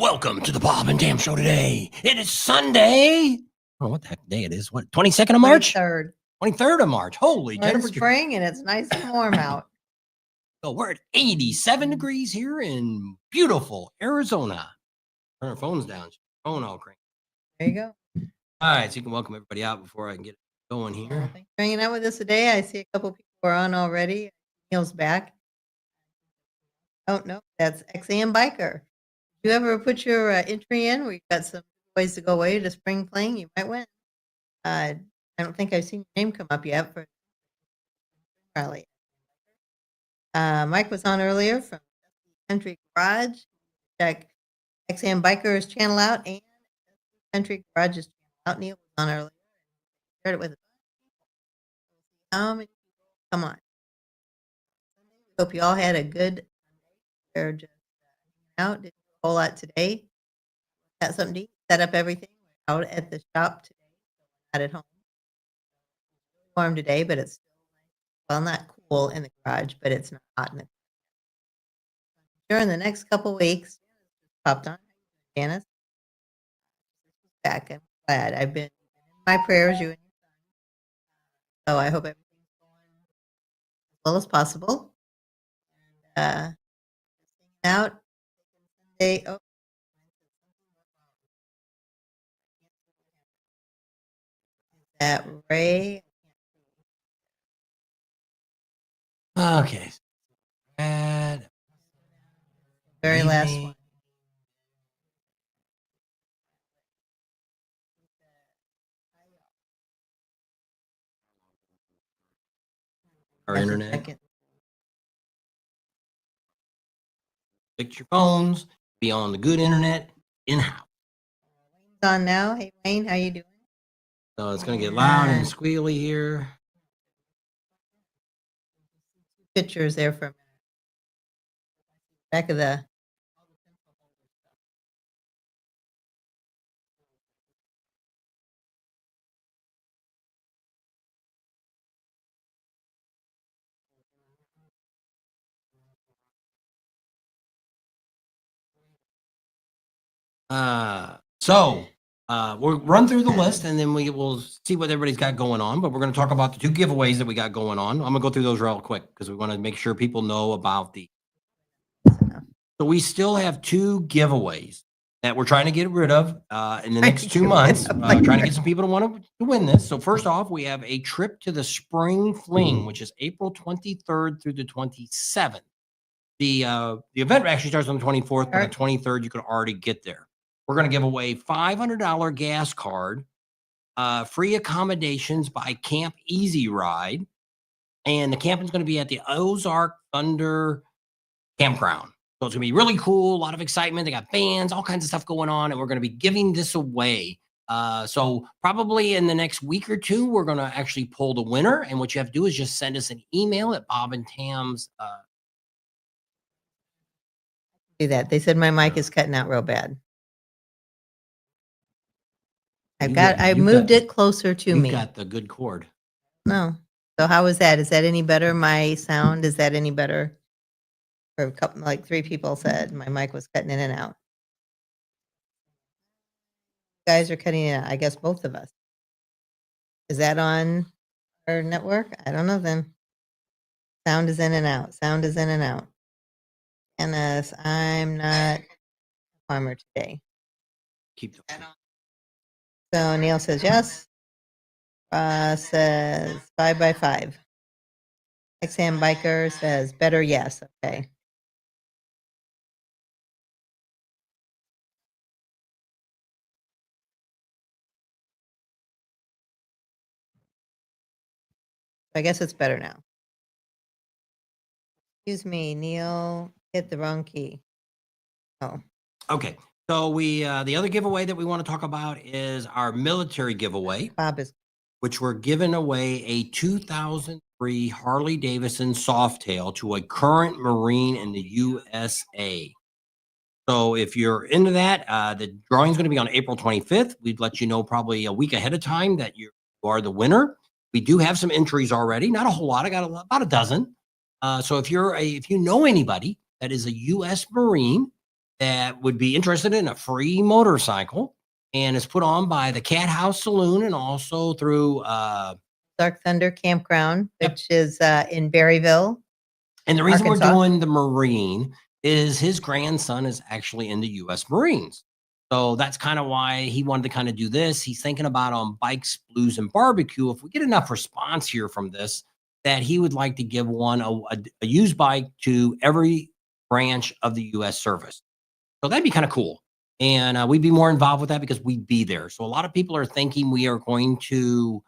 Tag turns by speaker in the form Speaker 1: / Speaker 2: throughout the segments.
Speaker 1: Welcome to the Bob and Tam Show today. It is Sunday. Oh, what the heck day it is? What, 22nd of March? 23rd of March. Holy
Speaker 2: We're in
Speaker 1: Jennifer.
Speaker 2: spring and it's nice and warm out.
Speaker 1: So we're at 87 degrees here in beautiful Arizona. Turn our phones down. Phone all cranky.
Speaker 2: There you go.
Speaker 1: All right, so you can welcome everybody out before I can get going here.
Speaker 2: Well, thanks for hanging out with us today. I see a couple people are on already. Neil's back. Oh, no, that's XAM Biker. Did you ever put your entry in? We've got some ways to go away to spring fling. You might win. I don't think I've seen your name come up yet for Rally. Mike was on earlier from Country Garage. Check XAM Biker's channel out and Country Garage's channel out. Neil was on earlier. Shared it with us. How many people? Come on. Hope you all had a good Sunday. They're just out. Did a whole lot today. Got something to eat. Set up everything. We're out at the shop today. So not at home. It's warm today, but it's still not cool in the garage, but it's not hot in the garage. During the next couple weeks, popped on. Janice back. I'm glad. I've been in my prayers, you and your son. So I hope everything's going as well as possible. And out Sunday. Oh, is that Ray?
Speaker 1: Okay. Brad.
Speaker 2: Very last one.
Speaker 1: Our
Speaker 2: That's a
Speaker 1: internet.
Speaker 2: second.
Speaker 1: Fix your phones. Be on the good internet in-house.
Speaker 2: Wayne's on now. Hey, Wayne, how you doing?
Speaker 1: So it's going to get loud and squealy here.
Speaker 2: Pictures there for a minute. Back of the.
Speaker 1: We'll run through the list and then we will see what everybody's got going on. But we're going to talk about the two giveaways that we got going on. I'm going to go through those real quick because we want to make sure people know about the. So we still have two giveaways that we're trying to get rid of in the next 2 months. Trying to get some people to want to win this. So first off, we have a trip to the Spring Fling, which is April 23rd through the 27th. The event actually starts on the 24th, but on the 23rd, you could already get there. We're going to give away $500 gas card, free accommodations by Camp Easy Ride, and the camping's going to be at the Ozark Thunder Campground. So it's going to be really cool, a lot of excitement. They got bands, all kinds of stuff going on, and we're going to be giving this away. So probably in the next week or two, we're going to actually pull the winner, and what you have to do is just send us an email at Bob and Tam's.
Speaker 2: Do that. They said my mic is cutting out real bad. I moved it closer to me.
Speaker 1: You got the good cord.
Speaker 2: No. So how is that? Is that any better? My sound, is that any better? For a couple, like 3 people said my mic was cutting in and out. You guys are cutting in. I guess both of us. Is that on our network? I don't know then. Sound is in and out. Sound is in and out. And I'm not a farmer today.
Speaker 1: Keep the
Speaker 2: So Neil says yes. Says 5 by 5. XAM Biker says better yes. Okay. I guess it's better now. Excuse me, Neil hit the wrong key. Oh.
Speaker 1: Okay. So we the other giveaway that we want to talk about is our military giveaway.
Speaker 2: Bob is,
Speaker 1: which we're giving away a 2003 Harley Davidson Softail to a current Marine in the USA. So if you're into that, the drawing is going to be on April 25th. We'd let you know probably a week ahead of time that you are the winner. We do have some entries already, not a whole lot. I got about a dozen. So if you know anybody that is a U.S. Marine that would be interested in a free motorcycle, and it's put on by the Cat House Saloon and also through
Speaker 2: Dark Thunder Campground,
Speaker 1: Yep.
Speaker 2: which is in Berryville.
Speaker 1: and the reason
Speaker 2: Arkansas.
Speaker 1: we're doing the Marine is his grandson is actually in the U.S. Marines. So that's kind of why he wanted to kind of do this. He's thinking about on bikes, blues, and barbecue. If we get enough response here from this, that he would like to give one a used bike to every branch of the U.S. service. So that'd be kind of cool. And we'd be more involved with that because we'd be there. So a lot of people are thinking we are going to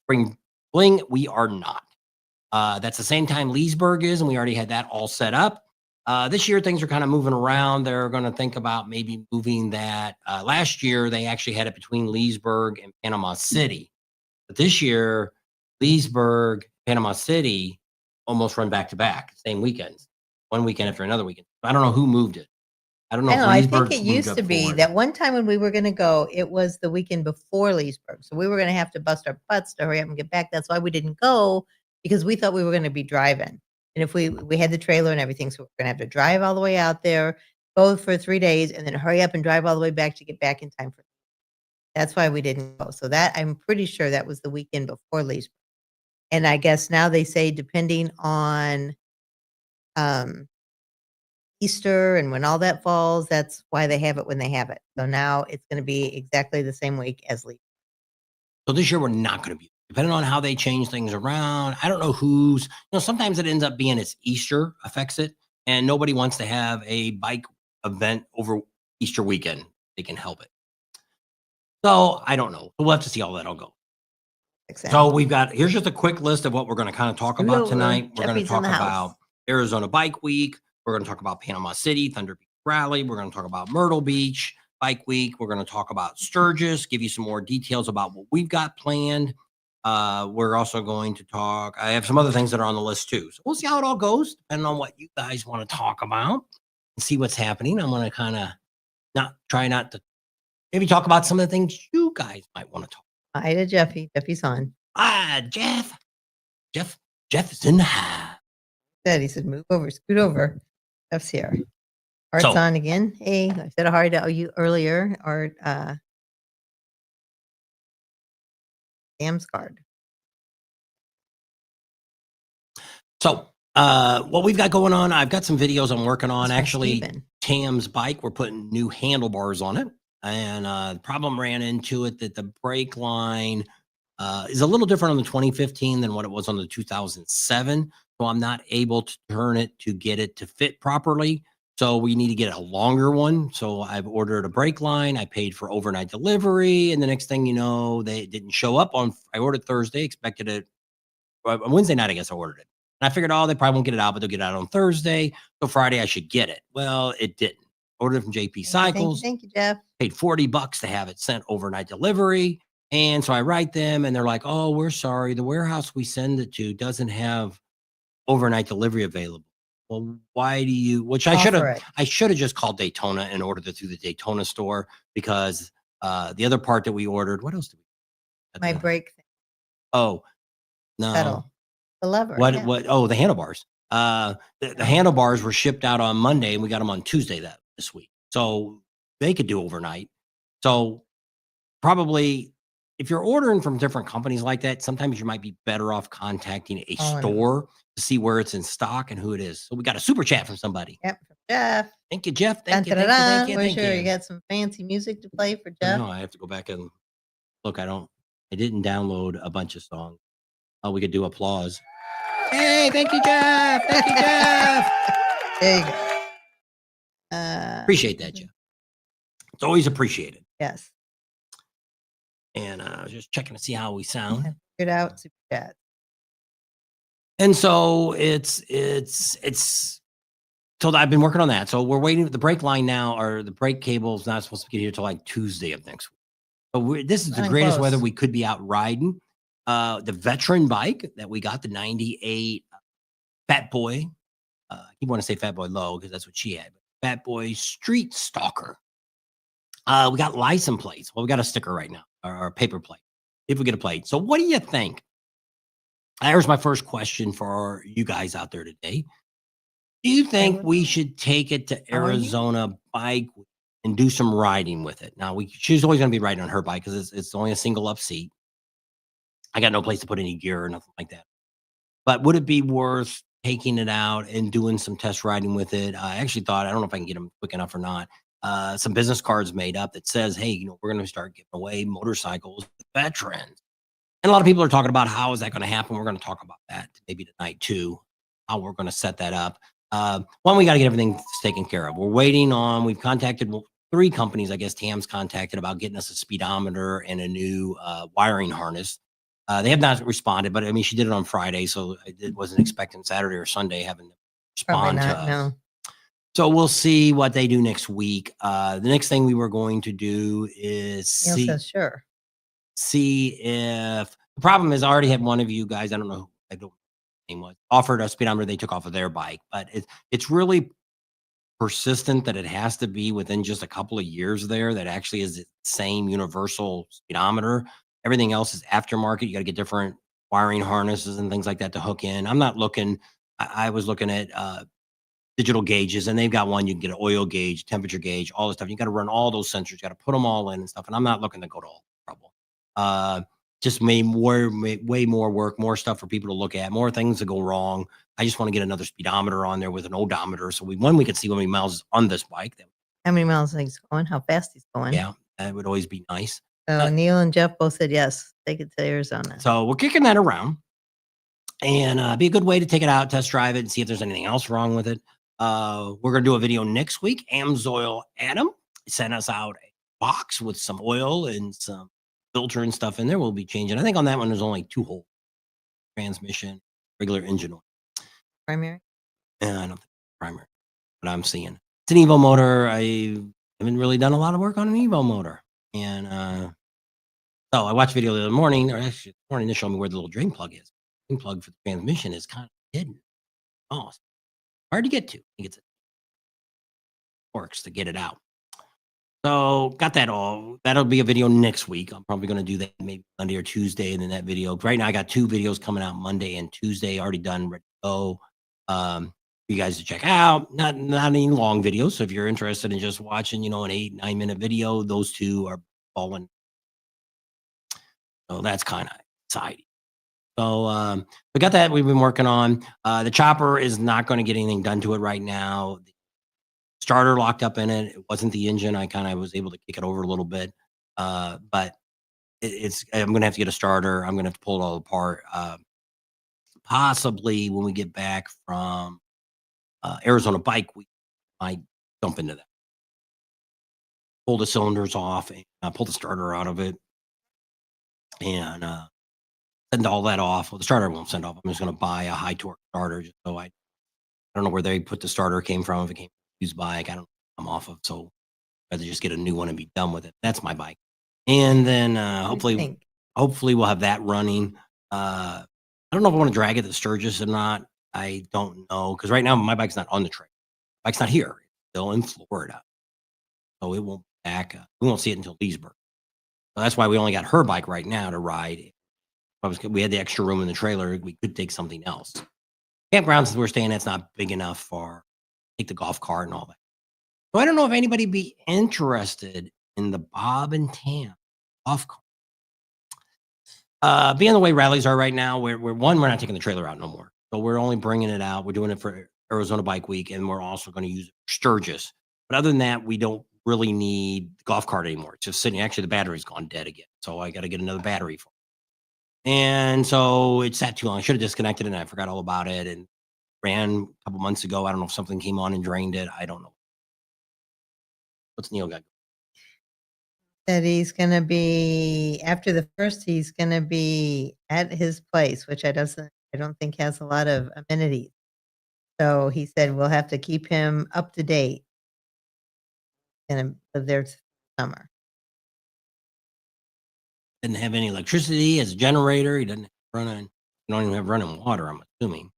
Speaker 1: bring bling. We are not. That's the same time Leesburg is, and we already had that all set up. This year, things are kind of moving around. They're going to think about maybe moving that. Last year, they actually had it between Leesburg and Panama City. But this year, Leesburg, Panama City almost run back to back, same weekends, one weekend after another weekend. I don't know who moved it. I don't know.
Speaker 2: I
Speaker 1: if
Speaker 2: know, I think
Speaker 1: Leesburg
Speaker 2: it
Speaker 1: moved
Speaker 2: used
Speaker 1: up
Speaker 2: to be
Speaker 1: forward.
Speaker 2: that one time when we were gonna go, it was the weekend before Leesburg. So we were gonna have to bust our butts to hurry up and get back. That's why we didn't go, because we thought we were gonna be driving. And if we had the trailer and everything, so we're gonna have to drive all the way out there, go for 3 days, and then hurry up and drive all the way back to get back in time for. That's why we didn't go. So that I'm pretty sure that was the weekend before Leesburg. And I guess now they say depending on um Easter and when all that falls, that's why they have it when they have it. So now it's gonna be exactly the same week as Leap.
Speaker 1: So this year we're not going to be, depending on how they change things around. I don't know who's, sometimes it ends up being it's Easter affects it, and nobody wants to have a bike event over Easter weekend. They can help it. So I don't know. We'll have to see how that'll go. So we've got, here's just a quick list of what we're going to kind of talk about
Speaker 2: Hello,
Speaker 1: tonight. We're going to
Speaker 2: Jeffy's in
Speaker 1: talk
Speaker 2: the house.
Speaker 1: about Arizona Bike Week. We're going to talk about Panama City, Thunder Beach Rally. We're going to talk about Myrtle Beach Bike Week. We're going to talk about Sturgis, give you some more details about what we've got planned. We're also going to talk, I have some other things that are on the list too. So we'll see how it all goes, depending on what you guys want to talk about and see what's happening. I'm going to kind of not to maybe talk about some of the things you guys might want to talk about.
Speaker 2: Hi to Jeffy. Jeffy's on.
Speaker 1: Jeff is in the house.
Speaker 2: He said, move over, scoot over. Jeff's here. Art's
Speaker 1: So-
Speaker 2: on again. Hey, I said hi to you earlier. Art, Sam's card.
Speaker 1: So, what we've got going on, I've got some videos I'm working on.
Speaker 2: That's from
Speaker 1: Actually,
Speaker 2: Steven.
Speaker 1: Tam's bike, we're putting new handlebars on it. And the problem ran into it that the brake line is a little different on the 2015 than what it was on the 2007. So I'm not able to turn it to get it to fit properly. So we need to get a longer one. So I've ordered a brake line. I paid for overnight delivery. And the next thing you know, they didn't show up on, I ordered Thursday, expected it on Wednesday night, I guess I ordered it. And I figured, oh, they probably won't get it out, but they'll get it out on Thursday. So Friday I should get it. Well, it didn't. Ordered it from JP Cycles.
Speaker 2: Thank you, Jeff.
Speaker 1: Paid $40 to have it sent overnight delivery. And so I write them and they're like, oh, we're sorry. The warehouse we send it to doesn't have overnight delivery available. Well, why do you, which I should have just called Daytona and ordered it through the Daytona store, because the other part that we ordered, what else did we?
Speaker 2: My brake thing.
Speaker 1: Oh, no.
Speaker 2: Pedal. The lever.
Speaker 1: What,
Speaker 2: yeah.
Speaker 1: what, oh, the handlebars. The handlebars were shipped out on Monday and we got them on Tuesday this week. So they could do overnight. So probably if you're ordering from different companies like that, sometimes you might be better off contacting a store to see where it's in stock and who it is. So we got a super chat from somebody.
Speaker 2: Yep, from Jeff.
Speaker 1: Thank you, Jeff. Thank you.
Speaker 2: We're sure you got some fancy music to play for Jeff.
Speaker 1: No, I have to go back and look. I didn't download a bunch of songs. Oh, we could do applause. Hey, thank you, Jeff. Thank you, Jeff.
Speaker 2: There you go.
Speaker 1: Appreciate that, Jeff. It's always appreciated.
Speaker 2: Yes.
Speaker 1: And I was just checking to see how we sound.
Speaker 2: Figured out super chat.
Speaker 1: And so it's so I've been working on that. So we're waiting for the brake line now, or the brake cable is not supposed to get here till like Tuesday of next week. So this is the greatest weather we could be out riding. The veteran bike that we got, the 98 Fat Boy. You want to say Fat Boy Low because that's what she had. Fat Boy Street Stalker. We got license plates. Well, we got a sticker right now, or a paper plate, if we get a plate. So what do you think? There's my first question for you guys out there today. Do you think
Speaker 2: would
Speaker 1: we
Speaker 2: know.
Speaker 1: should take it to
Speaker 2: How are you?
Speaker 1: Arizona Bike Week and do some riding with it? Now, she's always going to be riding on her bike because it's only a single up seat. I got no place to put any gear or nothing like that. But would it be worth taking it out and doing some test riding with it? I actually thought, I don't know if I can get them quick enough or not. Some business cards made up that says, hey, we're going to start giving away motorcycles to veterans. And a lot of people are talking about how is that going to happen? We're going to talk about that maybe tonight too, how we're going to set that up. One, we got to get everything taken care of. We've contacted 3 companies, I guess Tam's contacted about getting us a speedometer and a new wiring harness. They have not responded, but I mean, she did it on Friday, so I wasn't expecting Saturday or Sunday having to
Speaker 2: Probably
Speaker 1: respond to
Speaker 2: not,
Speaker 1: us.
Speaker 2: no.
Speaker 1: So we'll see what they do next week. The next thing we were going to do is
Speaker 2: Neil says, sure.
Speaker 1: see if the problem is I already had one of you guys, I don't know, I don't know what name was, offered a speedometer they took off of their bike, but it's really persistent that it has to be within just a couple of years there that actually is the same universal speedometer. Everything else is aftermarket. You got to get different wiring harnesses and things like that to hook in. I'm not looking, I was looking at digital gauges, and they've got one you can get an oil gauge, temperature gauge, all this stuff. You got to run all those sensors, you got to put them all in and stuff. And I'm not looking to go to all the trouble. Just way more work, more stuff for people to look at, more things to go wrong. I just want to get another speedometer on there with an odometer. So we could see how many miles is on this bike.
Speaker 2: How many miles he's going, how fast he's going.
Speaker 1: Yeah, that would always be nice.
Speaker 2: So Neil and Jeff both said yes, take it to Arizona.
Speaker 1: So we're kicking that around, and be a good way to take it out, test drive it, and see if there's anything else wrong with it. We're gonna do a video next week. Amsoil Adam sent us out a box with some oil and some filter and stuff in there. We'll be changing. I think on that one there's only 2 holes: transmission, regular engine oil.
Speaker 2: Primary?
Speaker 1: And I don't think primary, but I'm seeing it's an Evo motor. I haven't really done a lot of work on an Evo motor, and so I watched a video the other morning, or actually this morning, to show me where the little drain plug is. Drain plug for the transmission is kind of hidden. Oh, it's hard to get to. I think it's works to get it out. So got that all. That'll be a video next week. I'm probably going to do that maybe Monday or Tuesday, and then that video. Right now, I got 2 videos coming out Monday and Tuesday, already done, ready to go. For you guys to check out. Not any long videos. So if you're interested in just watching, an 8-9 minute video, those 2 are falling. So that's kind of exciting. So we got that we've been working on. The chopper is not going to get anything done to it right now. The starter locked up in it. It wasn't the engine. I kind of was able to kick it over a little bit. But I'm going to have to get a starter. I'm going to have to pull it all apart. Possibly when we get back from Arizona Bike Week, I jump into that. Pull the cylinders off and pull the starter out of it and send all that off. Well, the starter won't send off. I'm just going to buy a high torque starter. Just so I don't know where they put the starter came from. If it came from a used bike, I don't know I'm off of. So I'd rather just get a new one and be done with it. That's my bike. And then hopefully we'll have that running. I don't know if I want to drag it to Sturgis or not. I don't know. Because right now my bike's not on the trail. Bike's not here. It's still in Florida. So it won't be back. We won't see it until Leesburg. So that's why we only got her bike right now to ride. We had the extra room in the trailer. We could take something else. Campgrounds we're staying at's not big enough for take the golf cart and all that. So I don't know if anybody be interested in the Bob and Tam golf cart. Being the way rallies are right now, we're not taking the trailer out no more. So we're only bringing it out. We're doing it for Arizona Bike Week, and we're also going to use it for Sturgis. But other than that, we don't really need the golf cart anymore. It's just sitting. Actually, the battery's gone dead again. So I got to get another battery for it. And so it sat too long. I should have disconnected it, and I forgot all about it. And ran a couple months ago. I don't know if something came on and drained it. I don't know. What's Neil got?
Speaker 2: That he's going to be, after the first, he's going to be at his place, which I don't think has a lot of amenities. So he said we'll have to keep him up to date. And live there summer.
Speaker 1: Didn't have any electricity as a generator. He doesn't don't even have running water, I'm assuming.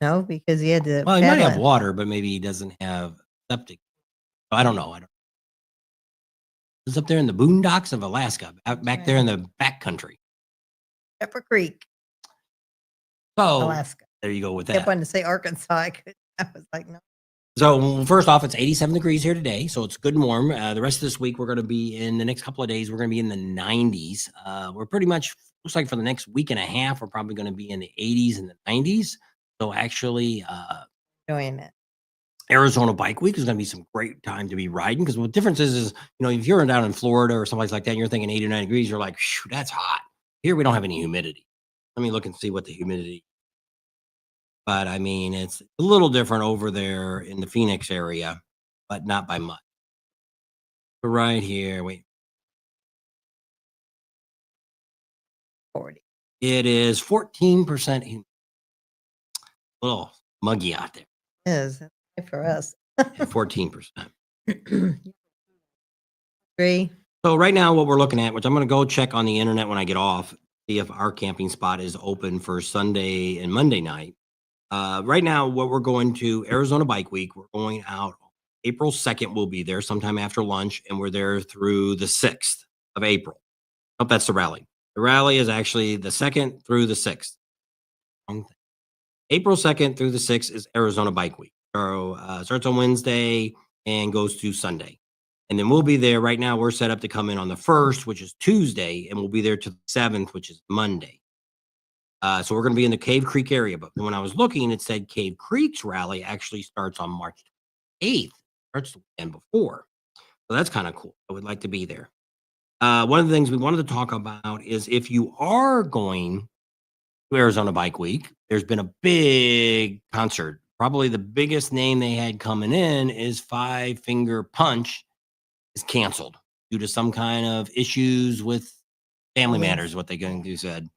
Speaker 2: No, because he had to.
Speaker 1: Well, he might have water, but maybe he doesn't have septic. I don't know. It's up there in the boondocks of Alaska, back there in the backcountry.
Speaker 2: Pepper Creek.
Speaker 1: So
Speaker 2: Alaska.
Speaker 1: there you go with that.
Speaker 2: I kept wanting to say Arkansas. I could I was like, no.
Speaker 1: So first off, it's 87 degrees here today, so it's good and warm. The rest of this week, we're going to be in the next couple of days. We're going to be in the 90s. We're pretty much looks like for the next week and a half, we're probably going to be in the 80s and the 90s. So actually,
Speaker 2: Enjoying it.
Speaker 1: Arizona Bike Week is going to be some great time to be riding because what difference is if you're down in Florida or someplace like that, and you're thinking 80 or 90 degrees, you're like, "Phew, that's hot." Here, we don't have any humidity. Let me look and see what the humidity. But I mean, it's a little different over there in the Phoenix area, but not by much. But right here, wait,
Speaker 2: 40.
Speaker 1: it is 14% humid. A little muggy out there
Speaker 2: Is for us.
Speaker 1: at 14%.
Speaker 2: Agree.
Speaker 1: So right now, what we're looking at, which I'm going to go check on the internet when I get off, see if our camping spot is open for Sunday and Monday night. Right now, what we're going to Arizona Bike Week, we're going out April 2nd. We'll be there sometime after lunch, and we're there through the 6th of April. Oh, that's the rally. The rally is actually the 2nd through the 6th. Wrong thing. April 2nd through the 6th is Arizona Bike Week. So starts on Wednesday and goes to Sunday. And then we'll be there. Right now, we're set up to come in on the 1st, which is Tuesday, and we'll be there to the 7th, which is Monday. So we're going to be in the Cave Creek area. But when I was looking, it said Cave Creek's rally actually starts on March 8th. Starts the weekend before. So that's kind of cool. I would like to be there. One of the things we wanted to talk about is if you are going to Arizona Bike Week, there's been a big concert. Probably the biggest name they had coming in is Five Finger Punch is canceled due to some kind of issues with family matters, what they going to do said.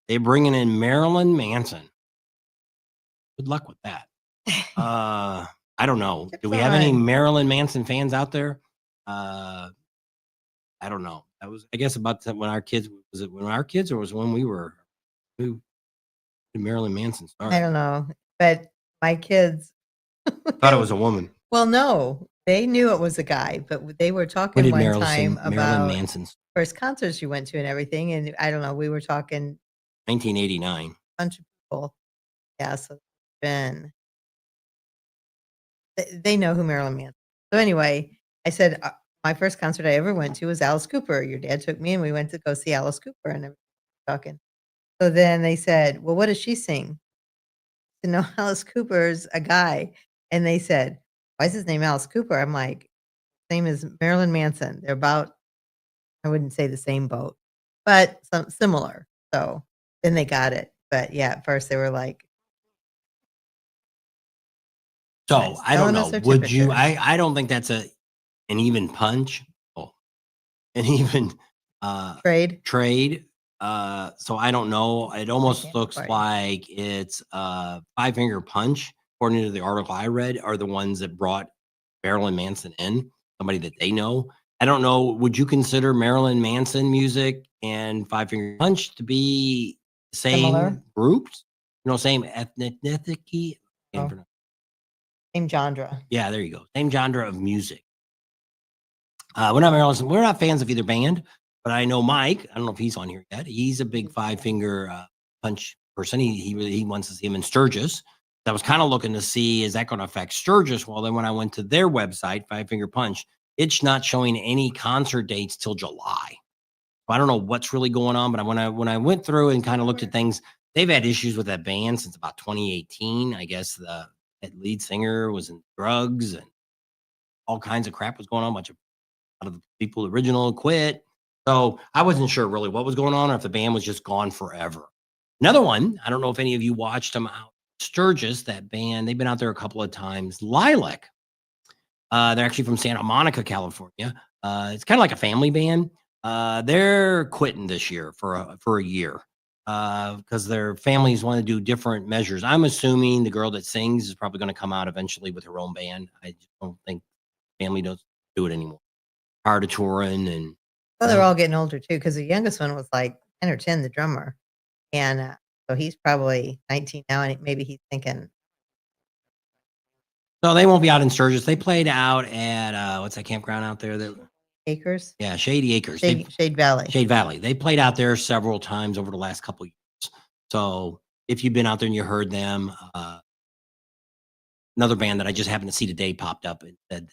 Speaker 1: They're bringing in Marilyn Manson. Good luck with that. I don't know. Do we have any Marilyn Manson fans out there? I don't know. That was, I guess, about when our kids, was it when our kids or was it when we were, who did Marilyn Manson start?
Speaker 2: I don't know, but my kids
Speaker 1: Thought it was a woman.
Speaker 2: Well, no, they knew it was a guy, but they were
Speaker 1: When
Speaker 2: talking
Speaker 1: did
Speaker 2: one
Speaker 1: Marilyn
Speaker 2: time
Speaker 1: Marilyn
Speaker 2: about
Speaker 1: Manson's
Speaker 2: first concerts you went to and everything, and I don't know, we were talking
Speaker 1: 1989?
Speaker 2: bunch of people. Yeah, so Ben, they know who Marilyn Manson. So anyway, I said my first concert I ever went to was Alice Cooper. Your dad took me, and we went to go see Alice Cooper, and everything talking. So then they said, "Well, what does she sing?" To know Alice Cooper's a guy, and they said, "Why is his name Alice Cooper?" I'm like, "Same as Marilyn Manson." They're about, I wouldn't say the same boat, but some similar. So then they got it. But yeah, at first they were like,
Speaker 1: So
Speaker 2: Nice.
Speaker 1: I don't
Speaker 2: Telling
Speaker 1: know.
Speaker 2: us their
Speaker 1: Would you?
Speaker 2: temperature.
Speaker 1: I don't think that's an even punch. Oh, an even
Speaker 2: trade.
Speaker 1: trade. So I don't know. It almost
Speaker 2: can't
Speaker 1: looks
Speaker 2: quite.
Speaker 1: like it's Five Finger Punch, according to the article I read, are the ones that brought Marilyn Manson in, somebody that they know. I don't know. Would you consider Marilyn Manson music and Five Finger Punch to be the same
Speaker 2: Similar.
Speaker 1: groups? Same ethnicity.
Speaker 2: Oh. Same genre.
Speaker 1: Yeah, there you go. Same genre of music. We're not Marilyn. We're not fans of either band, but I know Mike. I don't know if he's on here yet. He's a big Five Finger Punch person. He wants to see him in Sturgis. I was kind of looking to see, is that going to affect Sturgis? Well, then when I went to their website, Five Finger Punch, it's not showing any concert dates till July. I don't know what's really going on, but when I went through and kind of looked at things, they've had issues with that band since about 2018. I guess that lead singer was in drugs and all kinds of crap was going on. A lot of the people original quit. So I wasn't sure really what was going on or if the band was just gone forever. Another one, I don't know if any of you watched them out. Sturgis, that band, they've been out there a couple of times. Lilac. They're actually from Santa Monica, California. It's kind of like a family band. They're quitting this year for a year because their families want to do different measures. I'm assuming the girl that sings is probably going to come out eventually with her own band. I just don't think family does do it anymore. Tired of touring and
Speaker 2: Well, they're all getting older too, because the youngest one was like 10 or 10, the drummer. And so he's probably 19 now, and maybe he's thinking,
Speaker 1: so they won't be out in Sturgis. They played out at what's that campground out there? That
Speaker 2: Acres?
Speaker 1: yeah, Shady Acres.
Speaker 2: Shade Valley.
Speaker 1: Shade Valley. They played out there several times over the last couple of years. So if you've been out there and you heard them, another band that I just happened to see today popped up and said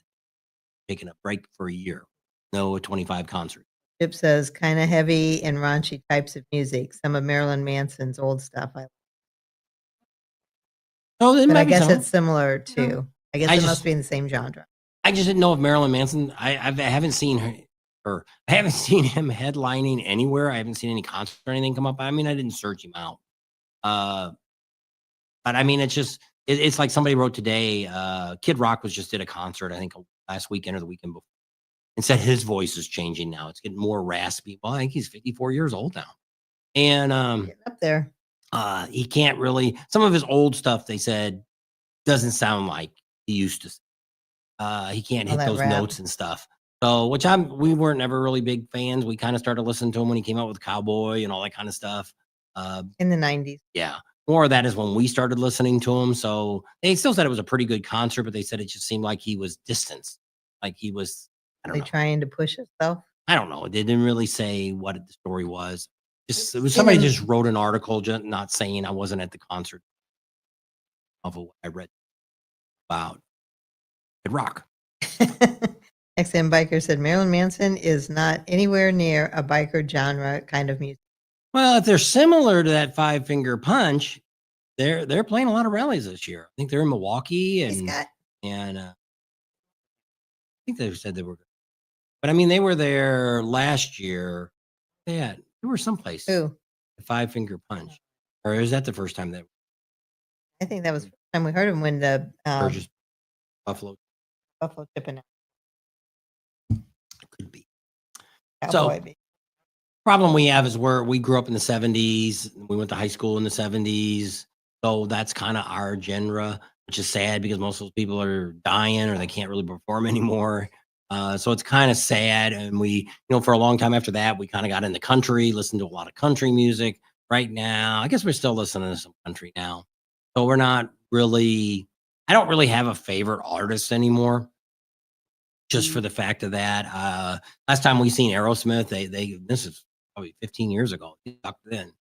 Speaker 1: taking a break for a year. No 25 concert.
Speaker 2: Chip says kind of heavy and raunchy types of music. Some of Marilyn Manson's old stuff.
Speaker 1: Oh, it
Speaker 2: But
Speaker 1: might
Speaker 2: I
Speaker 1: be
Speaker 2: guess
Speaker 1: some.
Speaker 2: it's similar too. I guess
Speaker 1: I
Speaker 2: it
Speaker 1: just-
Speaker 2: must be in the same genre.
Speaker 1: I just didn't know if Marilyn Manson. I haven't seen her, or I haven't seen him headlining anywhere. I haven't seen any concert or anything come up. I mean, I didn't search him out. But I mean, it's like somebody wrote today. Kid Rock just did a concert, I think last weekend or the weekend before, and said his voice is changing now. It's getting more raspy. Well, I think he's 54 years old now, and
Speaker 2: Getting up there.
Speaker 1: he can't really. Some of his old stuff, they said, doesn't sound like he used to. He can't hit
Speaker 2: that
Speaker 1: those
Speaker 2: rap.
Speaker 1: notes and stuff. So, we weren't ever really big fans. We kind of started listening to him when he came out with Cowboy and all that kind of stuff.
Speaker 2: In the 90s.
Speaker 1: Yeah, more of that is when we started listening to him. So they still said it was a pretty good concert, but they said it just seemed like he was distanced, like he was. I don't know.
Speaker 2: Trying to push himself.
Speaker 1: I don't know. They didn't really say what the story was. It was somebody just wrote an article, just not saying I wasn't at the concert of what I read about Kid Rock.
Speaker 2: XM Biker said Marilyn Manson is not anywhere near a biker genre kind of music.
Speaker 1: Well, if they're similar to that Five Finger Punch, they're playing a lot of rallies this year. I think they're in Milwaukee and I think they said they were, but I mean they were there last year. Yeah, they were someplace.
Speaker 2: Who?
Speaker 1: The Five Finger Punch, or is that the first time that?
Speaker 2: I think that was the first time we heard him when the
Speaker 1: Burgess Buffalo
Speaker 2: Chipping
Speaker 1: could be.
Speaker 2: Cowboy.
Speaker 1: So problem we have is we grew up in the 70s. We went to high school in the 70s. So that's kind of our genre, which is sad because most of those people are dying or they can't really perform anymore. So it's kind of sad. And we, for a long time after that, we kind of got into country, listened to a lot of country music. Right now, I guess we're still listening to some country now. So we're not really, I don't really have a favorite artist anymore. Just for the fact of that. Last time we seen Aerosmith, this is probably 15 years ago. Back then,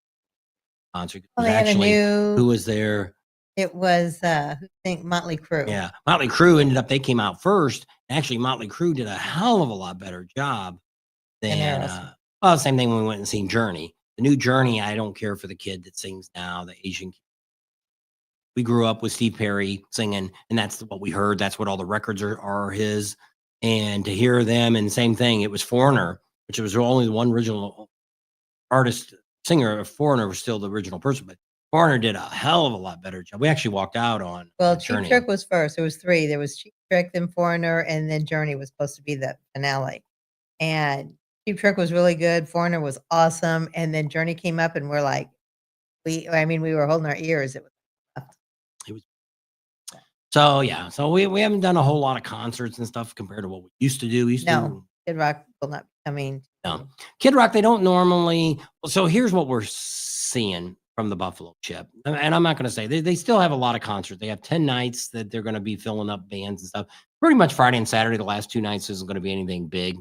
Speaker 1: concert was actually who was there?
Speaker 2: It was Motley Crue.
Speaker 1: Yeah, Motley Crue they came out first. Actually, Motley Crue did a hell of a lot better job than well, same thing when we went and seen Journey. The new Journey, I don't care for the kid that sings now, the Asian kid. We grew up with Steve Perry singing, and that's what we heard. That's what all the records are his. And to hear them, and same thing, it was Foreigner, which was only the one original artist, singer. Foreigner was still the original person, but Foreigner did a hell of a lot better job. We actually walked out on.
Speaker 2: Well,
Speaker 1: Journey.
Speaker 2: Cheap Trick was first. There was three. There was Cheap Trick, then Foreigner, and then Journey was supposed to be the finale. And Cheap Trick was really good. Foreigner was awesome. And then Journey came up, and we're like, we were holding our ears. It was.
Speaker 1: So yeah, so we haven't done a whole lot of concerts and stuff compared to what we used to do.
Speaker 2: Kid Rock will not be coming.
Speaker 1: No, Kid Rock, they don't normally. So here's what we're seeing from the Buffalo Chip, and I'm not going to say they still have a lot of concerts. They have 10 nights that they're going to be filling up bands and stuff. Pretty much Friday and Saturday, the last 2 nights isn't going to be anything big.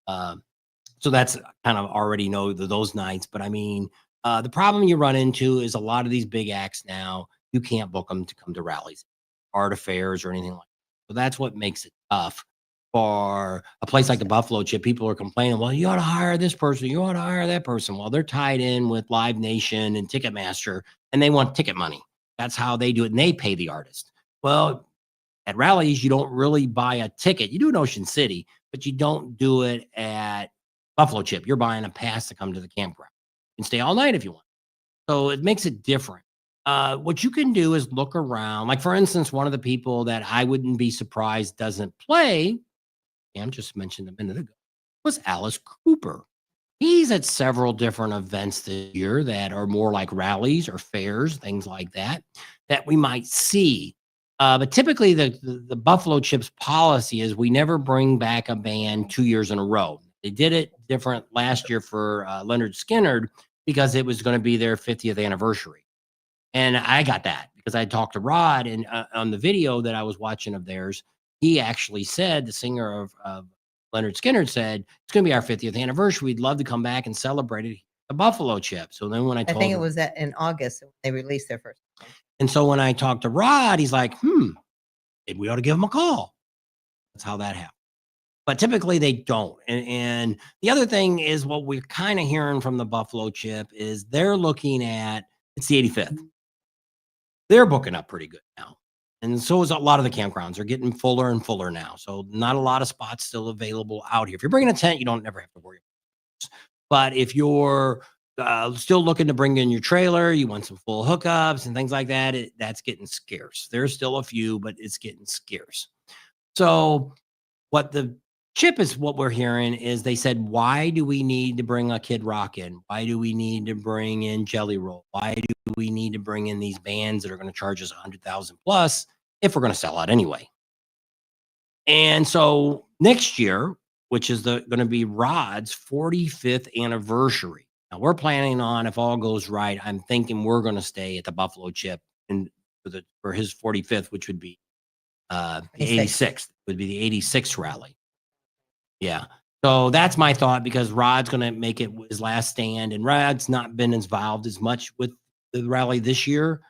Speaker 1: So that's kind of already know those nights. But I mean, the problem you run into is a lot of these big acts now, you can't book them to come to rallies, art affairs, or anything like that. So that's what makes it tough for a place like the Buffalo Chip. People are complaining, well, you ought to hire this person, you ought to hire that person. Well, they're tied in with Live Nation and Ticketmaster, and they want ticket money. That's how they do it, and they pay the artist. Well, at rallies, you don't really buy a ticket. You do in Ocean City, but you don't do it at Buffalo Chip. You're buying a pass to come to the campground. You can stay all night if you want. So it makes it different. What you can do is look around. Like, for instance, one of the people that I wouldn't be surprised doesn't play, Cam just mentioned a minute ago, was Alice Cooper. He's at several different events this year that are more like rallies or fairs, things like that, that we might see. But typically the Buffalo Chips policy is we never bring back a band 2 years in a row. They did it different last year for Leonard Skinner because it was going to be their 50th anniversary. And I got that because I talked to Rod, and on the video that I was watching of theirs, he actually said, the singer of Leonard Skinner said, it's going to be our 50th anniversary. We'd love to come back and celebrate it, the Buffalo Chip. So then when I
Speaker 2: think it was in August when they released their first.
Speaker 1: And so when I talked to Rod, he's like, we ought to give them a call. That's how that happened. But typically they don't. And the other thing is what we're kind of hearing from the Buffalo Chip is they're looking at it's the 85th. They're booking up pretty good now. And so is a lot of the campgrounds. They're getting fuller and fuller now. So not a lot of spots still available out here. If you're bringing a tent, you don't never have to worry about it. But if you're still looking to bring in your trailer, you want some full hookups and things like that, that's getting scarce. There's still a few, but it's getting scarce. So what the Chip is what we're hearing is they said, why do we need to bring a Kid Rock in? Why do we need to bring in Jelly Roll? Why do we need to bring in these bands that are going to charge us 100,000 plus if we're going to sell out anyway? And so next year, which is going to be Rod's 45th anniversary. Now we're planning on, if all goes right, I'm thinking we're going to stay at the Buffalo Chip and for his 45th, which would be the 86th, would be the 86th rally. Yeah. So that's my thought because Rod's going to make it his last stand, and Rod's not been involved as much with the rally this year.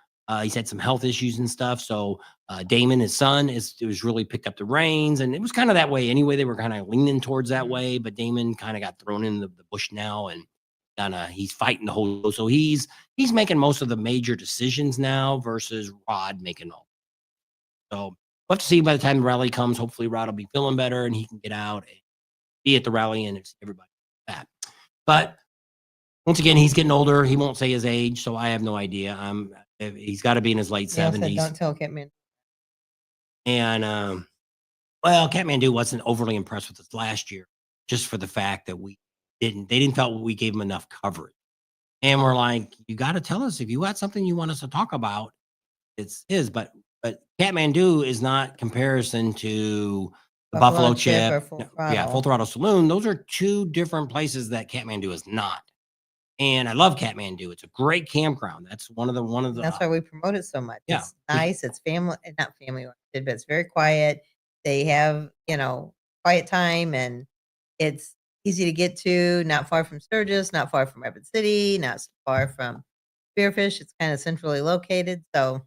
Speaker 1: He's had some health issues and stuff. So Damon, his son, was really picked up the reins, and it was kind of that way anyway. They were kind of leaning towards that way, but Damon kind of got thrown in the bush now, and he's fighting the whole. So he's making most of the major decisions now versus Rod making all. So we'll have to see by the time the rally comes. Hopefully, Rod will be feeling better and he can get out and be at the rally and everybody that. But once again, he's getting older. He won't say his age, so I have no idea. He's got to be in his late 70s.
Speaker 2: Don't tell Catman.
Speaker 1: And well, Kathmandu wasn't overly impressed with us last year, just for the fact that they didn't felt we gave him enough coverage. And we're like, you got to tell us if you got something you want us to talk about. It's his, but Kathmandu is not comparison to the Buffalo Chip, Full Throttle Saloon. Those are two different places that Kathmandu is not. And I love Kathmandu. It's a great campground. That's one of the.
Speaker 2: That's why we promote it so much.
Speaker 1: Yeah.
Speaker 2: It's nice. It's not family oriented, but it's very quiet. They have quiet time, and it's easy to get to. Not far from Sturgis, not far from Rapid City, not far from Spearfish. It's kind of centrally located. So.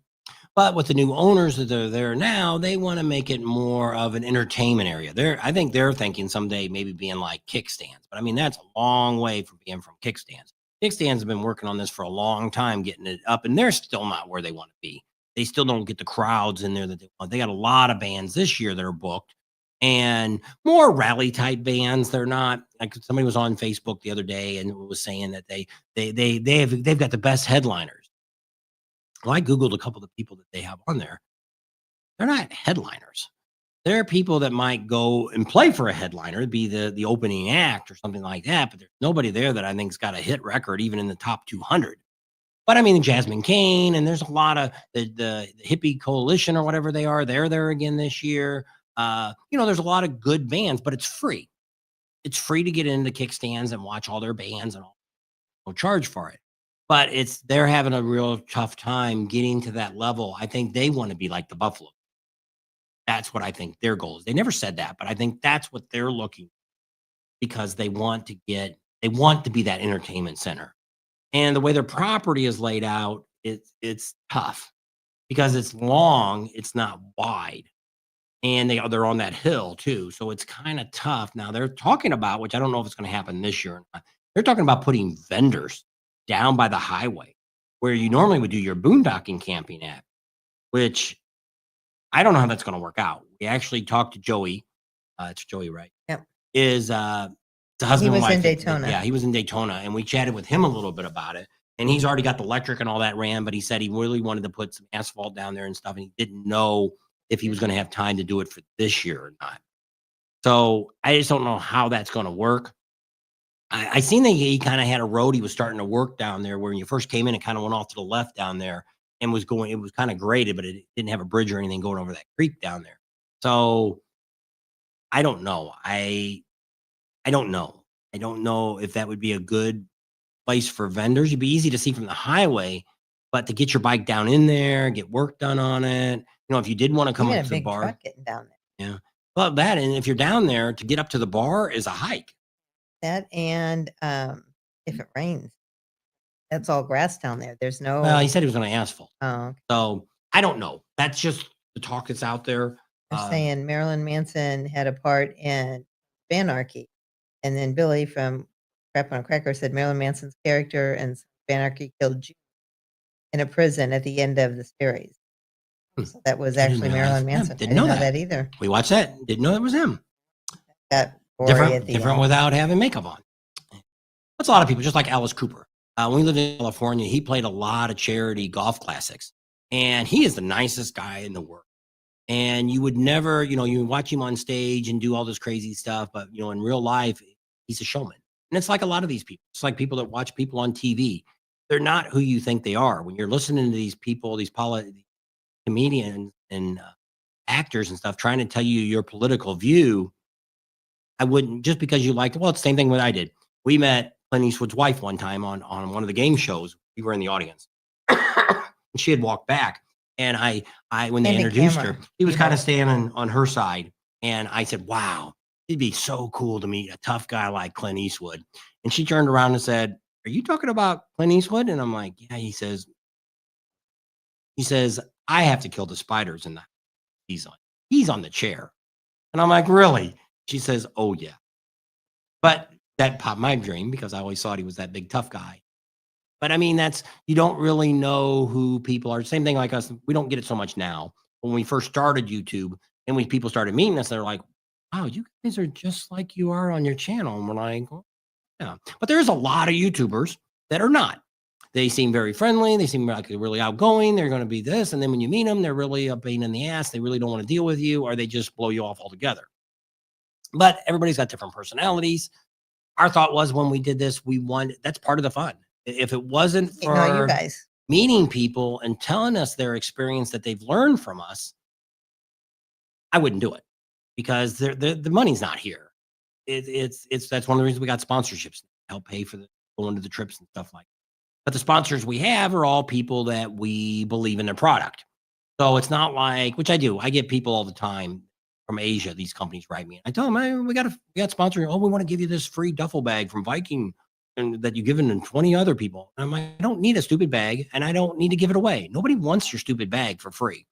Speaker 1: But with the new owners that are there now, they want to make it more of an entertainment area. I think they're thinking someday maybe being like kickstands. But I mean, that's a long way from being from kickstands. Kickstands have been working on this for a long time, getting it up, and they're still not where they want to be. They still don't get the crowds in there that they want. They got a lot of bands this year that are booked, and more rally type bands. They're not like somebody was on Facebook the other day and was saying that they've got the best headliners. Well, I Googled a couple of the people that they have on there. They're not headliners. They're people that might go and play for a headliner, be the opening act or something like that. But there's nobody there that I think's got a hit record, even in the top 200. But I mean, Jasmine Kane, and there's a lot of the Hippie Coalition or whatever they are. They're there again this year. There's a lot of good bands, but it's free. It's free to get into kickstands and watch all their bands and all. No charge for it. But they're having a real tough time getting to that level. I think they want to be like the Buffalo. That's what I think their goal is. They never said that, but I think that's what they're looking, because they want to be that entertainment center. And the way their property is laid out, it's tough because it's long, it's not wide. And they're on that hill too. So it's kind of tough. Now they're talking about, which I don't know if it's going to happen this year or not. They're talking about putting vendors down by the highway where you normally would do your boondocking camping at, which I don't know how that's going to work out. We actually talked to Joey. It's Joey, right?
Speaker 2: Yep.
Speaker 1: Is the husband and wife.
Speaker 2: He was in Daytona.
Speaker 1: Yeah, he was in Daytona, and we chatted with him a little bit about it. And he's already got the electric and all that ran, but he said he really wanted to put some asphalt down there and stuff, and he didn't know if he was going to have time to do it for this year or not. So I just don't know how that's going to work. I seen that he kind of had a road he was starting to work down there where when you first came in, it kind of went off to the left down there and it was kind of graded, but it didn't have a bridge or anything going over that creek down there. So I don't know. I don't know. I don't know if that would be a good place for vendors. It'd be easy to see from the highway, but to get your bike down in there, get work done on it. If you did want to come up to the bar.
Speaker 2: Truck getting down there.
Speaker 1: Yeah. Well, and if you're down there, to get up to the bar is a hike.
Speaker 2: That and if it rains, that's all grass down there. There's no.
Speaker 1: Well, he said he was going to asphalt.
Speaker 2: Oh, okay.
Speaker 1: So I don't know. That's just the talk that's out there.
Speaker 2: They're saying Marilyn Manson had a part in Banarchy, and then Billy from Crap on a Cracker said Marilyn Manson's character in Banarchy killed June in a prison at the end of the series. So that was
Speaker 1: I didn't
Speaker 2: actually
Speaker 1: realize-
Speaker 2: Marilyn
Speaker 1: yeah,
Speaker 2: Manson. I
Speaker 1: didn't
Speaker 2: didn't
Speaker 1: know
Speaker 2: know
Speaker 1: that.
Speaker 2: that either.
Speaker 1: We watched that. Didn't know it was him.
Speaker 2: Got gory at the
Speaker 1: Different
Speaker 2: end.
Speaker 1: without having makeup on. That's a lot of people, just like Alice Cooper. When we lived in California, he played a lot of charity golf classics, and he is the nicest guy in the world. And you would never, you watch him on stage and do all this crazy stuff, but in real life, he's a showman. And it's like a lot of these people. It's like people that watch people on TV. They're not who you think they are. When you're listening to these people, these comedians and actors and stuff, trying to tell you your political view, I wouldn't, just because you liked, well, it's the same thing what I did. We met Clint Eastwood's wife one time on one of the game shows. We were in the audience. And she had walked back. And I when they introduced her, he was kind of standing on her side. And I said, wow, it'd be so cool to meet a tough guy like Clint Eastwood. And she turned around and said, are you talking about Clint Eastwood? And I'm like, yeah. He says, I have to kill the spiders in the he's on the chair. And I'm like, really? She says, oh yeah. But that popped my dream because I always thought he was that big tough guy. But I mean, you don't really know who people are. Same thing like us. We don't get it so much now. When we first started YouTube and when people started meeting us, they're like, wow, you guys are just like you are on your channel. And we're like, oh, yeah. But there's a lot of YouTubers that are not. They seem very friendly. They seem like they're really outgoing. They're going to be this. And then when you meet them, they're really a pain in the ass. They really don't want to deal with you, or they just blow you off altogether. But everybody's got different personalities. Our thought was when we did this, that's part of the fun. If it wasn't for
Speaker 2: you guys
Speaker 1: meeting people and telling us their experience that they've learned from us, I wouldn't do it because the money's not here. That's one of the reasons we got sponsorships to help pay for going to the trips and stuff like that. But the sponsors we have are all people that we believe in their product. So it's not like, which I do. I get people all the time from Asia. These companies write me. I tell them, hey, we got sponsoring. Oh, we want to give you this free duffel bag from Viking and that you've given to 20 other people. And I'm like, I don't need a stupid bag and I don't need to give it away. Nobody wants your stupid bag for free.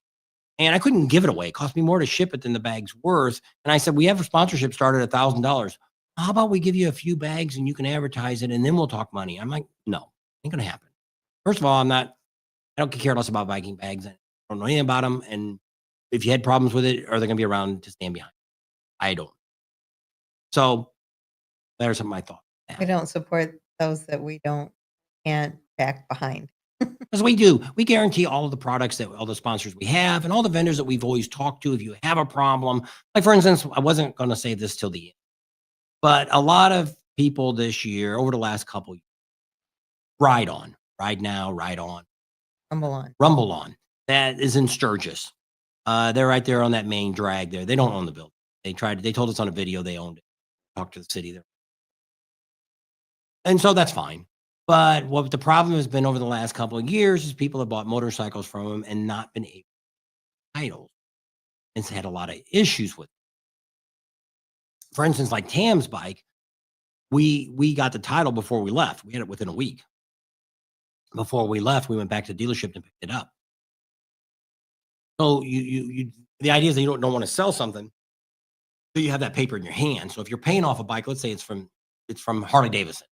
Speaker 1: And I couldn't give it away. It cost me more to ship it than the bag's worth. And I said, we have a sponsorship started at $1,000. How about we give you a few bags and you can advertise it and then we'll talk money? I'm like, no, ain't going to happen. First of all, I don't care less about Viking bags. I don't know anything about them. And if you had problems with it, are they going to be around to stand behind? I don't. So there's my thought.
Speaker 2: We don't support those that we can't back behind.
Speaker 1: Because we do. We guarantee all of the products that all the sponsors we have and all the vendors that we've always talked to. If you have a problem, like for instance, I wasn't going to say this till the end, but a lot of people this year, over the last couple of years, Ride Now, Ride On. Rumble On. That is in Sturgis. They're right there on that main drag there. They don't own the building. They told us on a video they owned it. Talked to the city there. And so that's fine. But what the problem has been over the last couple of years is people have bought motorcycles from them and not been able to get titles. And it's had a lot of issues with it. For instance, like Tam's bike, we got the title before we left. We had it within a week. Before we left, we went back to the dealership and picked it up. So the idea is that you don't want to sell something, so you have that paper in your hand. So if you're paying off a bike, let's say it's from Harley Davidson.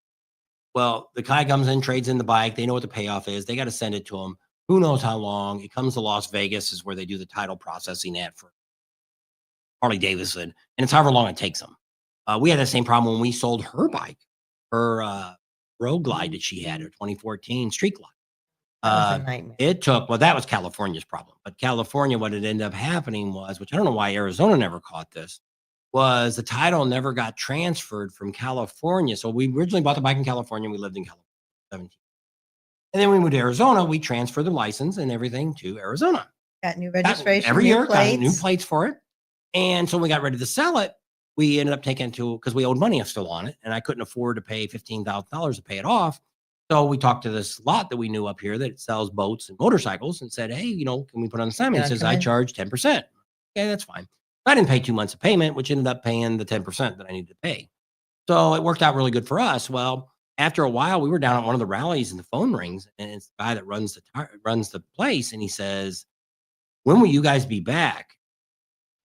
Speaker 1: Well, the guy comes in, trades in the bike. They know what the payoff is. They got to send it to him. Who knows how long? It comes to Las Vegas is where they do the title processing at for Harley Davidson, and it's however long it takes them. We had the same problem when we sold her bike, her Road Glide that she had, her 2014 Street Glide.
Speaker 2: That was a nightmare.
Speaker 1: Well, that was California's problem. But California, what it ended up happening was, which I don't know why Arizona never caught this, was the title never got transferred from California. So we originally bought the bike in California. We lived in California 17. And then we moved to Arizona. We transferred the license and everything to Arizona.
Speaker 2: Got new registration.
Speaker 1: Every year, got new plates for it. And so when we got ready to sell it, we ended up taking it because we owed money still on it. And I couldn't afford to pay $15,000 to pay it off. So we talked to this lot that we knew up here that sells boats and motorcycles and said, hey, can we put on the assignment? He says, I charge 10%. Okay, that's fine. I didn't pay 2 months of payment, which ended up paying the 10% that I needed to pay. So it worked out really good for us. Well, after a while, we were down at one of the rallies and the phone rings, and it's the guy that runs the place. And he says, when will you guys be back?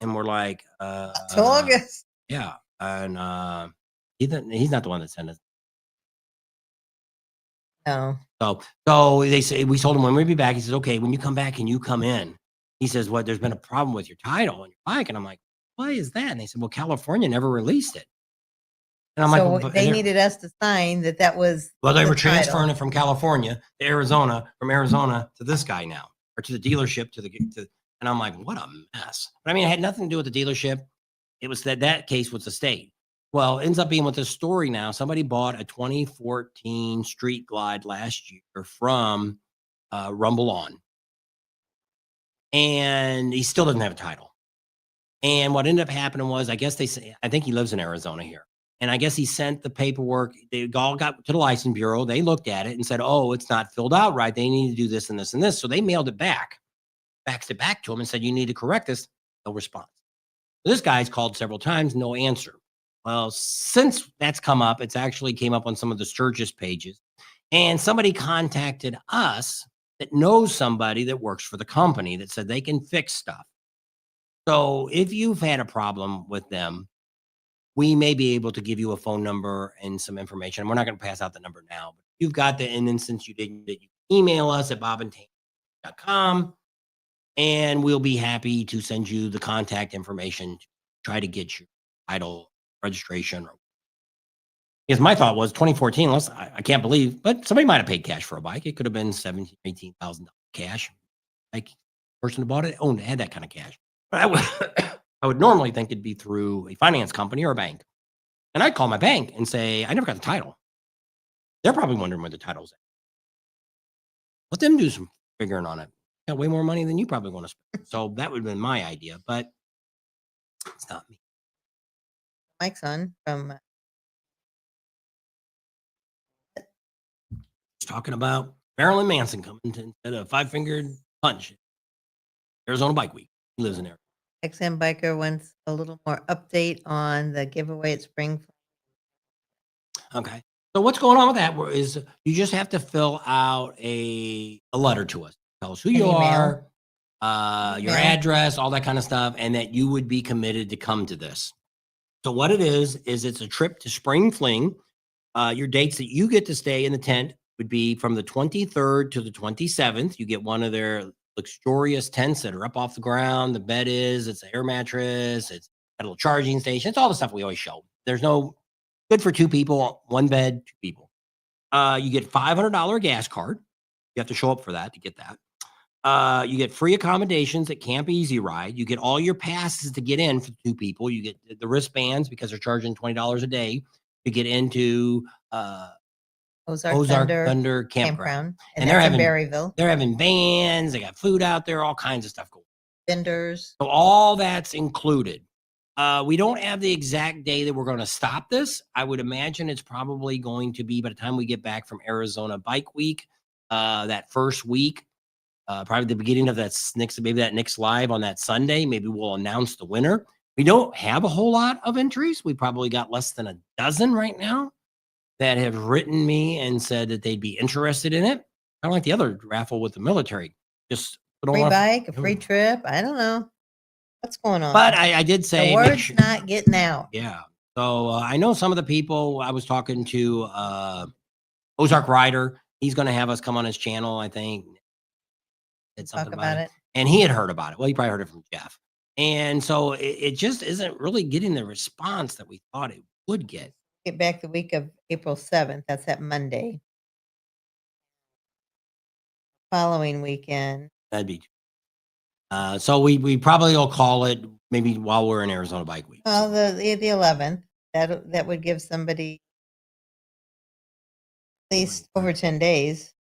Speaker 1: And we're like,
Speaker 2: Till August.
Speaker 1: yeah. And he's not the one that sent us.
Speaker 2: No.
Speaker 1: So they say, we told him when we'd be back. He says, okay, when you come back, can you come in? He says, what, there's been a problem with your title and your bike. And I'm like, why is that? And they said, well, California never released it. And I'm
Speaker 2: So
Speaker 1: like, well,
Speaker 2: they needed us to sign that was.
Speaker 1: well, they
Speaker 2: the
Speaker 1: were transferring
Speaker 2: title.
Speaker 1: it from California to Arizona, from Arizona to this guy now, or to the dealership, and I'm like, what a mess. But I mean, it had nothing to do with the dealership. It was that case was the state. Well, it ends up being with this story now. Somebody bought a 2014 Street Glide last year from Rumble On, and he still doesn't have a title. And what ended up happening was, I guess they say, I think he lives in Arizona here. And I guess he sent the paperwork. They all got to the license bureau. They looked at it and said, oh, it's not filled out right. They need to do this and this and this. So they mailed it back, faxed it back to him and said, you need to correct this. No response. This guy's called several times, no answer. Well, since that's come up, it's actually came up on some of the Sturgis pages. And somebody contacted us that knows somebody that works for the company that said they can fix stuff. So if you've had a problem with them, we may be able to give you a phone number and some information. We're not going to pass out the number now, but you've got the instance you didn't, that you email us at bobandtane.com, and we'll be happy to send you the contact information to try to get your title registration. Because my thought was 2014, I can't believe, but somebody might have paid cash for a bike. It could have been $17,000, $18,000 cash. Like the person who bought it had that kind of cash. But I would normally think it'd be through a finance company or a bank. And I'd call my bank and say, I never got the title. They're probably wondering where the title's at. Let them do some figuring on it. Got way more money than you probably want to spend. So that would have been my idea, but it's not me.
Speaker 2: Mike's on from
Speaker 1: Talking about Marilyn Manson coming to instead of five-fingered punch. Arizona Bike Week. He lives in there.
Speaker 2: XM Biker wants a little more update on the giveaway at Spring.
Speaker 1: Okay. So what's going on with that is you just have to fill out a letter to us. Tell us who you
Speaker 2: email.
Speaker 1: are, your
Speaker 2: Email.
Speaker 1: address, all that kind of stuff, and that you would be committed to come to this. So what it is it's a trip to Spring Fling. Your dates that you get to stay in the tent would be from the 23rd to the 27th. You get one of their luxurious tents that are up off the ground. The bed it's an air mattress. It's got a little charging station. It's all the stuff we always show. There's no good for two people, one bed, two people. You get $500 gas card. You have to show up for that to get that. You get free accommodations at Camp Easy Ride. You get all your passes to get in for two people. You get the wristbands because they're charging $20 a day to get into Ozark Thunder Campground.
Speaker 2: And
Speaker 1: they're
Speaker 2: that's in
Speaker 1: having
Speaker 2: Berryville.
Speaker 1: They're having vans. They got food out there, all kinds of stuff going.
Speaker 2: Vendors.
Speaker 1: So all that's included. We don't have the exact day that we're going to stop this. I would imagine it's probably going to be by the time we get back from Arizona Bike Week, that first week, probably the beginning of that next live on that Sunday. Maybe we'll announce the winner. We don't have a whole lot of entries. We probably got less than a dozen right now that have written me and said that they'd be interested in it. Kind of like the other raffle with the military. Just put
Speaker 2: Free
Speaker 1: on
Speaker 2: bike, a free trip. I don't know what's going on.
Speaker 1: But I did say
Speaker 2: the word's not getting out.
Speaker 1: Yeah. So I know some of the people I was talking to, Ozark Rider. He's going to have us come on his channel, I think. Did something
Speaker 2: Talk about it.
Speaker 1: And he had heard about it. Well, he probably heard it from Jeff. And so it just isn't really getting the response that we thought it would get.
Speaker 2: Get back the week of April 7th. That's that Monday. Following weekend.
Speaker 1: That'd be. So we probably will call it maybe while we're in Arizona Bike Week.
Speaker 2: Oh, the 11th. That would give somebody at least over 10 days.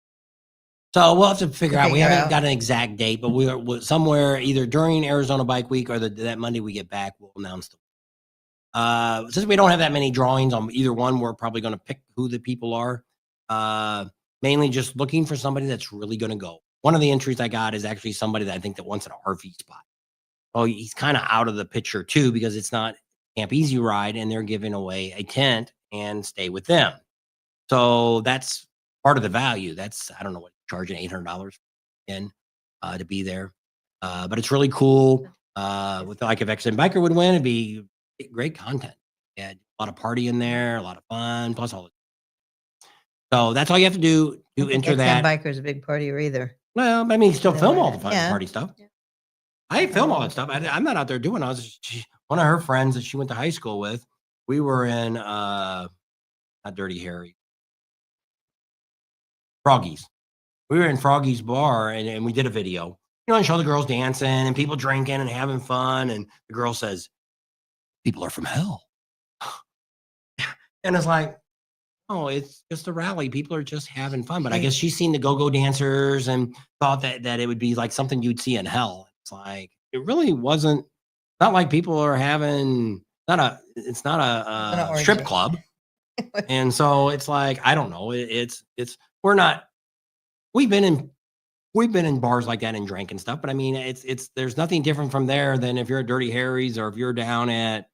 Speaker 1: So we'll have to figure out. We haven't
Speaker 2: out.
Speaker 1: got an exact date, but we're somewhere either during Arizona Bike Week or that Monday we get back. We'll announce them. Since we don't have that many drawings on either one, we're probably going to pick who the people are. Mainly just looking for somebody that's really going to go. One of the entries I got is actually somebody that I think that wants an RV spot. Oh, he's kind of out of the picture too because it's not Camp Easy Ride and they're giving away a tent and stay with them. So that's part of the value. That's, I don't know what, charging $800 in to be there. But it's really cool. With like if XM Biker would win, it'd be great content. Yeah, a lot of party in there, a lot of fun, plus all. So that's all you have to do
Speaker 2: I
Speaker 1: to
Speaker 2: don't think
Speaker 1: enter
Speaker 2: XM
Speaker 1: that.
Speaker 2: Biker's a big partier either.
Speaker 1: Well, I mean, still
Speaker 2: Know
Speaker 1: film
Speaker 2: where
Speaker 1: all the
Speaker 2: that-
Speaker 1: fun
Speaker 2: yeah.
Speaker 1: party stuff.
Speaker 2: Yeah.
Speaker 1: I film all that stuff. I'm not out there doing. One of her friends that she went to high school with. We were in not Dirty Harry, Froggy's. We were in Froggy's bar and we did a video. And show the girls dancing and people drinking and having fun. And the girl says, "People are from hell," and it's like, oh, it's just a rally. People are just having fun. But I guess she's seen the go-go dancers and thought that it would be like something you'd see in hell. It's like it really wasn't. Not like people are having it's not a strip club. And so it's like, I don't know. It's we're not we've been in bars like that and drank and stuff, but I mean it's there's nothing different from there than if you're at Dirty Harry's or if you're down at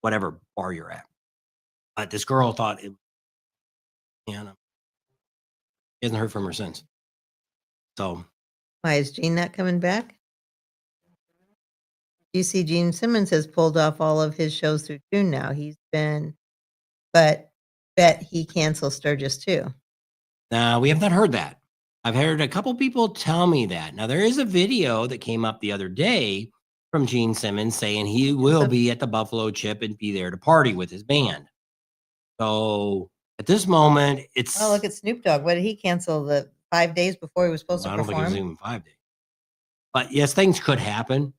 Speaker 1: whatever bar you're at. But this girl thought it, and he hasn't heard from her since. So
Speaker 2: Why is Gene not coming back? You see, Gene Simmons has pulled off all of his shows through June now. But bet he cancels Sturgis too.
Speaker 1: we have not heard that. I've heard a couple people tell me that. Now there is a video that came up the other day from Gene Simmons saying he will be at the Buffalo Chip and be there to party with his band. So at this moment, it's
Speaker 2: Oh, look at Snoop Dogg. What did he cancel the 5 days before he was supposed to
Speaker 1: I don't think it
Speaker 2: perform?
Speaker 1: was even 5 days. But yes, things could happen.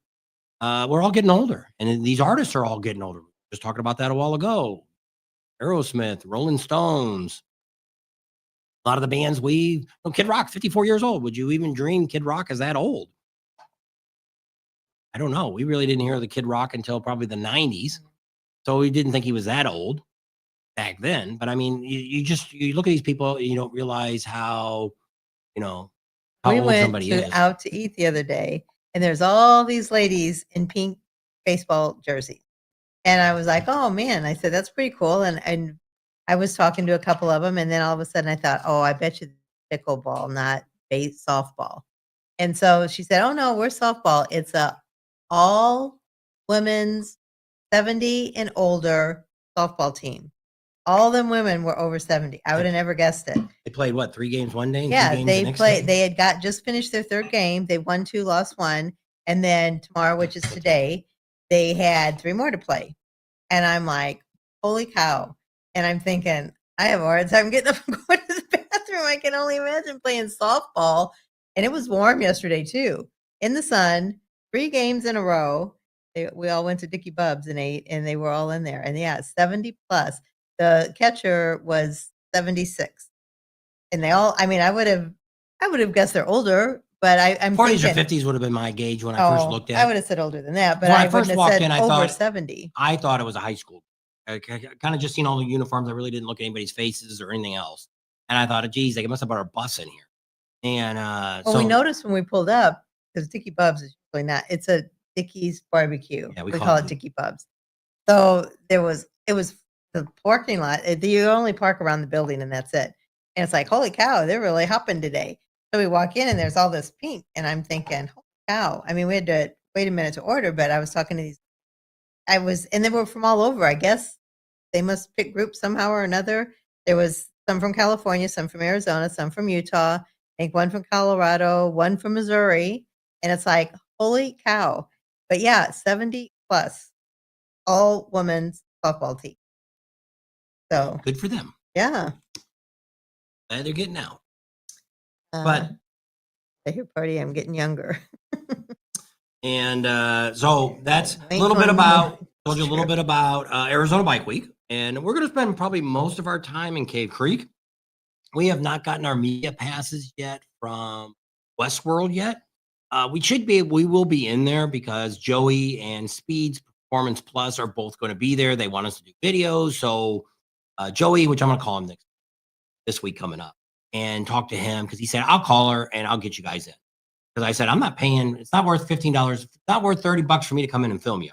Speaker 1: We're all getting older, and these artists are all getting older. Just talking about that a while ago. Aerosmith, Rolling Stones, a lot of the bands Kid Rock, 54 years old. Would you even dream Kid Rock is that old? I don't know. We really didn't hear the Kid Rock until probably the 90s. So we didn't think he was that old back then. But I mean, you look at these people, you don't realize how how
Speaker 2: We
Speaker 1: old
Speaker 2: went
Speaker 1: somebody is.
Speaker 2: out to eat the other day, and there's all these ladies in pink baseball jerseys. And I was like, "Oh, man." I said, "That's pretty cool." And I was talking to a couple of them, and then all of a sudden I thought, "Oh, I bet you pickleball, not base softball." And so she said, "Oh, no, we're softball. It's a all women's 70 and older softball team." All them women were over 70. I would have never guessed it.
Speaker 1: They played what, 3 games one day? And 2
Speaker 2: Yeah,
Speaker 1: games the
Speaker 2: they
Speaker 1: next
Speaker 2: played.
Speaker 1: day?
Speaker 2: They had just finished their third game. They won 2, lost 1, and then tomorrow, which is today, they had 3 more to play. And I'm like, "Holy cow!" And I'm thinking, I have a hard time getting up and going to the bathroom. I can only imagine playing softball. And it was warm yesterday too, in the sun, 3 games in a row. We all went to Dickie Bub's and ate, and they were all in there. And yeah, 70 plus. The catcher was 76. And they all, I mean, I would have guessed they're older, but I'm
Speaker 1: 40s or
Speaker 2: thinking,
Speaker 1: 50s would have been my gauge when I first looked at
Speaker 2: I
Speaker 1: it.
Speaker 2: would have said older than that, but
Speaker 1: When I
Speaker 2: I
Speaker 1: first
Speaker 2: wouldn't have
Speaker 1: walked
Speaker 2: said
Speaker 1: in, I
Speaker 2: over
Speaker 1: thought
Speaker 2: 70.
Speaker 1: I thought it was a high school. I kind of just seen all the uniforms. I really didn't look at anybody's faces or anything else. And I thought, geez, they must have brought a bus in here. And
Speaker 2: Well, we noticed when we pulled up, because Dickie Bub's is usually not, it's a Dickie's barbecue.
Speaker 1: Yeah,
Speaker 2: we call it Dickie Bub's. So it was the parking lot. You only park around the building and that's it. And it's like, holy cow, they're really hopping today. So we walk in and there's all this pink. And I'm thinking, holy cow. I mean, we had to wait a minute to order, but I was talking to these. And they were from all over. I guess they must pick groups somehow or another. There was some from California, some from Arizona, some from Utah, I think one from Colorado, one from Missouri. And it's like, holy cow. But yeah, 70 plus, all women's softball team. So
Speaker 1: good for them.
Speaker 2: yeah.
Speaker 1: They're getting out. But
Speaker 2: I hear party, I'm getting younger.
Speaker 1: and so that's a little bit about told you a little bit about Arizona Bike Week. And we're going to spend probably most of our time in Cave Creek. We have not gotten our media passes yet from Westworld yet. We will be in there because Joey and Speed's Performance Plus are both going to be there. They want us to do videos. So Joey, which I'm going to call him this week coming up, and talk to him because he said, I'll call her and I'll get you guys in. Because I said, I'm not paying, it's not worth $15. It's not worth $30 for me to come in and film you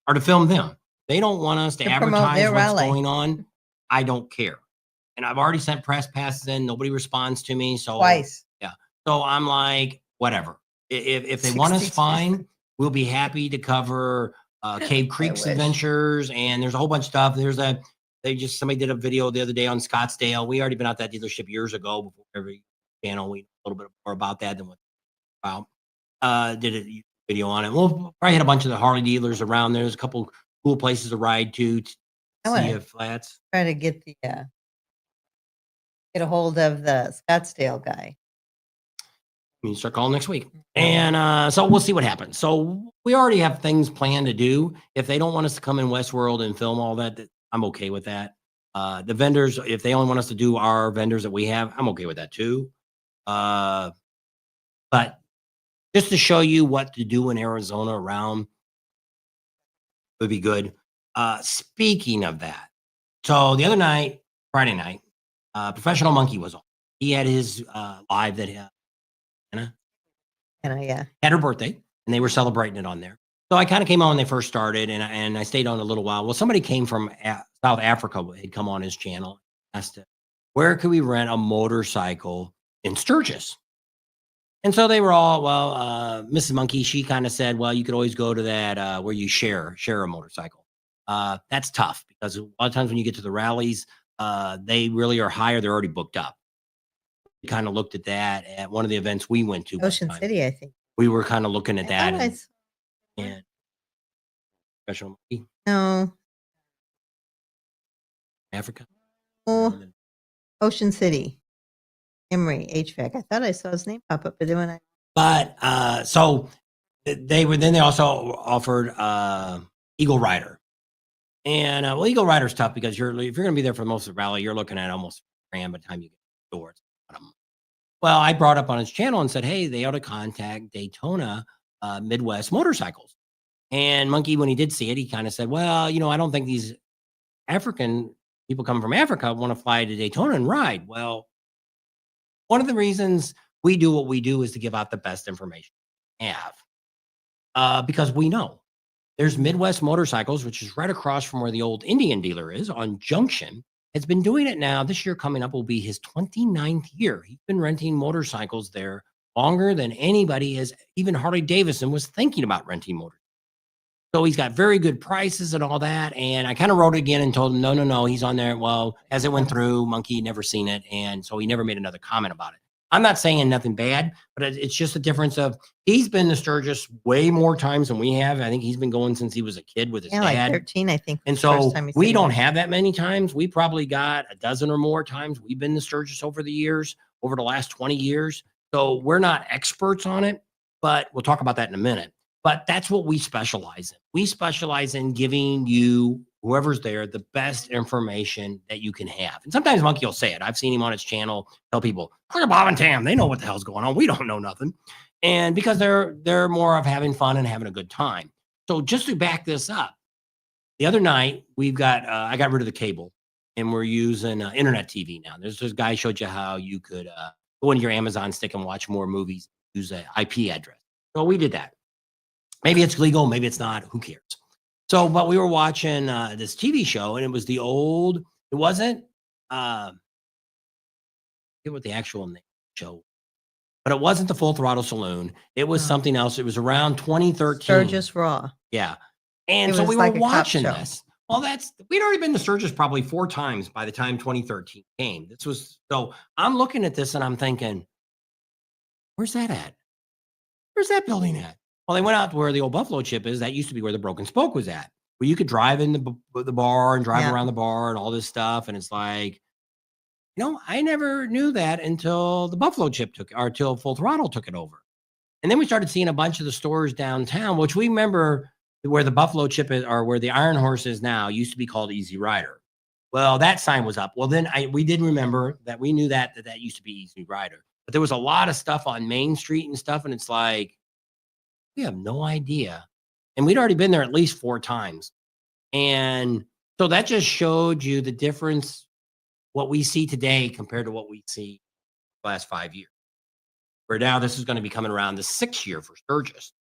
Speaker 1: or to film them. They don't want us to advertise what's going on. I don't care. And I've already sent press passes in. Nobody responds to me. So
Speaker 2: twice.
Speaker 1: Yeah. So I'm like, whatever. If they want us,
Speaker 2: 62%.
Speaker 1: fine. We'll be happy to cover Cave Creek's
Speaker 2: wish.
Speaker 1: adventures, and there's a whole bunch of stuff. Somebody did a video the other day on Scottsdale. We already been out that dealership years ago before every channel. We know a little bit more about that than what about. Did a video on it. We'll probably hit a bunch of the Harley dealers around there. There's a couple cool places to ride to
Speaker 2: I
Speaker 1: see
Speaker 2: wanna
Speaker 1: if flats.
Speaker 2: try to get get a hold of the Scottsdale guy.
Speaker 1: You start calling next week. And so we'll see what happens. So we already have things planned to do. If they don't want us to come in Westworld and film all that, I'm okay with that. The vendors, if they only want us to do our vendors that we have, I'm okay with that too. But just to show you what to do in Arizona around would be good. Speaking of that, so the other night, Friday night, Professional Monkey was on. He had his live that Anna
Speaker 2: Yeah.
Speaker 1: had her birthday, and they were celebrating it on there. So I kind of came on when they first started, and I stayed on a little while. Well, somebody came from South Africa, had come on his channel, asked, where could we rent a motorcycle in Sturgis? And so they were all, well, Mrs. Monkey, she kind of said, well, you could always go to that where you share a motorcycle. That's tough because a lot of times when you get to the rallies, they really are higher. They're already booked up. We kind of looked at that at one of the events we went to.
Speaker 2: Ocean City, I think.
Speaker 1: We were kind of looking at that.
Speaker 2: I thought
Speaker 1: And Professional Monkey,
Speaker 2: no.
Speaker 1: Africa.
Speaker 2: Oh, Ocean City. Emery HVAC. I thought I saw his name pop up, but then when I
Speaker 1: But so they also offered Eagle Rider. And well, Eagle Rider's tough because if you're going to be there for most of the rally, you're looking at almost $1,000 by the time you get to the door. Well, I brought up on his channel and said, hey, they ought to contact Daytona Midwest Motorcycles. And Monkey, when he did see it, he kind of said, well, I don't think these African people coming from Africa want to fly to Daytona and ride. Well, one of the reasons we do what we do is to give out the best information we have. Because we know there's Midwest Motorcycles, which is right across from where the old Indian dealer is on Junction. Has been doing it now. This year coming up will be his 29th year. He's been renting motorcycles there longer than anybody has, even Harley Davidson was thinking about renting motorcycles. So he's got very good prices and all that. And I kind of wrote it again and told him, no, he's on there. Well, as it went through, Monkey never seen it. And so he never made another comment about it. I'm not saying nothing bad, but it's just a difference of he's been to Sturgis way more times than we have. I think he's been going since he was a kid with his dad.
Speaker 2: like 13, I think.
Speaker 1: And so we don't have that many times. We probably got a dozen or more times we've been to Sturgis over the years, over the last 20 years. So we're not experts on it, but we'll talk about that in a minute. But that's what we specialize in. We specialize in giving you, whoever's there, the best information that you can have. And sometimes Monkey will say it. I've seen him on his channel tell people, look at Bob and Tam. They know what the hell's going on. We don't know nothing. And because they're more of having fun and having a good time. So just to back this up, the other night we've got, I got rid of the cable and we're using internet TV now. There's this guy showed you how you could go into your Amazon stick and watch more movies, use an IP address. So we did that. Maybe it's legal, maybe it's not, who cares? So, but we were watching this TV show and it was it wasn't, I forget what the actual name of the show, but it wasn't the Full Throttle Saloon. It was something else. It was around 2013.
Speaker 2: Sturgis Raw.
Speaker 1: Yeah. And so we were watching this. Well, we'd already been to Sturgis probably 4 times by the time 2013 came. So I'm looking at this and I'm thinking, where's that at? Where's that building at? Well, they went out to where the old Buffalo Chip is. That used to be where the Broken Spoke was at, where you could drive in the bar and drive around the bar and all this stuff. And it's like, I never knew that until the Buffalo Chip till Full Throttle took it over. And then we started seeing a bunch of the stores downtown, which we remember where the Buffalo Chip is, or where the Iron Horse is now, used to be called Easy Rider. Well, that sign was up. Well, then we did remember that we knew that used to be Easy Rider. But there was a lot of stuff on Main Street and stuff. And it's like, we have no idea. And we'd already been there at least 4 times. And so that just showed you the difference, what we see today compared to what we see the last 5 years. Where now this is going to be coming around the 6th year for Sturgis.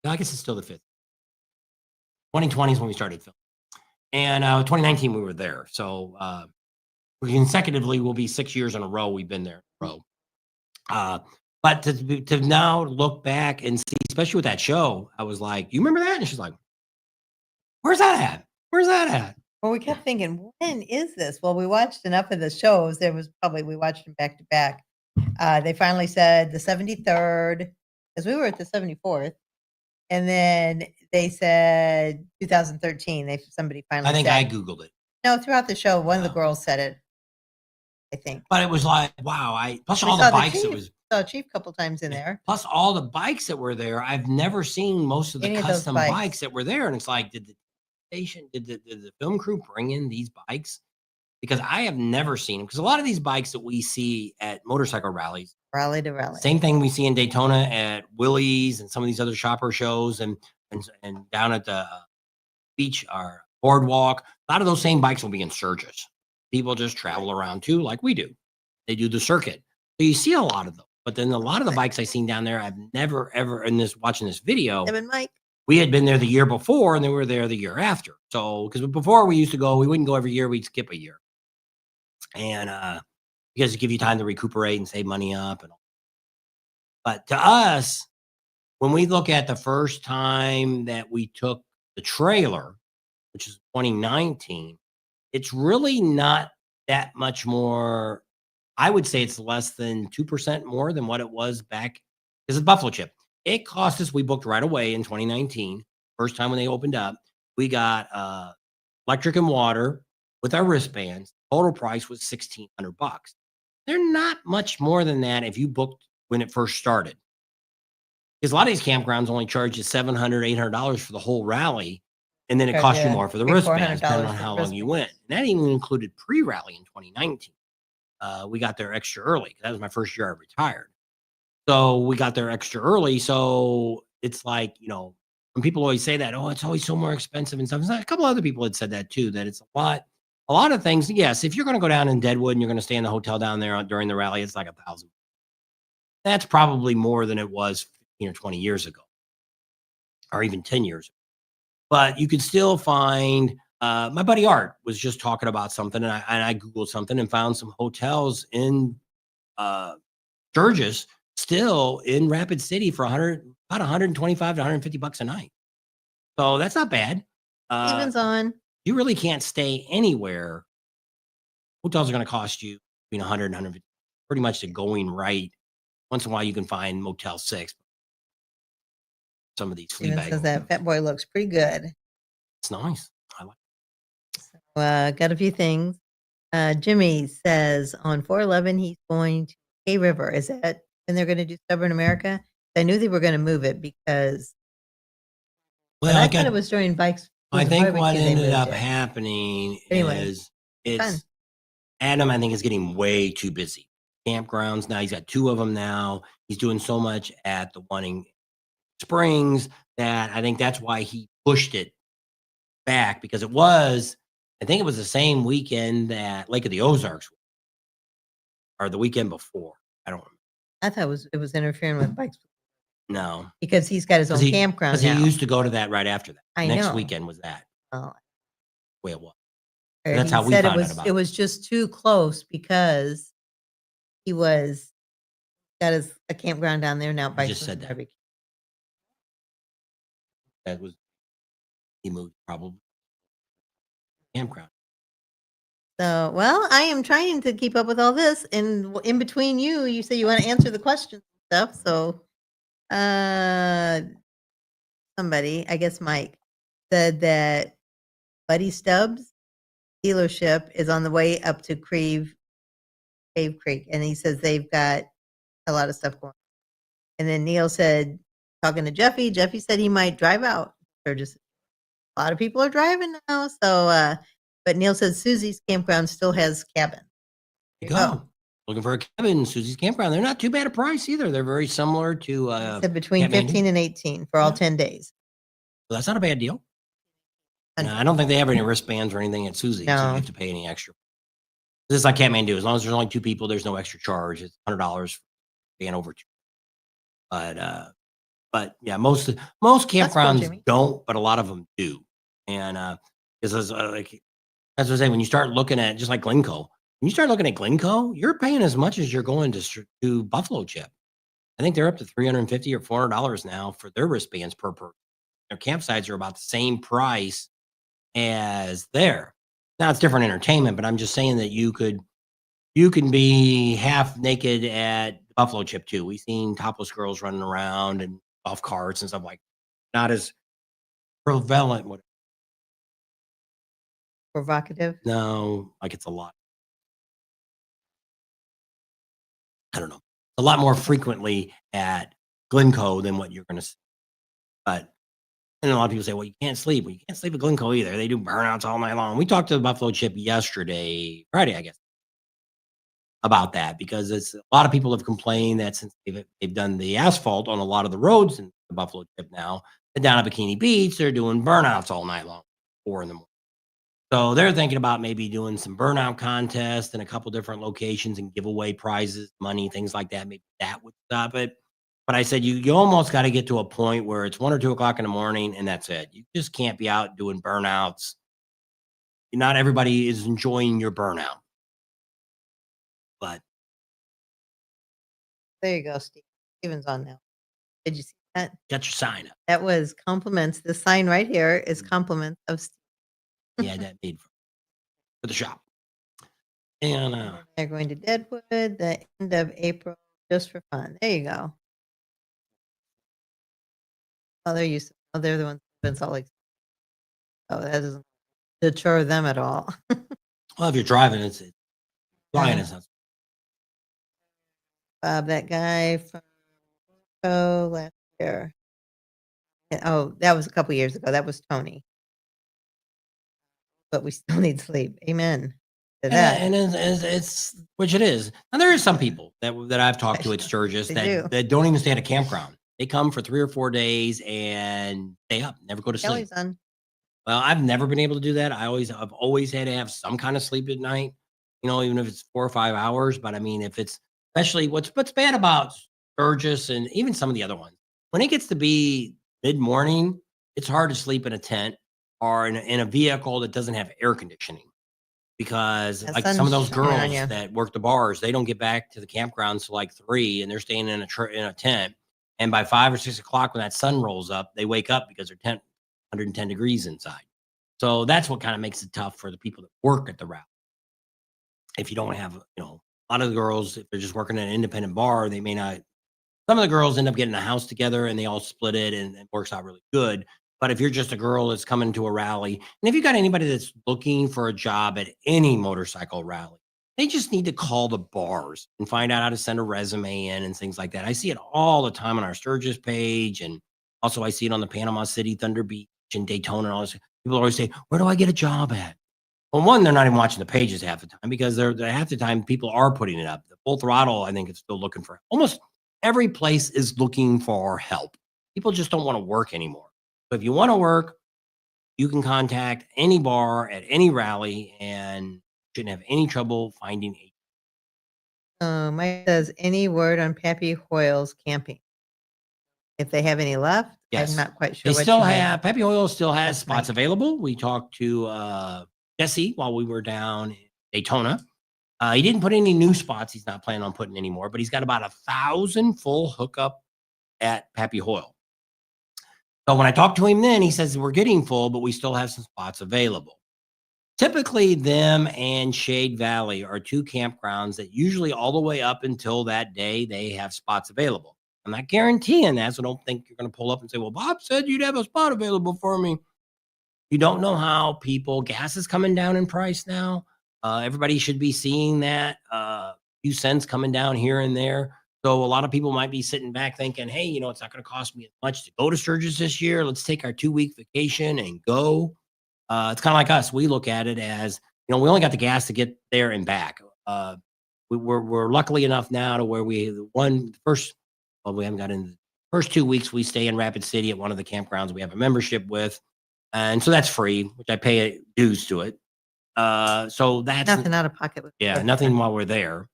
Speaker 1: I guess it's still the 5th. 2020 is when we started filming. And 2019 we were there. So we consecutively will be 6 years in a row we've been there in a row. But to now look back and see, especially with that show, I was like, "You remember that?" And she's like, "Where's that at? Where's that at?"
Speaker 2: Well, we kept thinking, when is this? Well, we watched enough of the shows. We watched them back to back. They finally said the 73rd, because we were at the 74th. And then they said 2013. Somebody finally
Speaker 1: I think
Speaker 2: said.
Speaker 1: I Googled it.
Speaker 2: No, throughout the show, one of the
Speaker 1: Oh.
Speaker 2: girls said it, I think.
Speaker 1: But it was like, wow, plus
Speaker 2: We
Speaker 1: all
Speaker 2: saw
Speaker 1: the
Speaker 2: the
Speaker 1: bikes that
Speaker 2: Chief.
Speaker 1: was
Speaker 2: Saw Chief a couple times in there.
Speaker 1: plus all the bikes that were there. I've never seen most of the
Speaker 2: Any of those
Speaker 1: custom
Speaker 2: bikes.
Speaker 1: bikes that were there. And it's like, did the station, did the film crew bring in these bikes? Because I have never seen them. Because a lot of these bikes that we see at motorcycle rallies,
Speaker 2: Rally to rally.
Speaker 1: same thing we see in Daytona at Willie's and some of these other shopper shows and down at the beach or boardwalk. A lot of those same bikes will be in Surges. People just travel around too, like we do. They do the circuit. So you see a lot of them. But then a lot of the bikes I've seen down there, I've never ever watching this video.
Speaker 2: Them and Mike.
Speaker 1: We had been there the year before and then we were there the year after. So because before we used to go, we wouldn't go every year, we'd skip a year. And because it give you time to recuperate and save money up and all. But to us, when we look at the first time that we took the trailer, which is 2019, it's really not that much more. I would say it's less than 2% more than what it was back. This is Buffalo Chip. It cost us, we booked right away in 2019. First time when they opened up, we got electric and water with our wristbands. Total price was $1,600. They're not much more than that if you booked when it first started. Because a lot of these campgrounds only charge you $700, $800 for the whole rally. And then it costs you more for the wristbands, depending on how long you went. And that even included pre-rally in 2019. We got there extra early. That was my first year I retired. So we got there extra early. So it's like, when people always say that, oh, it's always so more expensive and stuff. A couple other people had said that too, that it's a lot of things. Yes, if you're going to go down in Deadwood and you're going to stay in the hotel down there during the rally, it's like $1,000. That's probably more than it was 20 years ago or even 10 years ago. But you could still find, my buddy Art was just talking about something and I Googled something and found some hotels in Sturgis still in Rapid City for about $125 to $150 a night. So that's not bad.
Speaker 2: Stevens on.
Speaker 1: You really can't stay anywhere. Hotels are going to cost you between 100 and 150, pretty much the going right. Once in a while, you can find Motel 6. Some of these flea
Speaker 2: Steven says that Fat Boy looks pretty good.
Speaker 1: It's nice. I like it.
Speaker 2: So, got a few things. Jimmy says on 4/11 he's going to Hay River. Is that when they're going to do Stubborn America? I knew they were going to move it because.
Speaker 1: Well,
Speaker 2: I thought it was during bikes.
Speaker 1: I think what ended up happening is Adam, I think, is getting way too busy. Campgrounds now, he's got 2 of them now. He's doing so much at the one in Springs that I think that's why he pushed it back, because I think it was the same weekend that Lake of the Ozarks or the weekend before. I don't remember.
Speaker 2: I thought it was interfering with bikes.
Speaker 1: No,
Speaker 2: because he's got his own campground now.
Speaker 1: Because he used to go to that right after that.
Speaker 2: I
Speaker 1: Next
Speaker 2: know.
Speaker 1: weekend was that.
Speaker 2: Oh.
Speaker 1: Way it was.
Speaker 2: That's how we found out about it. It was just too close because he got a campground down there now.
Speaker 1: I just said that. That was, he moved probably campground.
Speaker 2: So, well, I am trying to keep up with all this, and in between you say you want to answer the questions and stuff. So, somebody, I guess Mike, said that Buddy Stubbs dealership is on the way up to Cave Creek, and he says they've got a lot of stuff going on. And then Neil said, talking to Jeffy said he might drive out. Or just a lot of people are driving now. So, but Neil says Susie's campground still has cabin.
Speaker 1: There you go. Looking for a cabin, Susie's campground. They're not too bad a price either. They're very similar to
Speaker 2: said between 15 and 18 for all 10 days.
Speaker 1: Well, that's not a bad deal. No, I don't think they have any wristbands or anything at Susie's, so you have to pay any extra. This is like Kathmandu. As long as there's only 2 people, there's no extra charge. It's $100 for being over 2. But yeah, most campgrounds don't, but a lot of them do. And because like as I was saying, when you start looking at just like Glencoe, when you start looking at Glencoe, you're paying as much as you're going to Buffalo Chip. I think they're up to $350 or $400 now for their wristbands per person. Their campsites are about the same price as there. Now it's different entertainment, but I'm just saying that you can be half naked at Buffalo Chip too. We've seen topless girls running around and golf carts and stuff like not as prevalent.
Speaker 2: Provocative.
Speaker 1: No, like it's a lot. I don't know. A lot more frequently at Glencoe than what you're going to see. But and a lot of people say, well, you can't sleep. Well, you can't sleep at Glencoe either. They do burnouts all night long. We talked to the Buffalo Chip yesterday, Friday, I guess, about that because it's a lot of people have complained that since they've done the asphalt on a lot of the roads in the Buffalo Chip now, and down at Bikini Beach, they're doing burnouts all night long, 4 in the morning. So they're thinking about maybe doing some burnout contests in a couple different locations and give away prizes, money, things like that. Maybe that would stop it. But I said you almost got to get to a point where it's 1 or 2 o'clock in the morning and that's it. You just can't be out doing burnouts. Not everybody is enjoying your burnout. But
Speaker 2: There you go, Steve. Steven's on now. Did you see that?
Speaker 1: get your sign up.
Speaker 2: That was compliments. The sign right here is compliments of Steve.
Speaker 1: Yeah, that made for the shop. And
Speaker 2: They're going to Deadwood the end of April just for fun. There you go. Oh, they're used. Oh, they're the ones in Salt Lake. Oh, that doesn't deter them at all.
Speaker 1: well, if you're driving, it's flying is not.
Speaker 2: That guy from last year. Oh, that was a couple years ago. That was Tony. But we still need sleep. Amen to that.
Speaker 1: And it's which it is. And there is some people that I've talked to at Sturgis that don't even stay at a campground. They come for 3 or 4 days and stay up, never go to sleep.
Speaker 2: Kelly's on.
Speaker 1: Well, I've never been able to do that. I've always had to have some kind of sleep at night, even if it's 4 or 5 hours. But I mean, if it's especially what's bad about Sturgis and even some of the other ones, when it gets to be mid-morning, it's hard to sleep in a tent or in a vehicle that doesn't have air conditioning. Because
Speaker 2: The
Speaker 1: like
Speaker 2: sun's
Speaker 1: some of those
Speaker 2: shining on
Speaker 1: girls
Speaker 2: ya.
Speaker 1: that work the bars, they don't get back to the campgrounds till like 3 and they're staying in a tent. And by 5 or 6 o'clock when that sun rolls up, they wake up because their tent 110 degrees inside. So that's what kind of makes it tough for the people that work at the rally. If you don't have, a lot of the girls, if they're just working at an independent bar, they may not. Some of the girls end up getting a house together and they all split it and it works out really good. But if you're just a girl that's coming to a rally, and if you got anybody that's looking for a job at any motorcycle rally, they just need to call the bars and find out how to send a resume in and things like that. I see it all the time on our Sturgis page. And also I see it on the Panama City, Thunder Beach and Daytona and all this. People always say, where do I get a job at? Well, one, they're not even watching the pages half the time because they're half the time people are putting it up. The Full Throttle, I think, is still looking for almost every place is looking for help. People just don't want to work anymore. So if you want to work, you can contact any bar at any rally and shouldn't have any trouble finding a.
Speaker 2: Mike says, any word on Pappy Hoyle's camping? If they have any left,
Speaker 1: Yes.
Speaker 2: I'm not quite sure.
Speaker 1: They
Speaker 2: what
Speaker 1: still
Speaker 2: you mean.
Speaker 1: have, Pepe Oil still has
Speaker 2: That's
Speaker 1: spots
Speaker 2: Mike.
Speaker 1: available. We talked to Jesse while we were down in Daytona. He didn't put any new spots. He's not planning on putting any more, but he's got about 1,000 full hookup at Pappy Hoyle. So when I talked to him then, he says, we're getting full, but we still have some spots available. Typically, them and Shade Valley are 2 campgrounds that usually all the way up until that day, they have spots available. I'm not guaranteeing that, so don't think you're going to pull up and say, well, Bob said you'd have a spot available for me. You don't know how gas is coming down in price now. Everybody should be seeing that few cents coming down here and there. So a lot of people might be sitting back thinking, hey, it's not going to cost me as much to go to Sturgis this year. Let's take our 2-week vacation and go. It's kind of like us. We look at it as, we only got the gas to get there and back. We're luckily enough now to where we haven't got in the first 2 weeks. We stay in Rapid City at one of the campgrounds we have a membership with. And so that's free, which I pay dues to it. So that's
Speaker 2: Nothing out of pocket.
Speaker 1: nothing while we're there.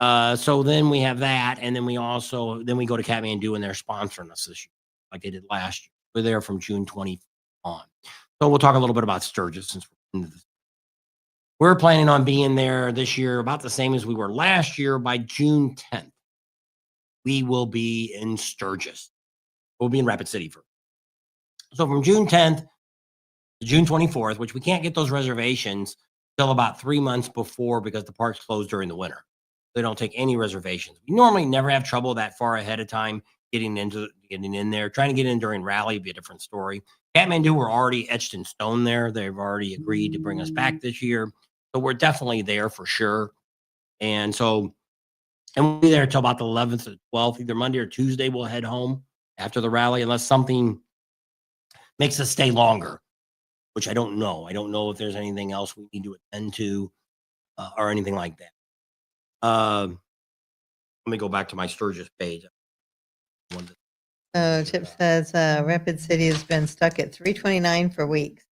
Speaker 1: So then we have that. And then we go to Kathmandu and they're sponsoring us this year, like they did last year. We're there from June 20 on. So we'll talk a little bit about Sturgis since we're planning on being there this year about the same as we were last year by June 10th. we will be in Sturgis. We'll be in Rapid City for. So from June 10th to June 24th, which we can't get those reservations till about 3 months before because the park's closed during the winter. They don't take any reservations. We normally never have trouble that far ahead of time getting in there. Trying to get in during rally would be a different story. Kathmandu were already etched in stone there. They've already agreed to bring us back this year. So we're definitely there for sure. And we'll be there until about the 11th or 12th, either Monday or Tuesday. We'll head home after the rally, unless something makes us stay longer, which I don't know. I don't know if there's anything else we need to attend to or anything like that. Let me go back to my Sturgis page.
Speaker 2: Chip says Rapid City has been stuck at 329 for weeks.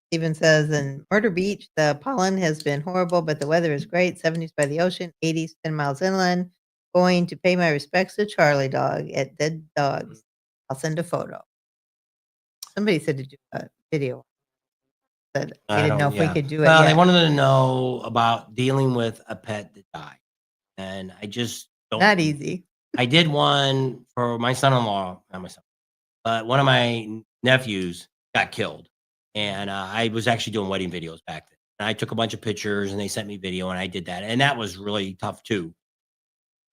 Speaker 2: Steven says in Murder Beach, the pollen has been horrible, but the weather is great. 70s by the ocean, 80s, 10 miles inland. Going to pay my respects to Charlie Dog at Dead Dogs. I'll send a photo. Somebody said to do a video. Said we didn't know if we could do it.
Speaker 1: Well,
Speaker 2: yet.
Speaker 1: they wanted to know about dealing with a pet that died. And I just don't.
Speaker 2: Not easy.
Speaker 1: I did one for my son-in-law, not my son, but one of my nephews got killed. And I was actually doing wedding videos back then. And I took a bunch of pictures and they sent me video and I did that. And that was really tough too.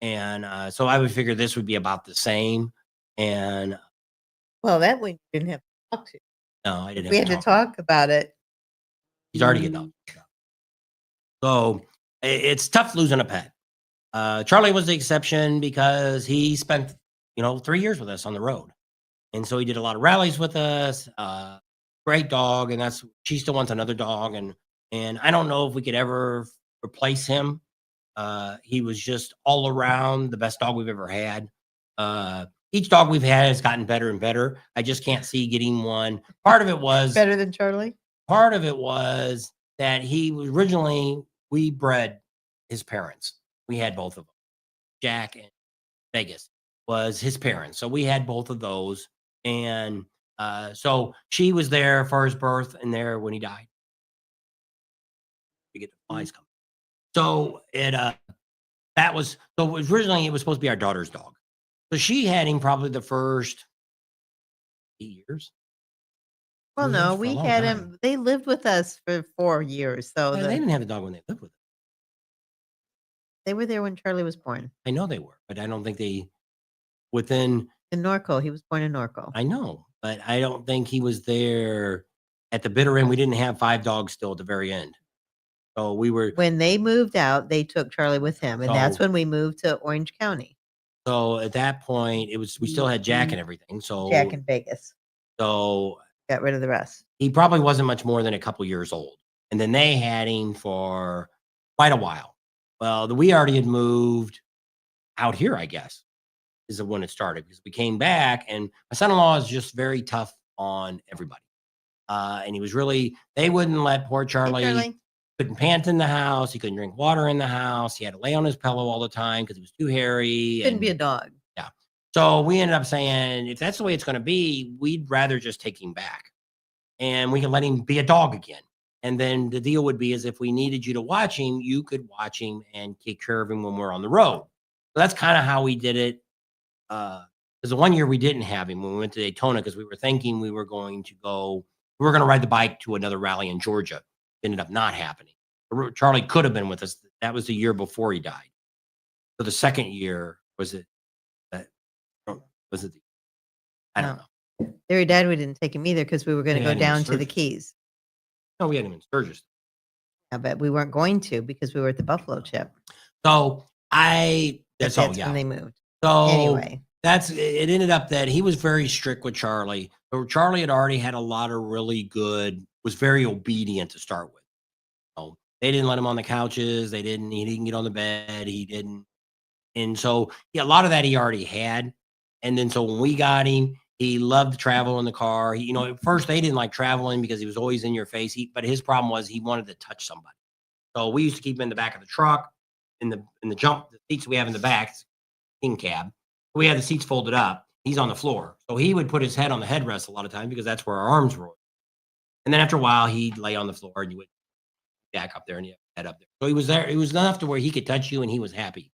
Speaker 1: And so I would figure this would be about the same. And
Speaker 2: well, that we didn't have to talk to.
Speaker 1: No, I didn't.
Speaker 2: We had to talk about it.
Speaker 1: He's already getting up. So it's tough losing a pet. Charlie was the exception because he spent, 3 years with us on the road. And so he did a lot of rallies with us. Great dog. And she still wants another dog. And I don't know if we could ever replace him. He was just all around the best dog we've ever had. Each dog we've had has gotten better and better. I just can't see getting one. Part of it was
Speaker 2: better than Charlie.
Speaker 1: Part of it was that he was we bred his parents. We had both of them. Jack and Vegas was his parents. So we had both of those. And so she was there for his birth and there when he died. We get the flies coming. So originally it was supposed to be our daughter's dog. So she had him probably the first 8 years.
Speaker 2: Well, no, we had him. They lived with us for 4 years. So
Speaker 1: they didn't have the dog when they lived with us.
Speaker 2: They were there when Charlie was born.
Speaker 1: I know they were, but I don't think they in
Speaker 2: Norco. He was born in Norco.
Speaker 1: I know, but I don't think he was there at the bitter end. We didn't have 5 dogs still at the very end. So
Speaker 2: when they moved out, they took Charlie with him. And that's when we moved to Orange County.
Speaker 1: So at that point, we still had Jack and everything. So
Speaker 2: Jack in Vegas.
Speaker 1: So
Speaker 2: got rid of the rest.
Speaker 1: He probably wasn't much more than a couple years old. And then they had him for quite a while. Well, we already had moved out here, I guess, is when it started, because we came back and my son-in-law is just very tough on everybody. And he was they wouldn't let poor Charlie couldn't pant in the house. He couldn't drink water in the house. He had to lay on his pillow all the time because he was too hairy.
Speaker 2: Couldn't be a dog.
Speaker 1: Yeah. So we ended up saying, if that's the way it's going to be, we'd rather just take him back and we can let him be a dog again. And then the deal would be is if we needed you to watch him, you could watch him and take care of him when we're on the road. So that's kind of how we did it. Because the one year we didn't have him when we went to Daytona, because we were thinking we were going to ride the bike to another rally in Georgia. It ended up not happening. Charlie could have been with us. That was the year before he died. So the second year, I don't know.
Speaker 2: There he died. We didn't take him either because we were going to go down to the Keys.
Speaker 1: No, we had him in Sturgis.
Speaker 2: Yeah, but we weren't going to because we were at the Buffalo Chip.
Speaker 1: So that's
Speaker 2: when they moved.
Speaker 1: So
Speaker 2: anyway,
Speaker 1: it ended up that he was very strict with Charlie. So Charlie had already had a lot of was very obedient to start with. So they didn't let him on the couches. He didn't get on the bed. He didn't. And so a lot of that he already had. And then so when we got him, he loved to travel in the car. At first they didn't like traveling because he was always in your face. But his problem was he wanted to touch somebody. So we used to keep him in the back of the truck, in the the seats we have in the back, king cab. We had the seats folded up. He's on the floor. So he would put his head on the headrest a lot of times because that's where our arms were. And then after a while, he'd lay on the floor and you would back up there and you head up there. So he was there. It was enough to where he could touch you and he was happy.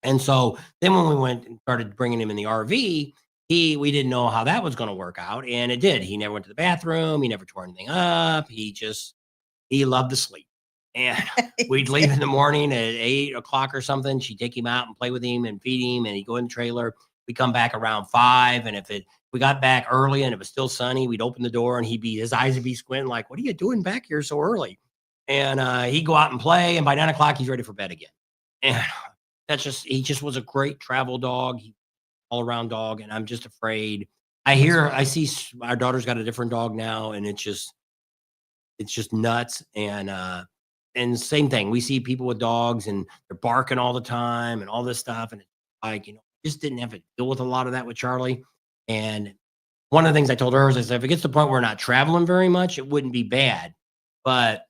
Speaker 1: And so then when we went and started bringing him in the RV, we didn't know how that was going to work out, and it did. He never went to the bathroom. He never tore anything up. He loved to sleep, and we'd leave in the morning at 8 o'clock or something. She'd take him out and play with him and feed him, and he'd go in the trailer. We come back around 5, and if we got back early and it was still sunny, we'd open the door and his eyes would be squinting like, "What are you doing back here so early?" And he'd go out and play, and by 9 o'clock he's ready for bed again. And he just was a great travel dog, all around dog, and I'm just afraid. I see our daughter's got a different dog now, and it's just nuts. And same thing. We see people with dogs and they're barking all the time and all this stuff. And it's like, just didn't have to deal with a lot of that with Charlie. And one of the things I told her is I said, if it gets to the point where we're not traveling very much, it wouldn't be bad. But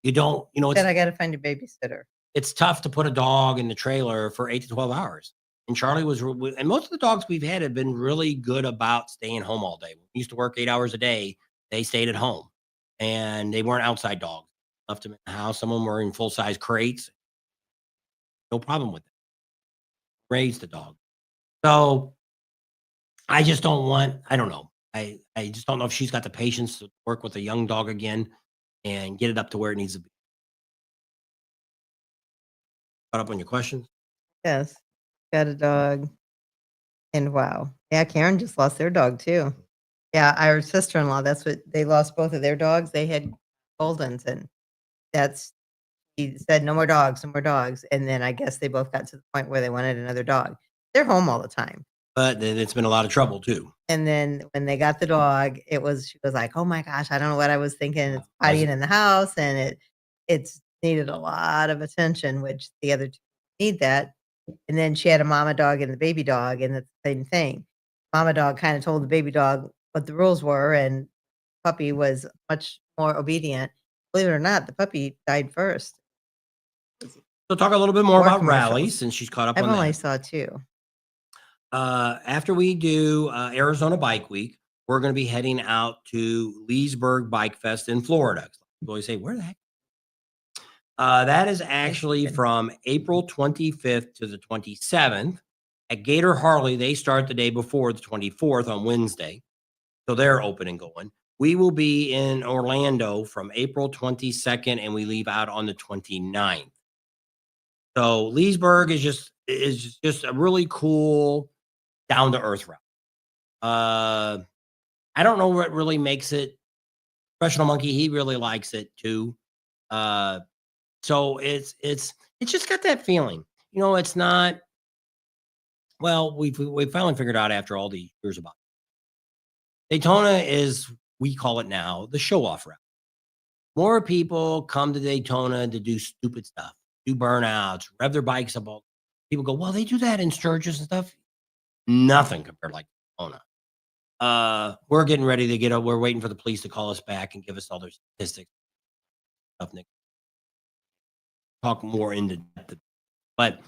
Speaker 1: you don't,
Speaker 2: Then I got to find a babysitter.
Speaker 1: it's tough to put a dog in the trailer for 8 to 12 hours. And Charlie and most of the dogs we've had have been really good about staying home all day. We used to work 8 hours a day. They stayed at home and they weren't outside dogs. Left them in the house. Some of them were in full size crates. No problem with it. Raised the dog. So I just don't want, I don't know. I just don't know if she's got the patience to work with a young dog again and get it up to where it needs to be. Caught up on your questions?
Speaker 2: Yes. Got a dog. And wow. Yeah, Karen just lost their dog too. Yeah, our sister-in-law, that's what they lost both of their dogs. They had Goldens, and he said, no more dogs, no more dogs. And then I guess they both got to the point where they wanted another dog. They're home all the time.
Speaker 1: But then it's been a lot of trouble too.
Speaker 2: And then when they got the dog, she was like, oh my gosh, I don't know what I was thinking. It's pottying in the house, and it's needed a lot of attention, which the other two need that. And then she had a mama dog and the baby dog, and it's the same thing. Mama dog kind of told the baby dog what the rules were, and puppy was much more obedient. Believe it or not, the puppy died first.
Speaker 1: So talk a little bit more
Speaker 2: More
Speaker 1: about
Speaker 2: commercials.
Speaker 1: Rallies since she's caught up
Speaker 2: I've
Speaker 1: on
Speaker 2: only
Speaker 1: that.
Speaker 2: saw 2.
Speaker 1: After we do Arizona Bike Week, we're going to be heading out to Leesburg Bike Fest in Florida. People always say, where the heck? That is actually from April 25th to the 27th. At Gator Harley, they start the day before the 24th on Wednesday. So they're open and going. We will be in Orlando from April 22nd, and we leave out on the 29th. So Leesburg is just a really cool, down to earth route. I don't know what really makes it. Professional Monkey, he really likes it too. So it's just got that feeling. It's not. Well, we finally figured out after all these years about it. Daytona is, we call it now, the show off route. More people come to Daytona to do stupid stuff, do burnouts, rev their bikes up. People go, well, they do that in Sturgis and stuff. Nothing compared to like Daytona. We're getting ready to get up. We're waiting for the police to call us back and give us all their statistics. Stuff, Nick. Talk more into depth. But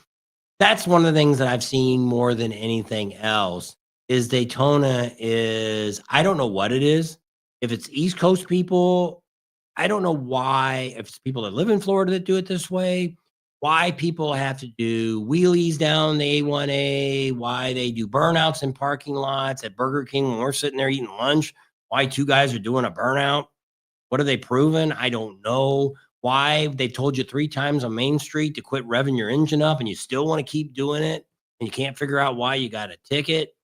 Speaker 1: that's one of the things that I've seen more than anything else is Daytona is, I don't know what it is. If it's East Coast people, I don't know why, if it's people that live in Florida that do it this way, why people have to do wheelies down the A1A, why they do burnouts in parking lots at Burger King when we're sitting there eating lunch, why 2 guys are doing a burnout. What are they proving? I don't know. Why they told you 3 times on Main Street to quit revving your engine up and you still want to keep doing it and you can't figure out why you got a ticket.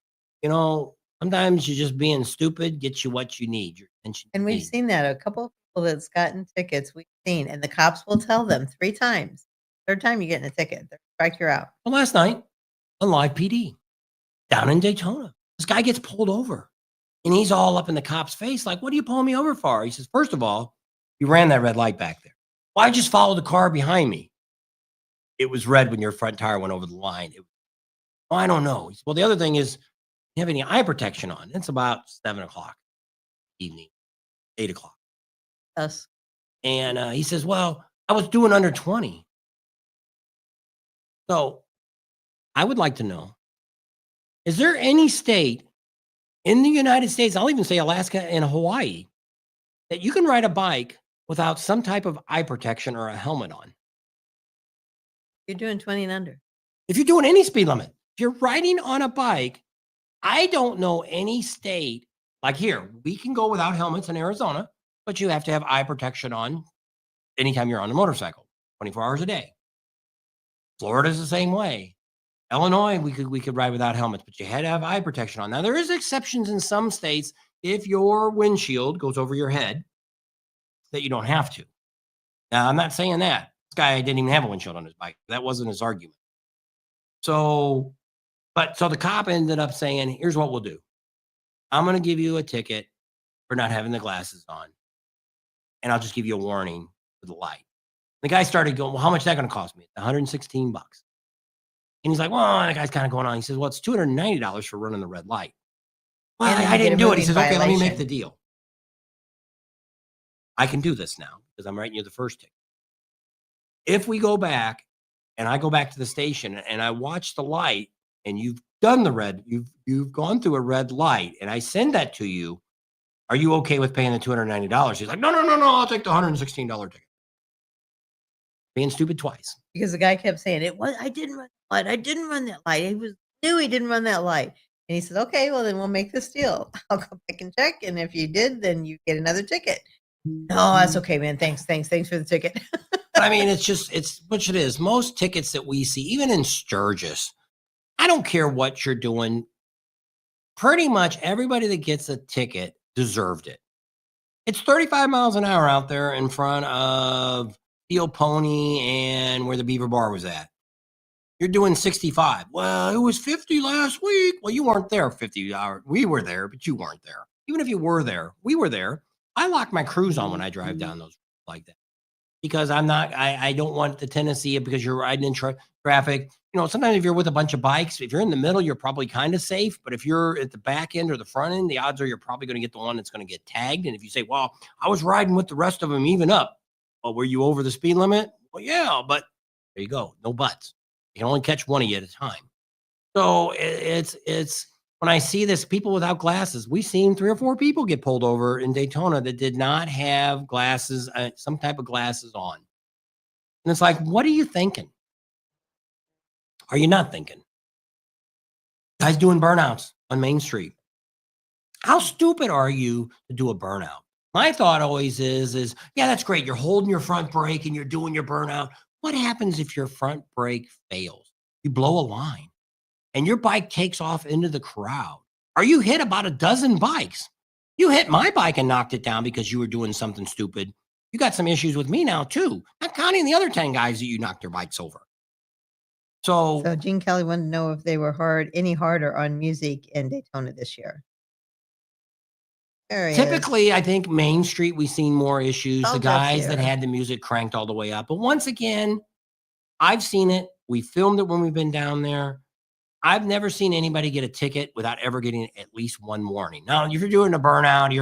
Speaker 1: Sometimes you're just being stupid, gets you what you need. Your attention.
Speaker 2: And we've seen that a couple of people that's gotten tickets we've seen, and the cops will tell them 3 times. 3rd time you're getting a ticket. They're strike you're out.
Speaker 1: Well, last night on live PD down in Daytona, this guy gets pulled over and he's all up in the cop's face. Like, what are you pulling me over for? He says, first of all, you ran that red light back there. Well, I just followed the car behind me. It was red when your front tire went over the line. I don't know. He said, well, the other thing is, you have any eye protection on? It's about 7 o'clock evening, 8 o'clock.
Speaker 2: Us.
Speaker 1: And he says, well, I was doing under 20. So I would like to know, is there any state in the United States, I'll even say Alaska and Hawaii, that you can ride a bike without some type of eye protection or a helmet on?
Speaker 2: You're doing 20 and under.
Speaker 1: If you're doing any speed limit, if you're riding on a bike, I don't know any state like here, we can go without helmets in Arizona, but you have to have eye protection on anytime you're on a motorcycle, 24 hours a day. Florida's the same way. Illinois, we could ride without helmets, but you had to have eye protection on. Now there is exceptions in some states if your windshield goes over your head that you don't have to. Now I'm not saying that. This guy didn't even have a windshield on his bike. That wasn't his argument. So the cop ended up saying, here's what we'll do. I'm going to give you a ticket for not having the glasses on. And I'll just give you a warning for the light. The guy started going, well, how much is that going to cost me? $116. And he's like, well, that guy's kind of going on. He says, well, it's $290 for running the red light. Well, I didn't do it. He says, okay, let me make the deal. I can do this now because I'm writing you the first ticket. If we go back and I go back to the station and I watch the light and you've done the red, you've gone through a red light and I send that to you, are you okay with paying the $290? He's like, no, I'll take the $116 ticket. Being stupid twice.
Speaker 2: Because the guy kept saying, I didn't run that light. I didn't run that light. Knew he didn't run that light. And he said, okay, well then we'll make this deal. I'll go back and check. And if you did, then you get another ticket. No, that's okay, man. Thanks for the ticket.
Speaker 1: I mean, it's which it is. Most tickets that we see, even in Sturgis, I don't care what you're doing. Pretty much everybody that gets a ticket deserved it. It's 35 miles an hour out there in front of Steel Pony and where the Beaver Bar was at. You're doing 65. Well, it was 50 last week. Well, you weren't there 50 hours. We were there, but you weren't there. Even if you were there, we were there. I lock my cruise on when I drive down those like that because I don't want the tendency of because you're riding in traffic. You know, sometimes if you're with a bunch of bikes, if you're in the middle, you're probably kind of safe. But if you're at the back end or the front end, the odds are you're probably going to get the one that's going to get tagged. And if you say, well, I was riding with the rest of them even up. Well, were you over the speed limit? Well, yeah, but there you go. No buts. You can only catch one of you at a time. So it's when I see this, people without glasses, we've seen 3 or 4 people get pulled over in Daytona that did not have glasses, some type of glasses on. And it's like, what are you thinking? Are you not thinking? Guys doing burnouts on Main Street. How stupid are you to do a burnout? My thought always is, yeah, that's great. You're holding your front brake and you're doing your burnout. What happens if your front brake fails? You blow a line and your bike takes off into the crowd. Or you hit about a dozen bikes. You hit my bike and knocked it down because you were doing something stupid. You got some issues with me now too, not counting the other 10 guys that you knocked their bikes over. So
Speaker 2: Gene Kelly wanted to know if they were any harder on music in Daytona this year.
Speaker 1: Typically, I think Main Street, we've seen more issues.
Speaker 2: Oh,
Speaker 1: the guys that had the music cranked all the way up. But once again, I've seen it. We filmed it when we've been down there. I've never seen anybody get a ticket without ever getting at least one warning. Now, if you're doing a burnout,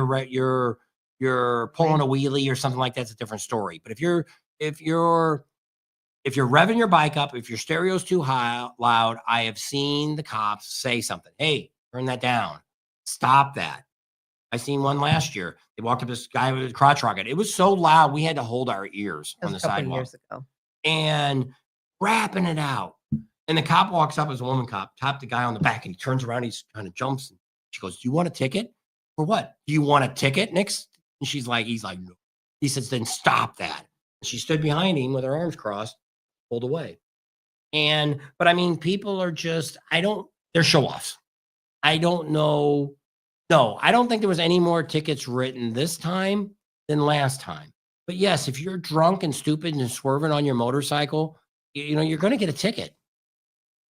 Speaker 1: you're pulling a wheelie or something like that's a different story. But if you're revving your bike up, if your stereo's too loud, I have seen the cops say something. Hey, turn that down. Stop that. I seen one last year. They walked up to this guy with a crotch rocket. It was so loud we had to hold our ears on the sidewalk.
Speaker 2: Years ago.
Speaker 1: And rapping it out. And the cop walks up as a woman cop, tapped the guy on the back, and he turns around. He's kind of jumps. And she goes, "Do you want a ticket? For what? Do you want a ticket, Nix?" And he's like, no. He says, "Then stop that." And she stood behind him with her arms crossed, pulled away. But I mean, people are just, they're show offs. I don't know. No, I don't think there was any more tickets written this time than last time. But yes, if you're drunk and stupid and swerving on your motorcycle, you're going to get a ticket.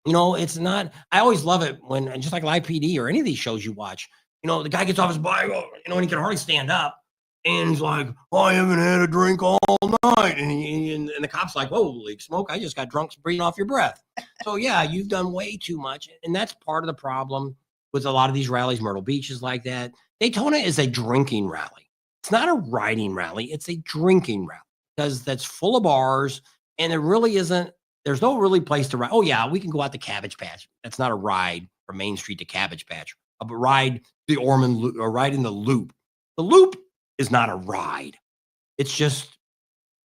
Speaker 1: It's not, I always love it when, just like Live PD or any of these shows you watch, the guy gets off his bike, and he can hardly stand up. And he's like, "Oh, I haven't had a drink all night." And the cop's like, "Holy smoke, I just got drunk breathing off your breath." So yeah, you've done way too much. And that's part of the problem with a lot of these rallies. Myrtle Beach is like that. Daytona is a drinking rally. It's not a riding rally. It's a drinking rally because that's full of bars and there's no really place to ride. Oh yeah, we can go out to Cabbage Patch. That's not a ride from Main Street to Cabbage Patch. But ride the Ormond Loop or ride in the Loop. The Loop is not a ride. It's just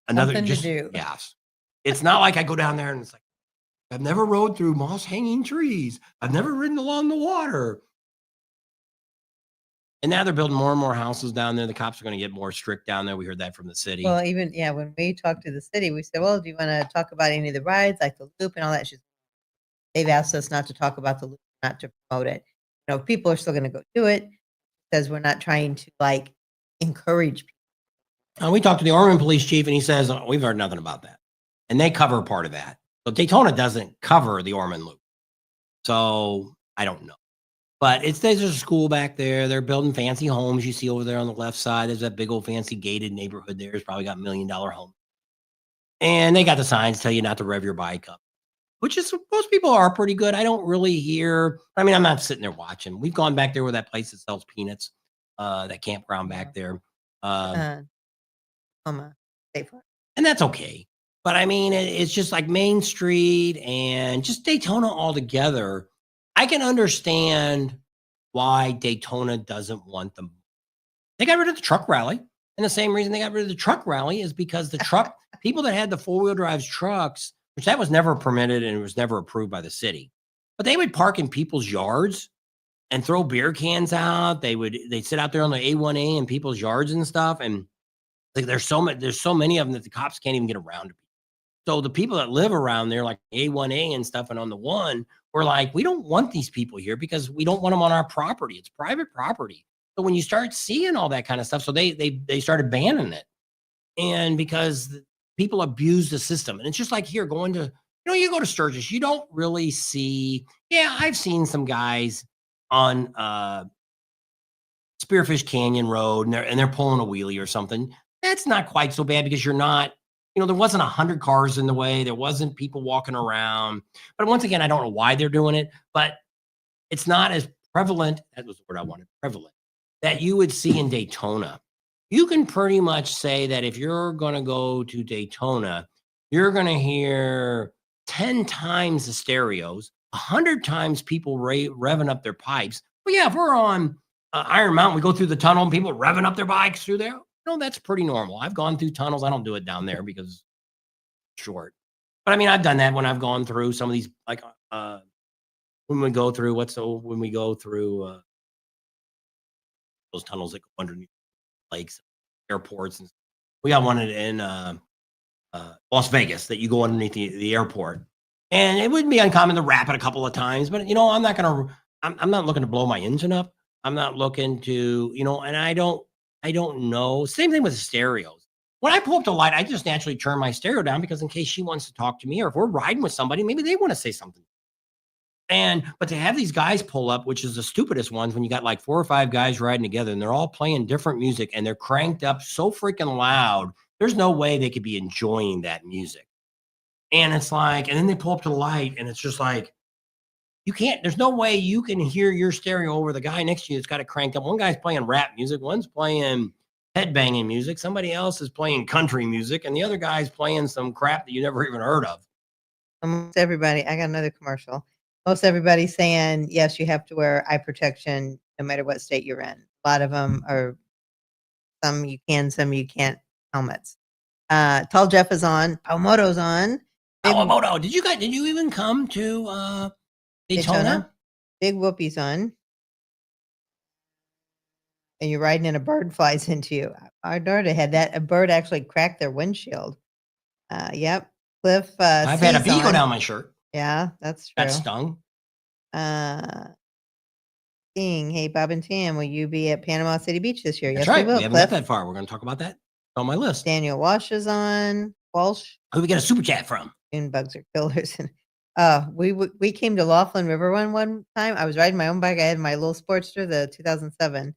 Speaker 1: another
Speaker 2: Something to do.
Speaker 1: Yes. It's not like I go down there and it's like I've never rode through moss hanging trees. I've never ridden along the water. And now they're building more and more houses down there. The cops are going to get more strict down there. We heard that from the city.
Speaker 2: Well, even when we talked to the city, we said, "Well, do you want to talk about any of the rides, like the loop and all that?" They've asked us not to talk about the loop, not to promote it. People are still going to go do it because we're not trying to encourage people.
Speaker 1: We talked to the Ormond police chief, and he says we've heard nothing about that, and they cover part of that. So Daytona doesn't cover the Ormond loop, so I don't know. But there's a school back there. They're building fancy homes. You see over there on the left side, there's that big old fancy gated neighborhood there. It's probably got $1 million home. And they got the signs tell you not to rev your bike up, which is most people are pretty good. I don't really hear. I mean, I'm not sitting there watching. We've gone back there where that place that sells peanuts, that campground back there.
Speaker 2: And
Speaker 1: that's okay. But I mean, it's just like Main Street and just Daytona altogether. I can understand why Daytona doesn't want them. They got rid of the truck rally. And the same reason they got rid of the truck rally is because the truck people that had the 4-wheel drive trucks, which that was never permitted and it was never approved by the city, but they would park in people's yards and throw beer cans out. They'd sit out there on the A1A in people's yards and stuff. And there's so many of them that the cops can't even get around to. So the people that live around there, like A1A and stuff, and on the one, we're like, we don't want these people here because we don't want them on our property. It's private property. So when you start seeing all that kind of stuff, so they started banning it, and because people abuse the system, and it's just like here going to, you go to Sturgis, you don't really see. Yeah, I've seen some guys on Spearfish Canyon Road, and they're pulling a wheelie or something. That's not quite so bad because you're not. There wasn't 100 cars in the way. There wasn't people walking around. But once again, I don't know why they're doing it, but it's not as prevalent. That was the word I wanted, prevalent, that you would see in Daytona. You can pretty much say that if you're going to go to Daytona, you're going to hear 10 times the stereos, 100 times people revving up their pipes. Well, yeah, if we're on Iron Mountain, we go through the tunnel and people revving up their bikes through there. That's pretty normal. I've gone through tunnels. I don't do it down there because it's short. But I mean, I've done that when I've gone through some of these, like when we go through those tunnels that go underneath lakes, airports, and we got one in Las Vegas that you go underneath the airport, and it wouldn't be uncommon to wrap it a couple of times. But I'm not looking to blow my engine up. I'm not looking to, and I don't know. Same thing with the stereos. When I pull up the light, I just naturally turn my stereo down because in case she wants to talk to me, or if we're riding with somebody, maybe they want to say something. But to have these guys pull up, which is the stupidest ones, when you got like 4 or 5 guys riding together and they're all playing different music and they're cranked up so freaking loud, there's no way they could be enjoying that music. And it's like, and then they pull up to the light and it's just like, there's no way you can hear your stereo over the guy next to you that's got it cranked up. One guy's playing rap music, one's playing headbanging music, somebody else is playing country music, and the other guy's playing some crap that you never even heard of.
Speaker 2: Almost everybody, I got another commercial. Most everybody's saying, yes, you have to wear eye protection no matter what state you're in. A lot of them are, some you can, some you can't, helmets. Tall Jeff is on. Pawamoto's on.
Speaker 1: Pawamoto, did you even come to Daytona?
Speaker 2: Big Whoopie's on. And you're riding and a bird flies into you. Our daughter had that. A bird actually cracked their windshield. Yep. Cliff.
Speaker 1: I've had a bee go down my shirt.
Speaker 2: Yeah, that's true.
Speaker 1: That stung.
Speaker 2: King, hey, Bob and Tam, will you be at Panama City Beach this year?
Speaker 1: That's
Speaker 2: yes,
Speaker 1: right.
Speaker 2: We will.
Speaker 1: We haven't got that far. We're going to talk about that on my list.
Speaker 2: Daniel Walsh is on. Walsh.
Speaker 1: Who we get a super chat from?
Speaker 2: Dune bugs are killers. We came to Laughlin River one time. I was riding my own bike. I had my little Sportster, the 2007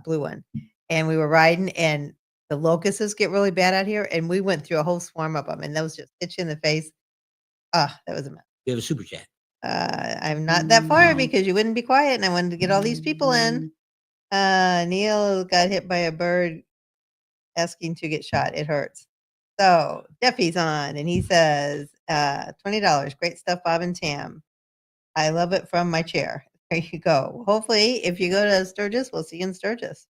Speaker 2: blue one, and we were riding, and the locusts get really bad out here, and we went through a whole swarm of them, and those just hit you in the face. That was a mess.
Speaker 1: We have a super chat.
Speaker 2: I'm not that far because you wouldn't be quiet, and I wanted to get all these people in. Neil got hit by a bird asking to get shot. It hurts. So Jeffy's on, and he says, $20. Great stuff, Bob and Tam. I love it from my chair. There you go. Hopefully, if you go to Sturgis, we'll see you in Sturgis.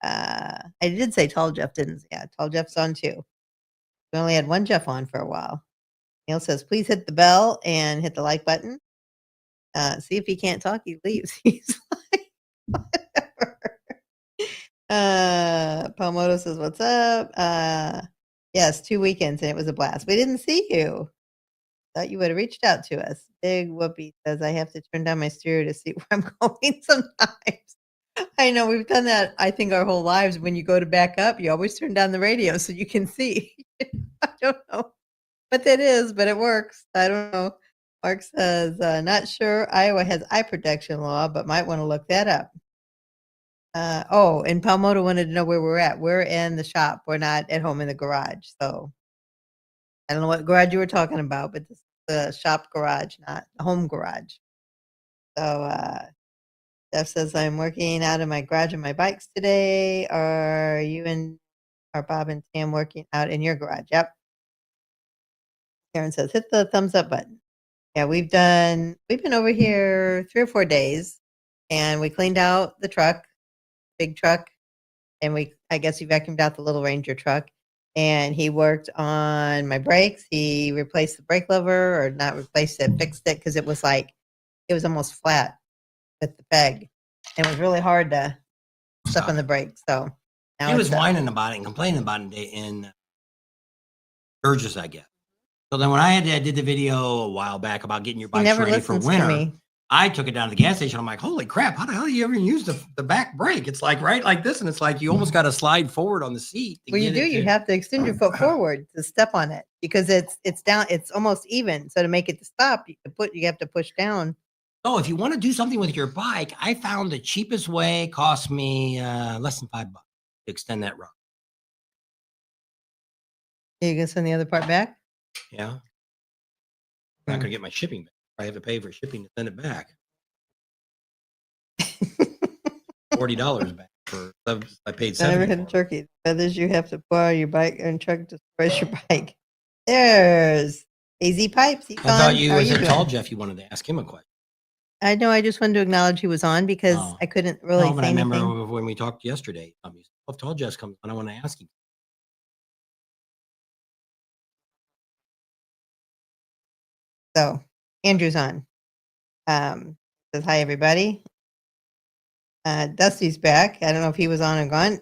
Speaker 2: I did say Tall Jeff, didn't? Yeah, Tall Jeff's on too. We only had one Jeff on for a while. Neil says, please hit the bell and hit the like button. See if he can't talk, he leaves. He's like, whatever. Palmoto says, what's up? Yes, 2 weekends and it was a blast. We didn't see you. Thought you would have reached out to us. Big Whoopi says, I have to turn down my stereo to see where I'm going sometimes. I know we've done that, I think, our whole lives. When you go to back up, you always turn down the radio so you can see. I don't know what that is, but it works. I don't know. Mark says, not sure Iowa has eye protection law, but might want to look that up. And Palmoto wanted to know where we're at. We're in the shop. We're not at home in the garage. So I don't know what garage you were talking about, but this is the shop garage, not the home garage. So Jeff says, I'm working out of my garage on my bikes today. Are Bob and Tam working out in your garage? Yep. Karen says, hit the thumbs up button. Yeah, we've been over here 3 or 4 days, and we cleaned out the truck, big truck, and I guess he vacuumed out the little Ranger truck, and he worked on my brakes. He replaced the brake lever, or not replaced it, fixed it, because it was almost flat with the peg. It was really hard to step on the brake. So now
Speaker 1: he was whining about it and complaining about it in Burgess, I guess. So then when I did the video a while back about getting your bikes ready for winter, I took it down to the gas station. I'm like, holy crap, how the hell do you ever use the back brake? It's like right like this, and it's like you almost got to slide forward on the seat.
Speaker 2: Well, you have to extend your foot forward to step on it, because it's down, it's almost even. So to make it to stop, you have to push down.
Speaker 1: So if you want to do something with your bike, I found the cheapest way cost me less than $5 to extend that run.
Speaker 2: Are you gonna send the other part back?
Speaker 1: Yeah. I'm not gonna get my shipping back. I have to pay for shipping to send it back. $40 back for I paid $70.
Speaker 2: I never had a turkey. Feathers you have to pull out your bike and truck to press your bike. There's AZ Pipes.
Speaker 1: I thought you was told Jeff you wanted to ask him a question.
Speaker 2: I know. I just wanted to acknowledge he was on, because I couldn't really say anything.
Speaker 1: I remember when we talked yesterday. I've told Jeff comes on. I want to ask him.
Speaker 2: So Andrew's on. Says hi everybody. Dusty's back. I don't know if he was on or gone.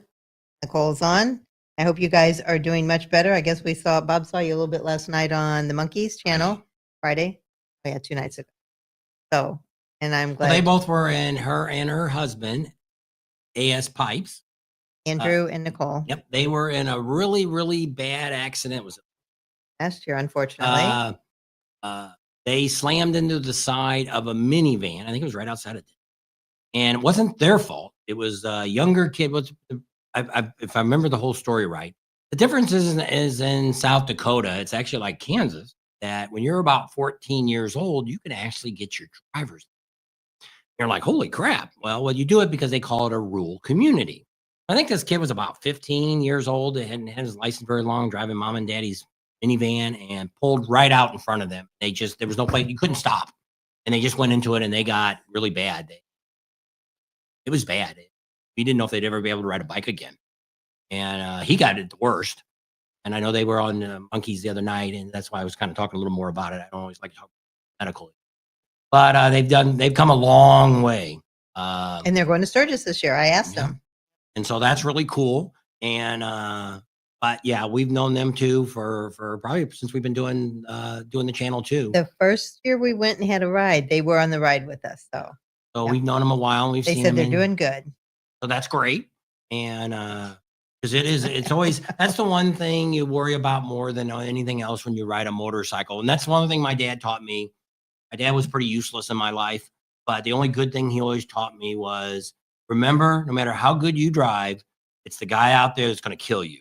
Speaker 2: Nicole's on. I hope you guys are doing much better. I guess Bob saw you a little bit last night on the Monkeys channel. Friday. Oh yeah, 2 nights ago. So, and I'm glad.
Speaker 1: Well, they both were in, her and her husband, AS Pipes.
Speaker 2: Andrew and Nicole.
Speaker 1: Yep. They were in a really, really bad accident. It was
Speaker 2: last year, unfortunately.
Speaker 1: They slammed into the side of a minivan. I think it was right outside of it. And it wasn't their fault. It was a younger kid. If I remember the whole story right, the difference is in South Dakota. It's actually like Kansas, that when you're about 14 years old, you can actually get your driver's. You're like, holy crap. Well, you do it because they call it a rural community. I think this kid was about 15 years old. He hadn't had his license very long, driving mom and daddy's minivan, and pulled right out in front of them. There was no place, you couldn't stop. And they just went into it, and they got really bad. It was bad. We didn't know if they'd ever be able to ride a bike again. And he got it the worst. And I know they were on Monkeys the other night, and that's why I was kind of talking a little more about it. I don't always like to talk medical. But they've come a long way.
Speaker 2: And they're going to Sturgis this year. I asked them.
Speaker 1: And so that's really cool. And but yeah, we've known them too for probably since we've been doing the channel too.
Speaker 2: The first year we went and had a ride, they were on the ride with us. So
Speaker 1: we've known them a while. And
Speaker 2: they said they're doing good.
Speaker 1: So that's great. And because it's always, that's the one thing you worry about more than anything else when you ride a motorcycle. And that's one thing my dad taught me. My dad was pretty useless in my life, but the only good thing he always taught me was, remember, no matter how good you drive, it's the guy out there that's going to kill you.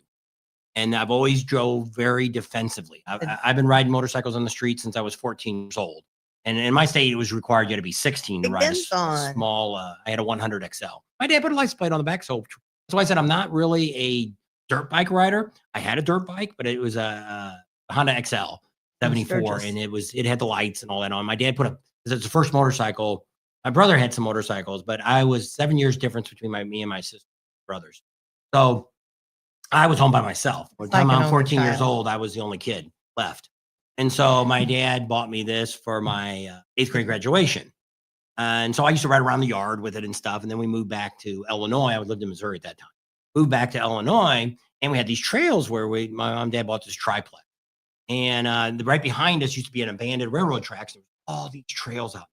Speaker 1: And I've always drove very defensively. I've been riding motorcycles on the street since I was 14 years old. And in my state, it was required you had to be 16 to ride a small, I had a 100 XL. My dad put a license plate on the back. So that's why I said I'm not really a dirt bike rider. I had a dirt bike, but it was a Honda XL 74. And it had the lights and all that on. My dad it's the first motorcycle. My brother had some motorcycles, but I was 7 years difference between me and my sister brothers. So I was home by myself. By the time I'm 14 years old, I was the only kid left. And so my dad bought me this for my 8th grade graduation. And so I used to ride around the yard with it and stuff. And then we moved back to Illinois. I lived in Missouri at that time. Moved back to Illinois, and we had these trails where my mom and dad bought this triplex. And right behind us used to be an abandoned railroad tracks. There was all these trails out.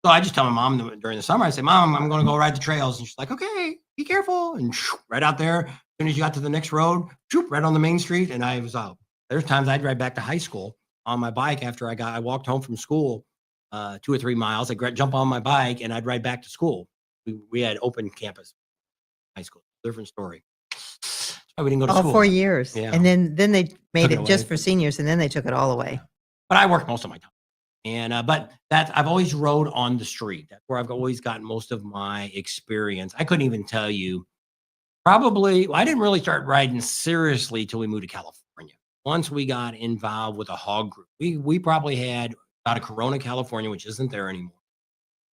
Speaker 1: So I just tell my mom during the summer, I say, Mom, I'm going to go ride the trails. And she's like, okay, be careful. And right out there, as soon as you got to the next road, right on the main street. And I was out. There's times I'd ride back to high school on my bike after I walked home from school 2 or 3 miles. I'd jump on my bike and I'd ride back to school. We had open campus high school, different story. Oh, we didn't go to
Speaker 2: All
Speaker 1: school.
Speaker 2: 4 years.
Speaker 1: Yeah.
Speaker 2: And then they made
Speaker 1: Took it
Speaker 2: it just
Speaker 1: away.
Speaker 2: for seniors, and then they took it all away.
Speaker 1: But I worked most of my time. And but I've always rode on the street. That's where I've always gotten most of my experience. I couldn't even tell you. Probably, I didn't really start riding seriously till we moved to California. Once we got involved with a hog group, we probably had out of Corona, California, which isn't there anymore.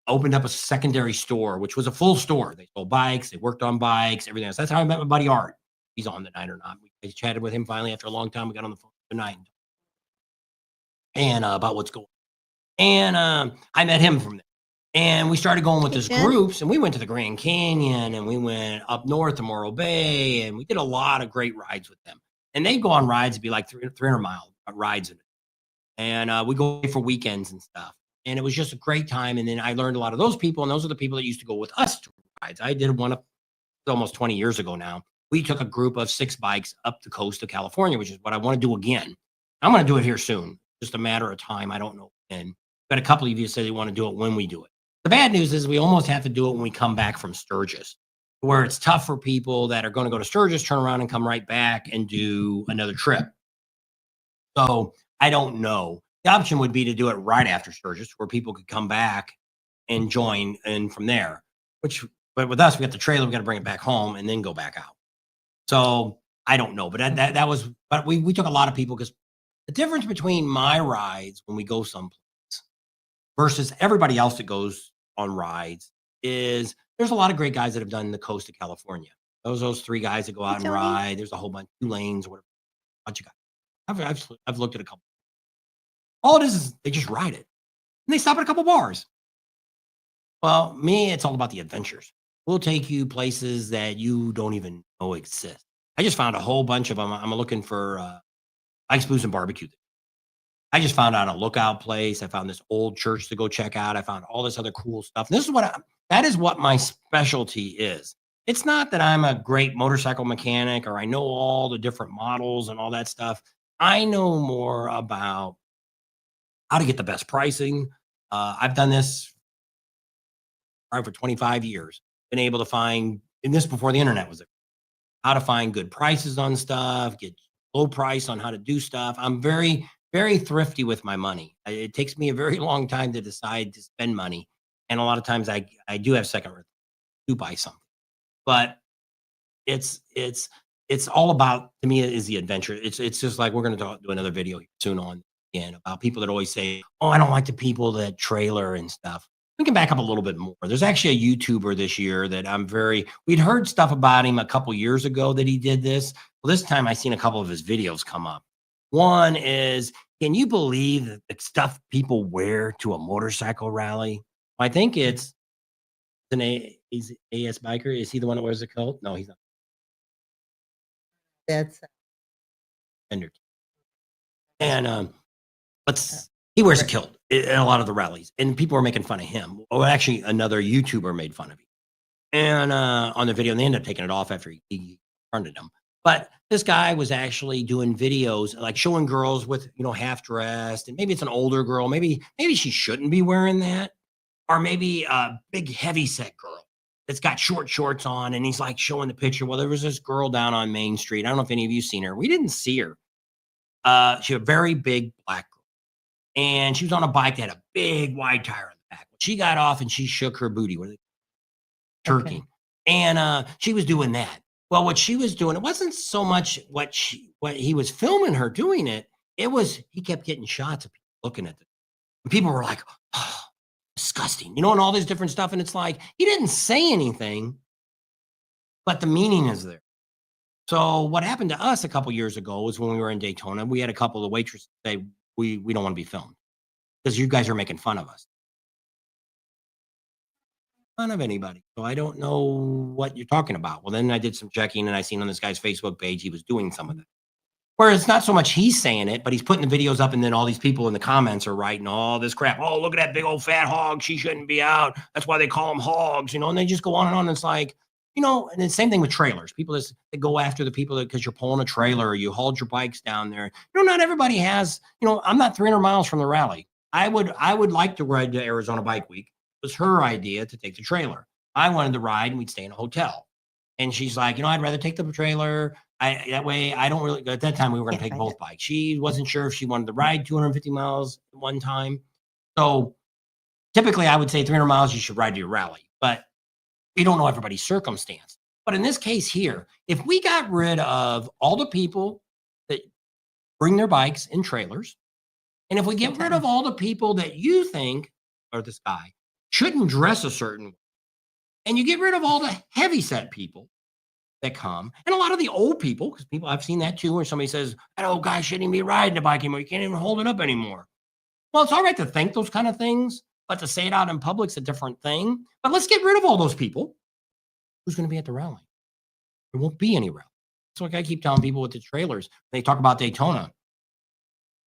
Speaker 1: Opened up a secondary store, which was a full store. They sold bikes, they worked on bikes, everything else. That's how I met my buddy Art. He's on tonight or not. I chatted with him finally after a long time. We got on the phone tonight and about what's going on. And I met him from there. And we started going with
Speaker 2: Hey,
Speaker 1: these
Speaker 2: Jen.
Speaker 1: groups, and we went to the Grand Canyon, and we went up north to Morro Bay, and we did a lot of great rides with them. And they'd go on rides, it'd be like 300-mile rides in it. And we go for weekends and stuff. And it was just a great time. And then I learned a lot of those people, and those are the people that used to go with us to rides. I did one almost 20 years ago now. We took a group of 6 bikes up the coast of California, which is what I want to do again. I'm going to do it here soon. Just a matter of time. I don't know when. But a couple of you say they want to do it when we do it. The bad news is we almost have to do it when we come back from Sturgis, where it's tough for people that are going to go to Sturgis, turn around and come right back and do another trip. So I don't know. The option would be to do it right after Sturgis, where people could come back and join and from there, but with us, we got the trailer, we got to bring it back home and then go back out. So I don't know, but that was, but we took a lot of people because the difference between my rides when we go someplace versus everybody else that goes on rides is there's a lot of great guys that have done the coast of California. Those 3 guys that go out and
Speaker 2: Tony?
Speaker 1: ride. There's a whole bunch, 2 lanes, whatever, bunch of guys. I've looked at a couple. All it is they just ride it and they stop at a couple bars. Well, me, it's all about the adventures. We'll take you places that you don't even know exist. I just found a whole bunch of them. I'm looking for ice booze and barbecue. I just found out a lookout place. I found this old church to go check out. I found all this other cool stuff. And this is that is what my specialty is. It's not that I'm a great motorcycle mechanic or I know all the different models and all that stuff. I know more about how to get the best pricing. I've done this probably for 25 years. Been able to find, and this before the internet was there, how to find good prices on stuff, get low price on how to do stuff. I'm very, very thrifty with my money. It takes me a very long time to decide to spend money. And a lot of times I do have second to buy something. But it's all about, to me, is the adventure. It's just like we're going to do another video soon on again about people that always say, oh, I don't like the people that trailer and stuff. We can back up a little bit more. There's actually a YouTuber this year that we'd heard stuff about him a couple years ago that he did this. Well, this time I seen a couple of his videos come up. One is, can you believe the stuff people wear to a motorcycle rally? I think it's he's AS biker. Is he the one that wears the coat? No, he's not.
Speaker 2: That's
Speaker 1: And he wears a kilt in a lot of the rallies, and people are making fun of him. Oh, actually, another YouTuber made fun of him, and on the video, and they ended up taking it off after he confronted him. But this guy was actually doing videos, like showing girls with half dressed, and maybe it's an older girl, maybe she shouldn't be wearing that, or maybe a big heavy set girl that's got short shorts on, and he's like showing the picture. Well, there was this girl down on Main Street. I don't know if any of you seen her. We didn't see her. She had a very big black girl. And she was on a bike that had a big wide tire on the back. She got off and she shook her booty with turkey.
Speaker 2: Okay.
Speaker 1: And she was doing that. Well, what she was doing, it wasn't so much what he was filming her doing it. It was, he kept getting shots of people looking at it. And people were like, oh, disgusting, and all this different stuff. And it's like, he didn't say anything, but the meaning is there. So what happened to us a couple years ago was when we were in Daytona, we had a couple of waitresses say, we don't want to be filmed because you guys are making fun of us. Fun of anybody. So I don't know what you're talking about. Well, then I did some checking and I seen on this guy's Facebook page, he was doing some of that. Where it's not so much he's saying it, but he's putting the videos up and then all these people in the comments are writing all this crap. Oh, look at that big old fat hog. She shouldn't be out. That's why they call them hogs, and they just go on and on. And it's like, and the same thing with trailers. People that go after the people that because you're pulling a trailer or you hauled your bikes down there. Not everybody has, I'm not 300 miles from the rally. I would like to ride to Arizona Bike Week. It was her idea to take the trailer. I wanted to ride and we'd stay in a hotel. And she's like, I'd rather take the trailer. That way I don't really, at that time we were going to take both bikes. She wasn't sure if she wanted to ride 250 miles at one time. So typically I would say 300 miles, you should ride to your rally, but we don't know everybody's circumstance. But in this case here, if we got rid of all the people that bring their bikes in trailers, and if we get rid of all the people that you think, or this guy, shouldn't dress a certain way, and you get rid of all the heavy set people that come, and a lot of the old people, because I've seen that too, where somebody says, that old guy shouldn't even be riding a bike anymore. You can't even hold it up anymore. Well, it's all right to think those kind of things, but to say it out in public's a different thing. But let's get rid of all those people. Who's going to be at the rally? There won't be any rally. That's what I keep telling people with the trailers. They talk about Daytona.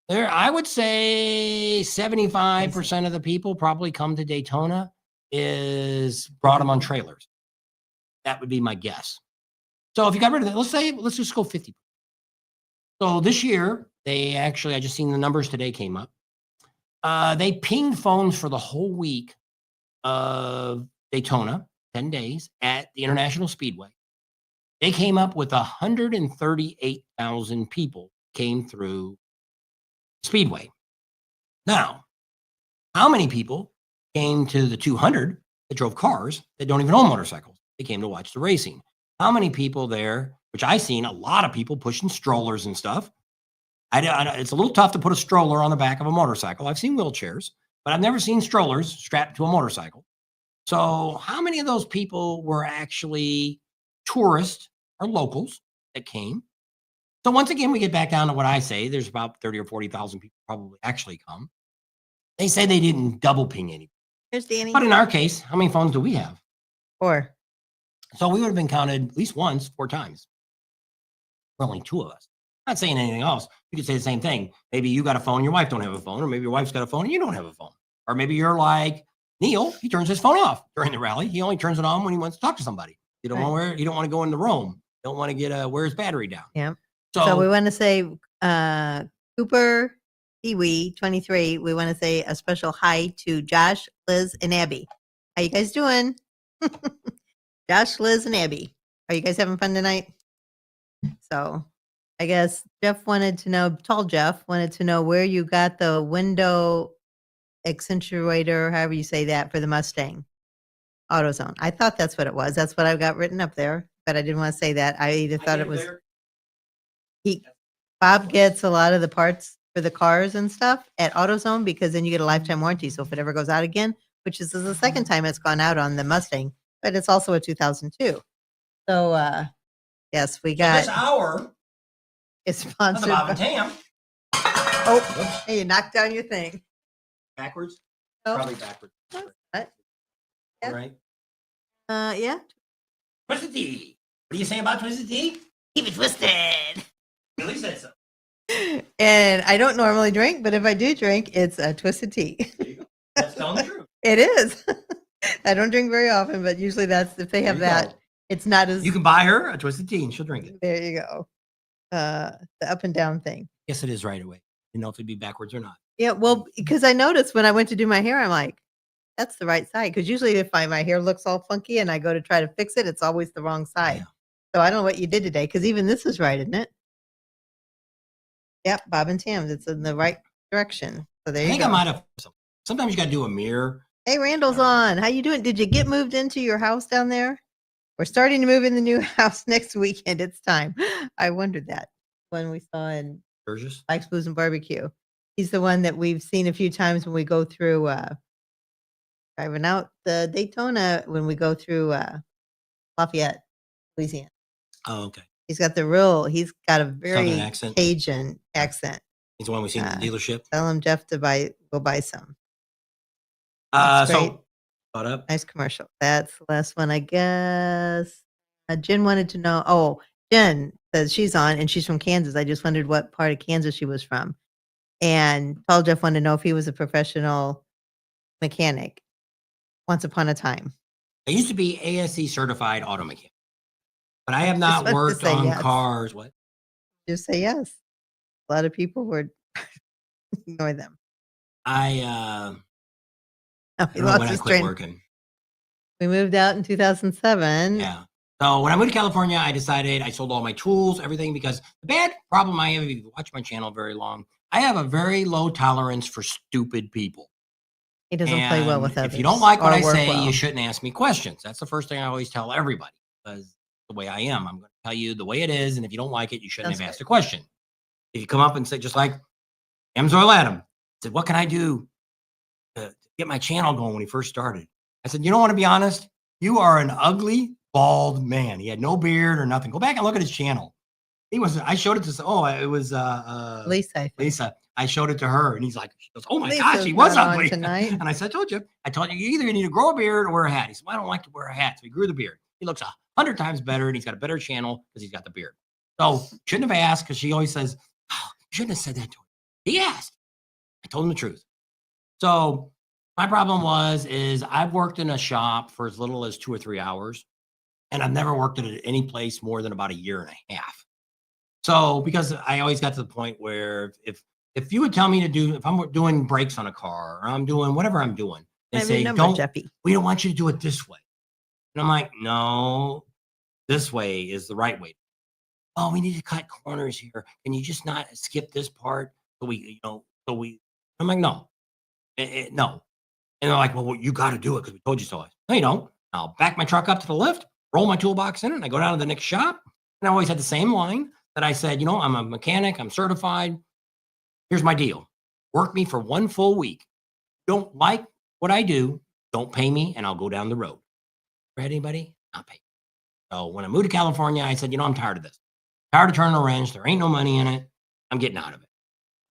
Speaker 1: I would say 75% of the people probably come to Daytona is brought them on trailers. That would be my guess. So if you got rid of that, let's just go 50. So this year, I just seen the numbers today came up. They pinged phones for the whole week of Daytona, 10 days at the International Speedway. They came up with 138,000 people came through Speedway. Now, how many people came to the 200 that drove cars that don't even own motorcycles? They came to watch the racing. How many people there, which I seen a lot of people pushing strollers and stuff. It's a little tough to put a stroller on the back of a motorcycle. I've seen wheelchairs, but I've never seen strollers strapped to a motorcycle. So how many of those people were actually tourists or locals that came? So once again, we get back down to what I say. There's about 30 or 40,000 people probably actually come. They say they didn't double ping anybody.
Speaker 2: Here's Danny.
Speaker 1: But in our case, how many phones do we have?
Speaker 2: 4.
Speaker 1: So we would have been counted at least once, 4 times. For only 2 of us. Not saying anything else. You could say the same thing. Maybe you got a phone, your wife don't have a phone, or maybe your wife's got a phone and you don't have a phone. Or maybe you're like Neil, he turns his phone off during the rally. He only turns it on when he wants to talk to somebody. You don't want to go into Rome. You don't want to get wear his battery down.
Speaker 2: Yeah. So we want to say Cooper Pee-wee 23. We want to say a special hi to Josh, Liz, and Abby. How you guys doing? Josh, Liz, and Abby. Are you guys having fun tonight? So I guess Tall Jeff wanted to know where you got the window accentuator, however you say that, for the Mustang AutoZone. I thought that's what it was. That's what I've got written up there, but I didn't want to say that. I either thought it was Bob gets a lot of the parts for the cars and stuff at AutoZone because then you get a lifetime warranty. So if it ever goes out again, which is the second time it's gone out on the Mustang, but it's also a 2002. So yes, we got
Speaker 1: this hour.
Speaker 2: It's sponsored
Speaker 1: Bob and Tam.
Speaker 2: Oh, hey, you knocked down your thing.
Speaker 1: Backwards?
Speaker 2: Oh.
Speaker 1: Probably backwards.
Speaker 2: What?
Speaker 1: All right.
Speaker 2: Yeah.
Speaker 1: Twisted Tea. What do you say about Twisted Tea?
Speaker 2: Keep it twisted.
Speaker 1: Billy said so.
Speaker 2: And I don't normally drink, but if I do drink, it's a Twisted Tea.
Speaker 1: There you go. That's telling the truth.
Speaker 2: It is. I don't drink very often, but usually if they have that,
Speaker 1: go.
Speaker 2: It's not as.
Speaker 1: You can buy her a Twisted Tea and she'll drink it.
Speaker 2: There you go. The up and down thing.
Speaker 1: Yes, it is right away. You know if it'd be backwards or not.
Speaker 2: Yeah, well, because I noticed when I went to do my hair, I'm like, that's the right side. Because usually if my hair looks all funky and I go to try to fix it, it's always the wrong side.
Speaker 1: Yeah.
Speaker 2: So I don't know what you did today, because even this is right, isn't it? Yep, Bob and Tam's. It's in the right direction. So there you go.
Speaker 1: I think I might have. Sometimes you got to do a mirror.
Speaker 2: Hey, Randall's on. How you doing? Did you get moved into your house down there? We're starting to move in the new house next weekend. It's time. I wondered that when we saw in
Speaker 1: Burgess?
Speaker 2: Mike's Blues and Barbecue. He's the one that we've seen a few times when we go through driving out the Daytona when we go through Lafayette, Louisiana.
Speaker 1: Oh, okay.
Speaker 2: He's got a very
Speaker 1: accent.
Speaker 2: Cajun accent.
Speaker 1: He's the one we seen in the dealership.
Speaker 2: Tell him Jeff to go buy some. That's great.
Speaker 1: So caught up.
Speaker 2: Nice commercial. That's the last one, I guess. Jen wanted to know. Jen says she's on and she's from Kansas. I just wondered what part of Kansas she was from. And Paul Jeff wanted to know if he was a professional mechanic once upon a time.
Speaker 1: I used to be ASE certified auto mechanic, but I have not
Speaker 2: wanted to
Speaker 1: worked
Speaker 2: say
Speaker 1: on
Speaker 2: yes.
Speaker 1: cars. What?
Speaker 2: Just say yes. A lot of people would ignore them.
Speaker 1: I
Speaker 2: Oh,
Speaker 1: don't know when I quit working.
Speaker 2: We moved out in 2007.
Speaker 1: Yeah. So when I moved to California, I decided I sold all my tools, everything, because the bad problem I have, if you watch my channel very long, I have a very low tolerance for stupid people.
Speaker 2: He doesn't play well with others.
Speaker 1: If you don't like what I
Speaker 2: or work
Speaker 1: say,
Speaker 2: well.
Speaker 1: you shouldn't ask me questions. That's the first thing I always tell everybody, because the way I am, I'm going to tell you the way it is. And if you don't like it, you shouldn't have asked a question. If you come up and say, just like Amzoil Adam said, what can I do to get my channel going when he first started? I said, you don't want to be honest? You are an ugly, bald man. He had no beard or nothing. Go back and look at his channel. I showed it to, it was Lisa. I showed it to her and he's like, she goes, oh my gosh, he was ugly.
Speaker 2: Tonight.
Speaker 1: And I said, I told you either need to grow a beard or wear a hat. He said, well, I don't like to wear a hat. So he grew the beard. He looks 100 times better and he's got a better channel because he's got the beard. So shouldn't have asked, because she always says, oh, you shouldn't have said that to him. He asked. I told him the truth. So my problem is I've worked in a shop for as little as 2 or 3 hours, and I've never worked at any place more than about 1.5 years. So because I always got to the point where if you would tell me to do, if I'm doing brakes on a car or I'm doing whatever I'm doing, they say, we don't want you to do it this way. And I'm like, no, this way is the right way. Oh, we need to cut corners here. Can you just not skip this part? I'm like, no, no. And they're like, well, you got to do it because we told you so. No, you don't. I'll back my truck up to the lift, roll my toolbox in it, and I go down to the next shop. And I always had the same line that I said, I'm a mechanic, I'm certified. Here's my deal. Work me for 1 full week. Don't like what I do, don't pay me, and I'll go down the road. For anybody, not pay. So when I moved to California, I said, I'm tired of this. Tired of turning a wrench. There ain't no money in it. I'm getting out of it.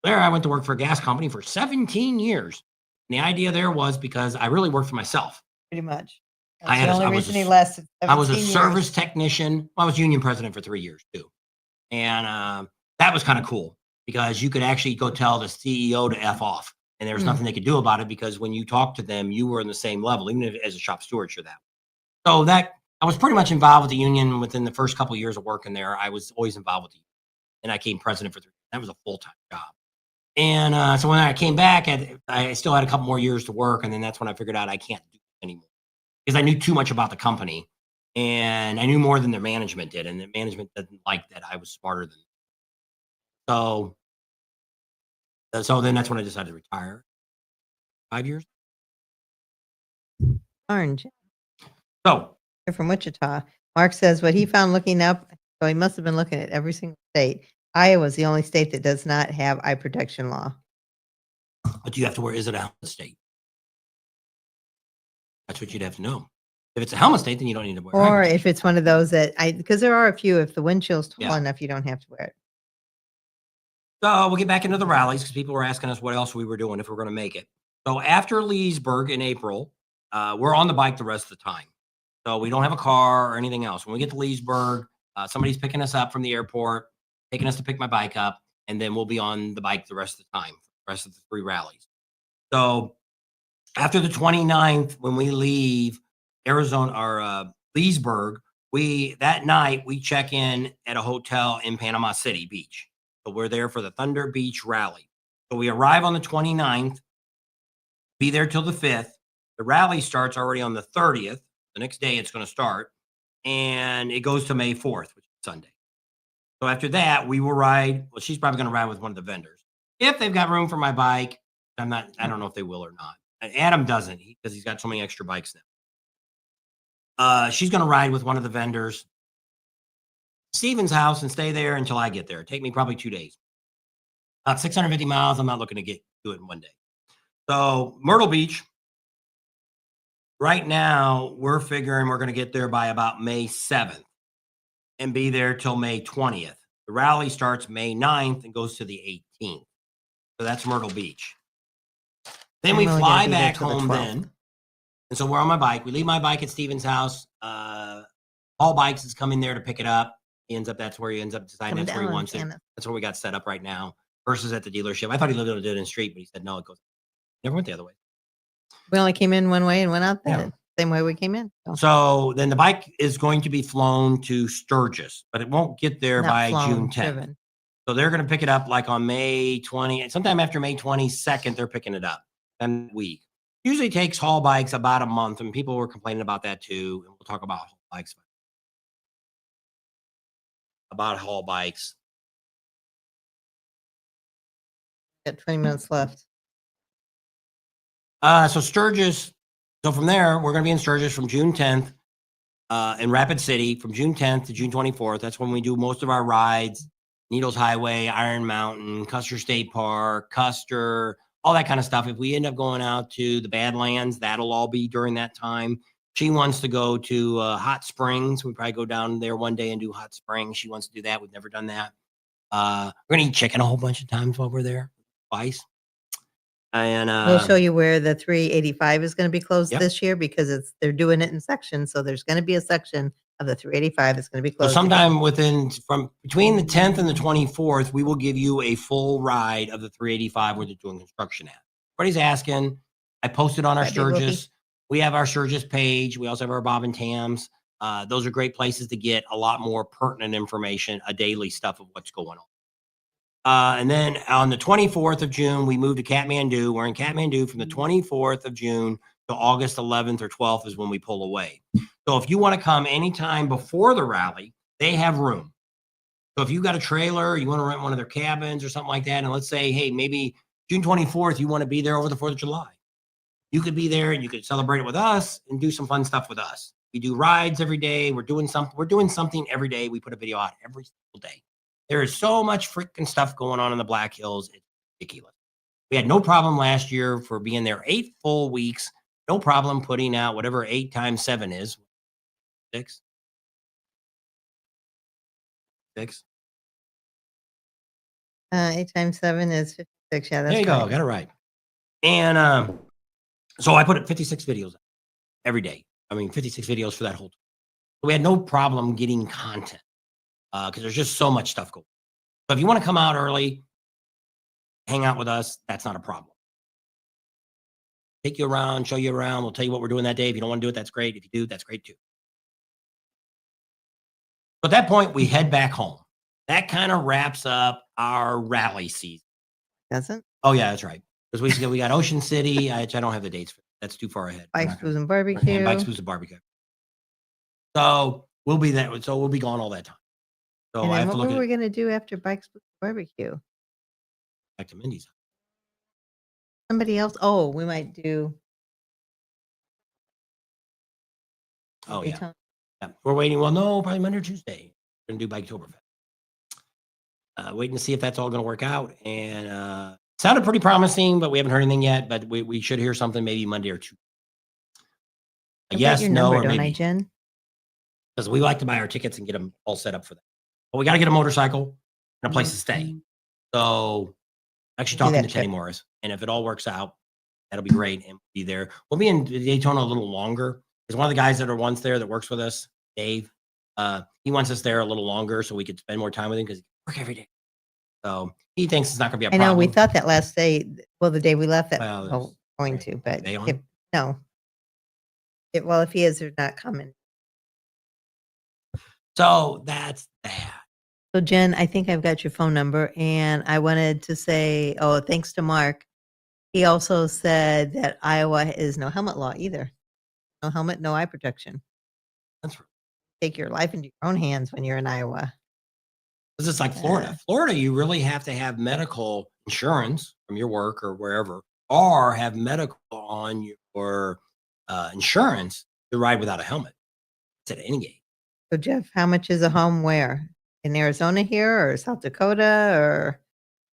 Speaker 1: There, I went to work for a gas company for 17 years. And the idea there was because I really worked for myself.
Speaker 2: Pretty much.
Speaker 1: That's
Speaker 2: the only reason he lasted 17
Speaker 1: I was a service technician. Well, I was union president for 3 years too. And that was kind of cool because you could actually go tell the CEO to F off. And there was nothing they could do about it because when you talk to them, you were in the same level, even if as a shop steward, you're that. So I was pretty much involved with the union within the first couple of years of working there. I was always involved with the union. And I became president for 3 years. That was a full-time job. And so when I came back, I still had a couple more years to work. And then that's when I figured out I can't do it anymore because I knew too much about the company and I knew more than their management did. And the management didn't like that I was smarter than them. So then that's when I decided to retire. 5 years.
Speaker 2: Orange.
Speaker 1: So
Speaker 2: You're from Wichita. Mark says what he found looking up. So he must have been looking at every single state. Iowa is the only state that does not have eye protection law.
Speaker 1: But you have to wear, is it a helmet state? That's what you'd have to know. If it's a helmet state, then you don't need to wear.
Speaker 2: Or if it's one of those because there are a few, if the windshield's tall enough, you don't have to wear it.
Speaker 1: So we'll get back into the rallies because people were asking us what else we were doing if we're going to make it. So after Leesburg in April, we're on the bike the rest of the time. So we don't have a car or anything else. When we get to Leesburg, somebody's picking us up from the airport, taking us to pick my bike up, and then we'll be on the bike the rest of the time, the rest of the 3 rallies. So after the 29th, when we leave Arizona or Leesburg, that night we check in at a hotel in Panama City Beach. So we're there for the Thunder Beach Rally. So we arrive on the 29th, be there till the 5th. The rally starts already on the 30th. The next day it's going to start, and it goes to May 4th, which is Sunday. So after that, we will ride. Well, she's probably going to ride with one of the vendors. If they've got room for my bike, I don't know if they will or not. Adam doesn't because he's got so many extra bikes now. She's going to ride with one of the vendors, Steven's house, and stay there until I get there. It'll take me probably 2 days. About 650 miles. I'm not looking to do it in one day. So Myrtle Beach, right now, we're figuring we're going to get there by about May 7th. and be there till May 20th. The rally starts May 9th and goes to the 18th. So that's Myrtle Beach. Then we
Speaker 2: I'm only gonna
Speaker 1: fly
Speaker 2: be there
Speaker 1: back
Speaker 2: till the
Speaker 1: home
Speaker 2: 12th.
Speaker 1: then. And so we're on my bike. We leave my bike at Steven's house. All Bikes is coming there to pick it up. That's where he ends up deciding
Speaker 2: Coming
Speaker 1: that's where he
Speaker 2: down,
Speaker 1: wants it.
Speaker 2: Shannon.
Speaker 1: That's where we got set up right now versus at the dealership. I thought he lived on a dead end street, but he said no, it goes. Never went the other way.
Speaker 2: We only came in one way and went out
Speaker 1: Yeah.
Speaker 2: the same way we came in.
Speaker 1: So then the bike is going to be flown to Sturgis, but it won't get there
Speaker 2: Not
Speaker 1: by
Speaker 2: flown,
Speaker 1: June 10th.
Speaker 2: driven.
Speaker 1: So they're going to pick it up like on May 20th. Sometime after May 22nd, they're picking it up. And week usually takes Haul Bikes about a month, and people were complaining about that too. And we'll talk about Haul Bikes. About Haul Bikes.
Speaker 2: Got 20 minutes left.
Speaker 1: So Sturgis. So from there, we're going to be in Sturgis from June 10th, in Rapid City from June 10th to June 24th. That's when we do most of our rides. Needles Highway, Iron Mountain, Custer State Park, Custer, all that kind of stuff. If we end up going out to the Badlands, that'll all be during that time. She wants to go to Hot Springs. We probably go down there one day and do Hot Springs. She wants to do that. We've never done that. We're going to eat chicken a whole bunch of times while we're there. Twice. And
Speaker 2: We'll show you where the 385 is going to be closed
Speaker 1: Yep.
Speaker 2: this year because they're doing it in sections. So there's going to be a section of the 385 that's going to be
Speaker 1: so
Speaker 2: closed.
Speaker 1: sometime from between the 10th and the 24th, we will give you a full ride of the 385 where they're doing construction at. Everybody's asking. I posted on our
Speaker 2: That big whoopee.
Speaker 1: Sturgis. We have our Sturgis page. We also have our Bob and Tams. Those are great places to get a lot more pertinent information, a daily stuff of what's going on. And then on the 24th of June, we moved to Kathmandu. We're in Kathmandu from the 24th of June to August 11th or 12th is when we pull away. So if you want to come anytime before the rally, they have room. So if you got a trailer, you want to rent one of their cabins or something like that, and let's say, hey, maybe June 24th, you want to be there over the 4th of July. You could be there and you could celebrate it with us and do some fun stuff with us. We do rides every day. We're doing something every day. We put a video out every single day. There is so much freaking stuff going on in the Black Hills. It's ridiculous. We had no problem last year for being there 8 full weeks. No problem putting out whatever 8 times 7 is. 6. 6.
Speaker 2: 8 times 7 is 56. Yeah, that's
Speaker 1: There you go.
Speaker 2: right.
Speaker 1: Got it right. And so I put up 56 videos every day. 56 videos for that whole time. So we had no problem getting content because there's just so much stuff going on. So if you want to come out early, hang out with us, that's not a problem. Take you around, show you around. We'll tell you what we're doing that day. If you don't want to do it, that's great. If you do, that's great too. So at that point, we head back home. That kind of wraps up our rally season.
Speaker 2: Doesn't?
Speaker 1: Oh, yeah, that's right. Because we got Ocean City. I don't have the dates for that. That's too far ahead.
Speaker 2: Bikes, Booze, and
Speaker 1: And
Speaker 2: Barbecue.
Speaker 1: Bikes, Booze, and Barbecue. So we'll be there. So we'll be gone all that time. So
Speaker 2: And
Speaker 1: I
Speaker 2: then
Speaker 1: have to
Speaker 2: what
Speaker 1: look
Speaker 2: were we
Speaker 1: at
Speaker 2: going to do after Bikes, Booze, and Barbecue?
Speaker 1: back to Mindy's.
Speaker 2: Somebody else? Oh, we might do.
Speaker 1: Oh, yeah.
Speaker 2: Daytona.
Speaker 1: Yeah. We're waiting. Well, no, probably Monday or Tuesday. We're going to do Biketoberfest. Waiting to see if that's all going to work out. And sounded pretty promising, but we haven't heard anything yet. But we should hear something maybe Monday or Tuesday.
Speaker 2: I've got
Speaker 1: Yes,
Speaker 2: your
Speaker 1: no,
Speaker 2: number,
Speaker 1: or
Speaker 2: don't I,
Speaker 1: maybe.
Speaker 2: Jen?
Speaker 1: Because we like to buy our tickets and get them all set up for that. But we got to get a motorcycle and a place to stay. So actually
Speaker 2: We'll do
Speaker 1: talking
Speaker 2: that
Speaker 1: to Teddy
Speaker 2: trip.
Speaker 1: Morris. And if it all works out, that'll be great. And we'll be there. We'll be in Daytona a little longer. Because one of the guys that are once there that works with us, Dave, he wants us there a little longer so we could spend more time with him because he works every day. So he thinks it's not going to be a
Speaker 2: I
Speaker 1: problem.
Speaker 2: know we thought that last day, well, the day we left that
Speaker 1: Well,
Speaker 2: well,
Speaker 1: there's-
Speaker 2: going
Speaker 1: right.
Speaker 2: to, but
Speaker 1: Day on?
Speaker 2: if, no. Well, if he is, they're not coming.
Speaker 1: So that's that.
Speaker 2: So Jen, I think I've got your phone number and I wanted to say, oh, thanks to Mark. He also said that Iowa is no helmet law either. No helmet, no eye protection.
Speaker 1: That's
Speaker 2: Take your life into your own hands when you're in Iowa.
Speaker 1: This is like Florida. Florida, you really have to have medical insurance from your work or wherever, or have medical on your insurance to ride without a helmet. It's at any gate.
Speaker 2: So Jeff, how much is a home where? In Arizona here or South Dakota or?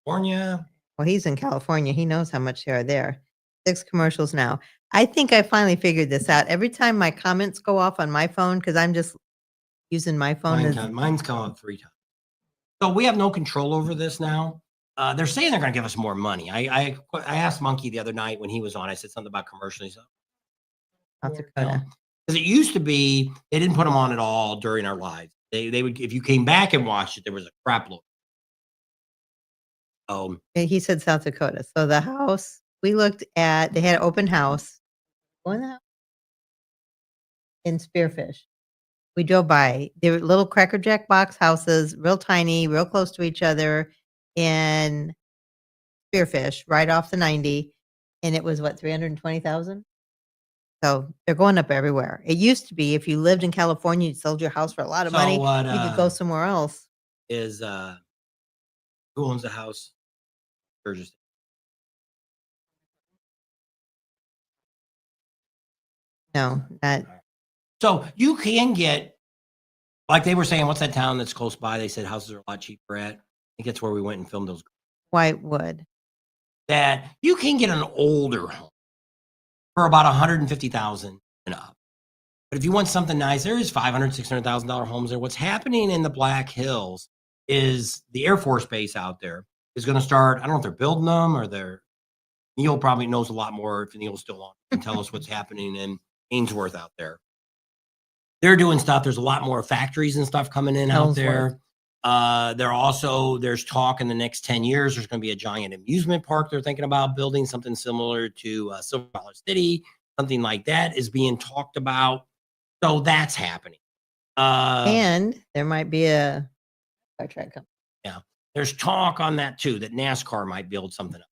Speaker 1: California.
Speaker 2: Well, he's in California. He knows how much they are there. 6 commercials now. I think I finally figured this out. Every time my comments go off on my phone, because I'm just using my phone.
Speaker 1: Mine's come up 3 times. So we have no control over this now. They're saying they're going to give us more money. I asked Monkey the other night when he was on. I said something about commercials. He said,
Speaker 2: South Dakota.
Speaker 1: because it used to be they didn't put them on at all during our lives. They would, if you came back and watched it, there was a crap load.
Speaker 2: He said South Dakota. So the house we looked at, they had an open house. Go in the house in Spearfish. We drove by. They were little Cracker Jack box houses, real tiny, real close to each other in Spearfish, right off the 90. And it was what, 320,000? So they're going up everywhere. It used to be if you lived in California, you sold your house for a lot of money, you could go somewhere else.
Speaker 1: Who owns the house? Sturgis.
Speaker 2: No, that.
Speaker 1: So you can get, like they were saying, what's that town that's close by? They said houses are a lot cheaper at. I think that's where we went and filmed those.
Speaker 2: Whitewood.
Speaker 1: That you can get an older home for about 150,000 and up. But if you want something nice, there is $500,000, $600,000 homes there. What's happening in the Black Hills is the Air Force Base out there is going to start. I don't know if they're building them or Neil probably knows a lot more if Neil's still on and tell us what's happening in Ainsworth out there. They're doing stuff. There's a lot more factories and stuff coming in out there. There's talk in the next 10 years, there's going to be a giant amusement park. They're thinking about building something similar to Silver Dollar City. Something like that is being talked about. So that's happening.
Speaker 2: And there might be a fire track coming.
Speaker 1: Yeah. There's talk on that too, that NASCAR might build something up.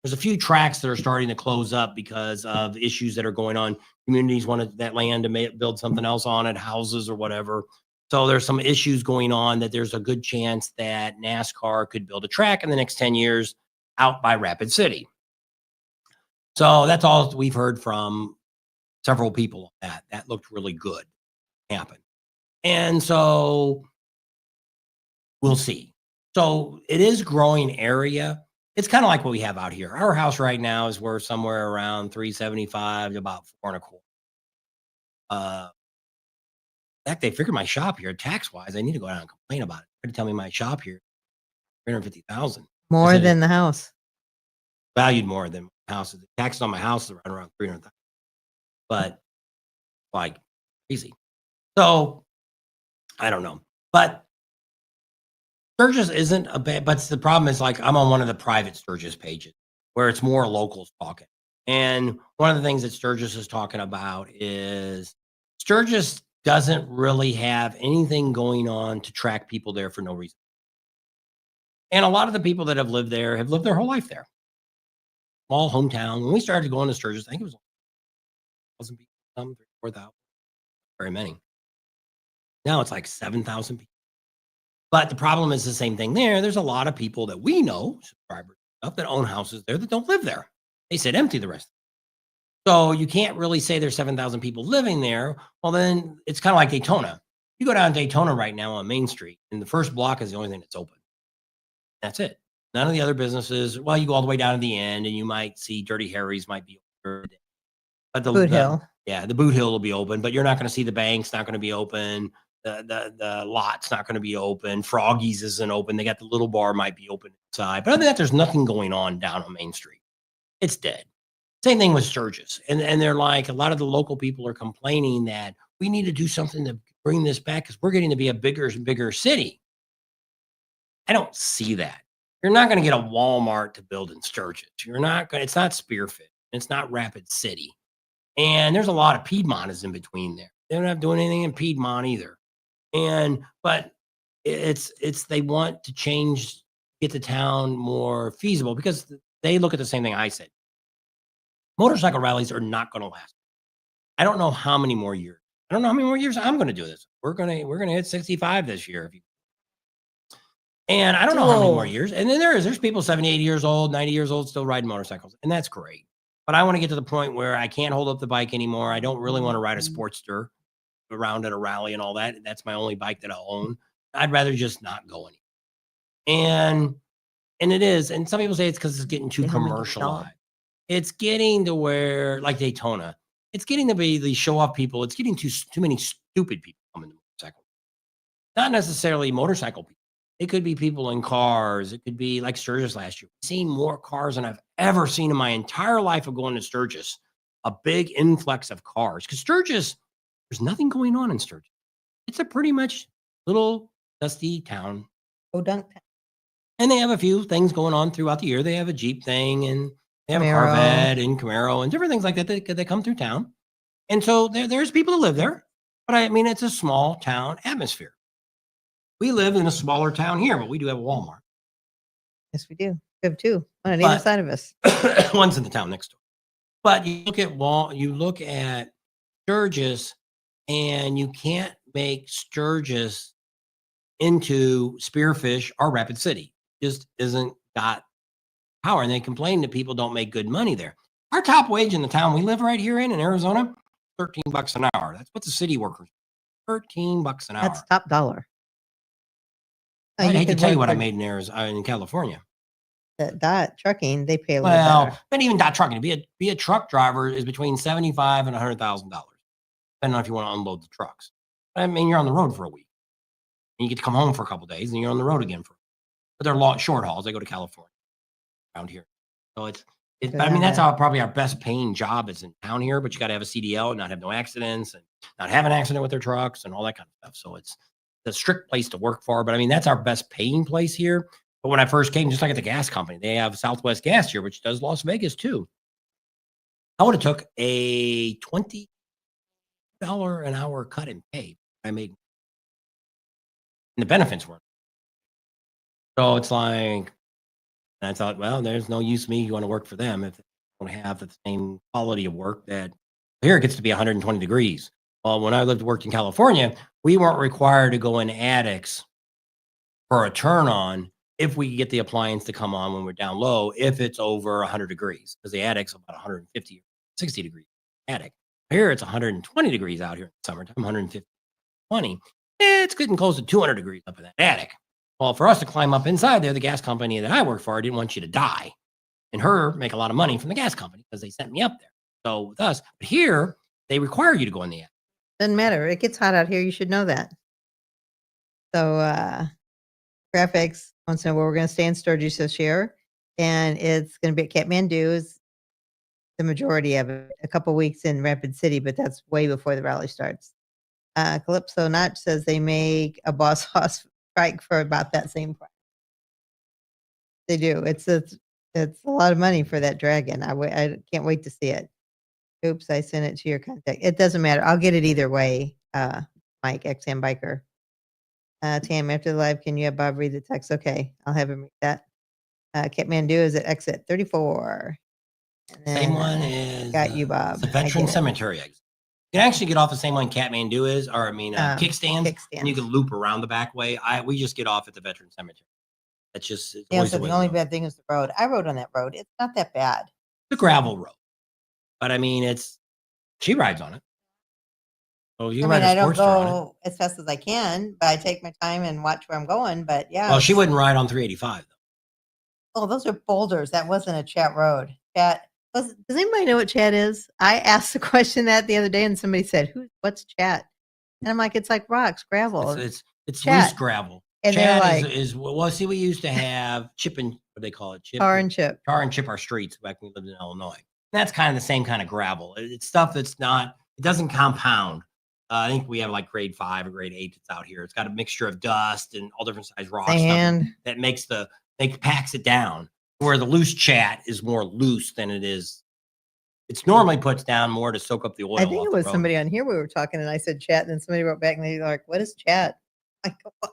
Speaker 1: There's a few tracks that are starting to close up because of issues that are going on. Communities wanted that land to build something else on it, houses or whatever. So there's some issues going on that there's a good chance that NASCAR could build a track in the next 10 years out by Rapid City. So that's all we've heard from several people on that. That looked really good happen. And so we'll see. So it is growing area. It's kind of like what we have out here. Our house right now is worth somewhere around 375 to about 4.25. In fact, they figured my shop here tax wise. I need to go down and complain about it. They're tell me my shop here, 350,000
Speaker 2: more than the house.
Speaker 1: Valued more than my house. The taxes on my house are around 300,000, but like crazy. So I don't know, but Sturgis isn't a bad, but the problem is like I'm on one of the private Sturgis pages where it's more locals talking. And one of the things that Sturgis is talking about is Sturgis doesn't really have anything going on to track people there for no reason. And a lot of the people that have lived there have lived their whole life there. Small hometown. When we started going to Sturgis, I think it was 1,000 people, 4,000, very many. Now it's like 7,000 people. But the problem is the same thing there. There's a lot of people that we know, subscribers, stuff that own houses there that don't live there. They sit empty the rest. So you can't really say there's 7,000 people living there. Well, then it's kind of like Daytona. You go down Daytona right now on Main Street, and the first block is the only thing that's open. That's it. None of the other businesses. Well, you go all the way down to the end, and you might see Dirty Harry's might be open. But the
Speaker 2: Boot Hill.
Speaker 1: The Boot Hill will be open, but you're not going to see the bank's not going to be open. The lot's not going to be open. Froggy's isn't open. They got the little bar might be open inside. But other than that, there's nothing going on down on Main Street. It's dead. Same thing with Sturgis. And they're like, a lot of the local people are complaining that we need to do something to bring this back because we're getting to be a bigger and bigger city. I don't see that. You're not going to get a Walmart to build in Sturgis. You're not going. It's not Spearfish. It's not Rapid City. And there's a lot of Piedmonters in between there. They're not doing anything in Piedmont either. But it's they want to change, get the town more feasible because they look at the same thing I said. Motorcycle rallies are not going to last. I don't know how many more years. I don't know how many more years I'm going to do this. We're going to hit 65 this year. And I don't know how many more years. And then there's people 78 years old, 90 years old, still riding motorcycles. And that's great. But I want to get to the point where I can't hold up the bike anymore. I don't really want to ride a Sportster around at a rally and all that. That's my only bike that I own. I'd rather just not go anymore. And it is. And some people say it's because it's getting too commercialized. It's getting to where, like Daytona, it's getting to be the show off people. It's getting too many stupid people coming to motorcycle. not necessarily motorcycle people. It could be people in cars. It could be like Sturgis last year. We've seen more cars than I've ever seen in my entire life of going to Sturgis. A big influx of cars. Because Sturgis, there's nothing going on in Sturgis. It's a pretty much little dusty town.
Speaker 2: Oh, dunk.
Speaker 1: And they have a few things going on throughout the year. They have a Jeep thing and they have a
Speaker 2: Camaro.
Speaker 1: Corvette and Camaro and different things like that that come through town. And so there's people that live there. But I mean, it's a small town atmosphere. We live in a smaller town here, but we do have a Walmart.
Speaker 2: Yes, we do. We have two on either
Speaker 1: But-
Speaker 2: side of us.
Speaker 1: One's in the town next door. But you look at Sturgis, and you can't make Sturgis into Spearfish or Rapid City. Just isn't got power. And they complain that people don't make good money there. Our top wage in the town we live right here in Arizona, $13 an hour. That's what the city workers, $13 an hour.
Speaker 2: That's top dollar.
Speaker 1: I'd hate to
Speaker 2: could
Speaker 1: tell you
Speaker 2: work
Speaker 1: what I
Speaker 2: for
Speaker 1: made in Arizona, in California.
Speaker 2: Dot trucking, they pay a little
Speaker 1: Well,
Speaker 2: better.
Speaker 1: but even dot trucking, be a truck driver is between $75,000 and $100,000, depending on if you want to unload the trucks. I mean, you're on the road for a week, and you get to come home for a couple of days, and you're on the road again but they're short hauls. They go to California around here, so it's.
Speaker 2: Good
Speaker 1: But I mean,
Speaker 2: on
Speaker 1: that's
Speaker 2: that.
Speaker 1: probably our best paying job is in town here. But you got to have a CDL and not have no accidents, and not have an accident with their trucks and all that kind of stuff. So it's a strict place to work for. But I mean, that's our best paying place here. But when I first came, just like at the gas company, they have Southwest Gas here, which does Las Vegas too. I would have took a $20 an hour cut in pay. I made, and the benefits weren't. So it's like, and I thought, well, there's no use me. You want to work for them if they don't have the same quality of work that here it gets to be 120 degrees. Well, when I worked in California, we weren't required to go in attics for a turn on if we get the appliance to come on when we're down low, if it's over 100 degrees, because the attic's about 150, 60 degrees attic. Here it's 120 degrees out here in the summertime, 150, 20. It's getting close to 200 degrees up in that attic. Well, for us to climb up inside there, the gas company that I work for, I didn't want you to die and make a lot of money from the gas company because they sent me up there. So with us, but here they require you to go in the attic.
Speaker 2: Doesn't matter. It gets hot out here. You should know that. So, graphics wants to know where we're going to stay in Sturgis this year. And it's going to be at Kathmandu is the majority of it, a couple weeks in Rapid City, but that's way before the rally starts. Calypso Notch says they make a boss hoss strike for about that same price. They do. It's a lot of money for that dragon. I can't wait to see it. Oops, I sent it to your contact. It doesn't matter. I'll get it either way. Mike, XM Biker. Tam, after the live, can you have Bob read the text? Okay, I'll have him read that. Kathmandu is at exit 34. And
Speaker 1: Same
Speaker 2: then,
Speaker 1: one is
Speaker 2: got you, Bob.
Speaker 1: the
Speaker 2: I
Speaker 1: Veteran
Speaker 2: get it.
Speaker 1: Cemetery exit. You can actually get off the same one Kathmandu is, or I mean, kickstands, and you can loop around the back way. We just get off at the Veteran Cemetery. That's just it's
Speaker 2: Yeah,
Speaker 1: always
Speaker 2: so
Speaker 1: the way
Speaker 2: the
Speaker 1: we
Speaker 2: only
Speaker 1: go.
Speaker 2: bad thing is the road. I rode on that road. It's not that bad.
Speaker 1: The gravel road, but I mean, she rides on it. So you
Speaker 2: I
Speaker 1: ride
Speaker 2: mean,
Speaker 1: a
Speaker 2: I don't
Speaker 1: sports car on it.
Speaker 2: go as fast as I can, but I take my time and watch where I'm going. But yeah.
Speaker 1: Well, she wouldn't ride on 385 though.
Speaker 2: Oh, those are boulders. That wasn't a chat road. Does anybody know what chat is? I asked the question that the other day and somebody said, what's chat? And I'm like, it's like rocks, gravel.
Speaker 1: It's
Speaker 2: chat.
Speaker 1: loose gravel.
Speaker 2: And they're
Speaker 1: Chat
Speaker 2: like,
Speaker 1: well, see, we used to have chip and what do they call it?
Speaker 2: tar and chip.
Speaker 1: Tar and chip our streets back when we lived in Illinois. That's kind of the same kind of gravel. It's stuff that's not, it doesn't compound. I think we have like grade 5 or grade 8 that's out here. It's got a mixture of dust and all different size rocks.
Speaker 2: Sand.
Speaker 1: That packs it down. Where the loose chat is more loose than it is. It's normally puts down more to soak up the oil.
Speaker 2: I think
Speaker 1: off
Speaker 2: it
Speaker 1: the
Speaker 2: was
Speaker 1: road.
Speaker 2: somebody on here we were talking and I said chat and then somebody wrote back and they were like, what is chat? Like, what?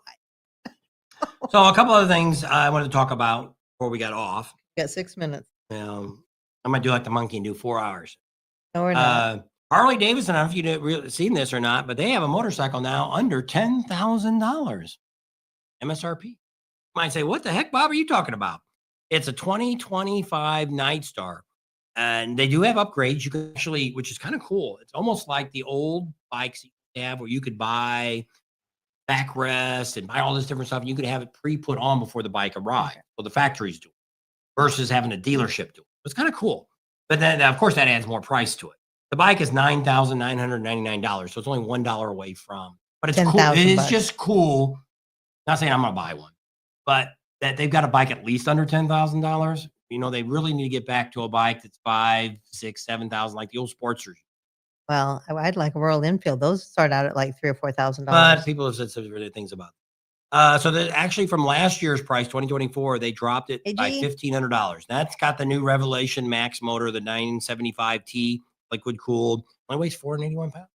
Speaker 1: So a couple other things I wanted to talk about before we got off.
Speaker 2: Got 6 minutes.
Speaker 1: I might do like the monkey and do 4 hours.
Speaker 2: No, we're not.
Speaker 1: Harley Davidson, I don't know if you've really seen this or not, but they have a motorcycle now under $10,000 MSRP. You might say, what the heck, Bob, are you talking about? It's a 2025 Nightstar. And they do have upgrades. You can actually, which is kind of cool. It's almost like the old bikes you have where you could buy backrest and buy all this different stuff. And you could have it pre-put on before the bike arrived. So the factories do it versus having a dealership do it. It's kind of cool. But then, of course, that adds more price to it. The bike is $9,999. So it's only $1 away from But it's cool. It
Speaker 2: 10,000
Speaker 1: is
Speaker 2: bucks.
Speaker 1: just cool. Not saying I'm gonna buy one, but that they've got a bike at least under $10,000. You know, they really need to get back to a bike that's 5, 6, 7,000, like the old Sportsters.
Speaker 2: Well, I'd like a Royal Enfield. Those start out at like $3,000 or
Speaker 1: But
Speaker 2: $4,000.
Speaker 1: people have said some really things about so that actually from last year's price, 2024, they dropped it
Speaker 2: Hey,
Speaker 1: by
Speaker 2: G.
Speaker 1: $1,500. That's got the new Revelation Max motor, the 975T, liquid cooled. Only weighs 481 pounds.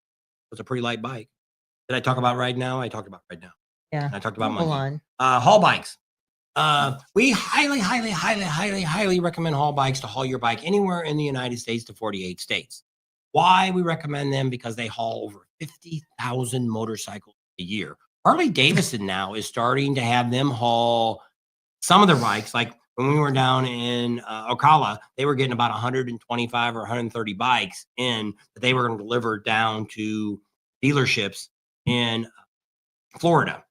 Speaker 1: It's a pretty light bike. Did I talk about right now? I talked about right now.
Speaker 2: Yeah.
Speaker 1: And I talked about
Speaker 2: Hold
Speaker 1: Monkey.
Speaker 2: on.
Speaker 1: Haul bikes. We highly recommend haul bikes to haul your bike anywhere in the United States to 48 states. Why we recommend them? Because they haul over 50,000 motorcycles a year. Harley Davidson now is starting to have them haul some of their bikes. Like when we were down in Ocala, they were getting about 125 or 130 bikes in that they were going to deliver down to dealerships in Florida.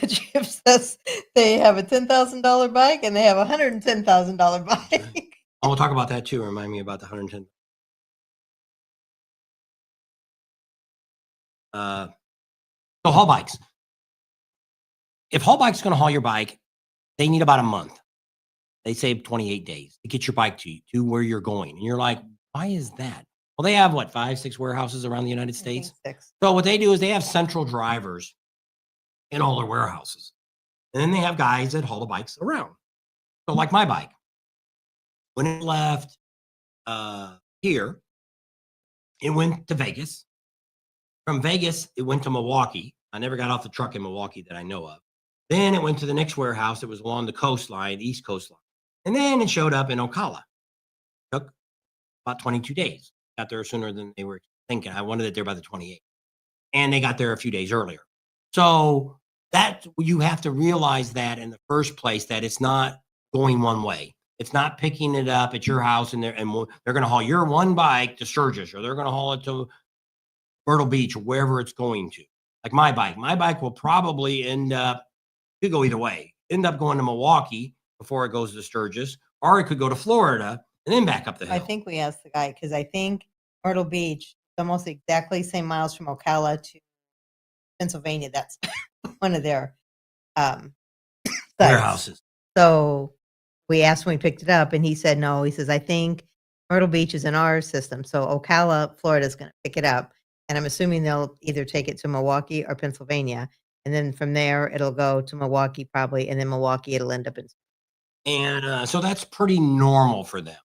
Speaker 2: Jim says they have a $10,000 bike and they have a $110,000 bike.
Speaker 1: Oh, we'll talk about that too. Remind me about the 110. So haul bikes. If haul bike's going to haul your bike, they need about a month. They say 28 days to get your bike to where you're going. And you're like, why is that? Well, they have what, 5, 6 warehouses around the United States.
Speaker 2: 6.
Speaker 1: So what they do is they have central drivers in all their warehouses. And then they have guys that haul the bikes around. So like my bike, when it left here, it went to Vegas. From Vegas, it went to Milwaukee. I never got off the truck in Milwaukee that I know of. Then it went to the next warehouse. It was along the coastline, East Coastline. And then it showed up in Ocala. Took about 22 days. Got there sooner than they were thinking. I wanted it there by the 28th. And they got there a few days earlier. So that you have to realize that in the first place, that it's not going one way. It's not picking it up at your house and they're going to haul your one bike to Sturgis, or they're going to haul it to Myrtle Beach or wherever it's going to. Like my bike will probably end up, could go either way, end up going to Milwaukee before it goes to Sturgis, or it could go to Florida and then back up the hill.
Speaker 2: I think we asked the guy because I think Myrtle Beach is almost exactly same miles from Ocala to Pennsylvania. That's one of their
Speaker 1: warehouses.
Speaker 2: So we asked when we picked it up, and he said no. He says, I think Myrtle Beach is in our system. So Ocala, Florida is going to pick it up. And I'm assuming they'll either take it to Milwaukee or Pennsylvania. And then from there, it'll go to Milwaukee probably. And then Milwaukee, it'll end up in.
Speaker 1: And so that's pretty normal for them.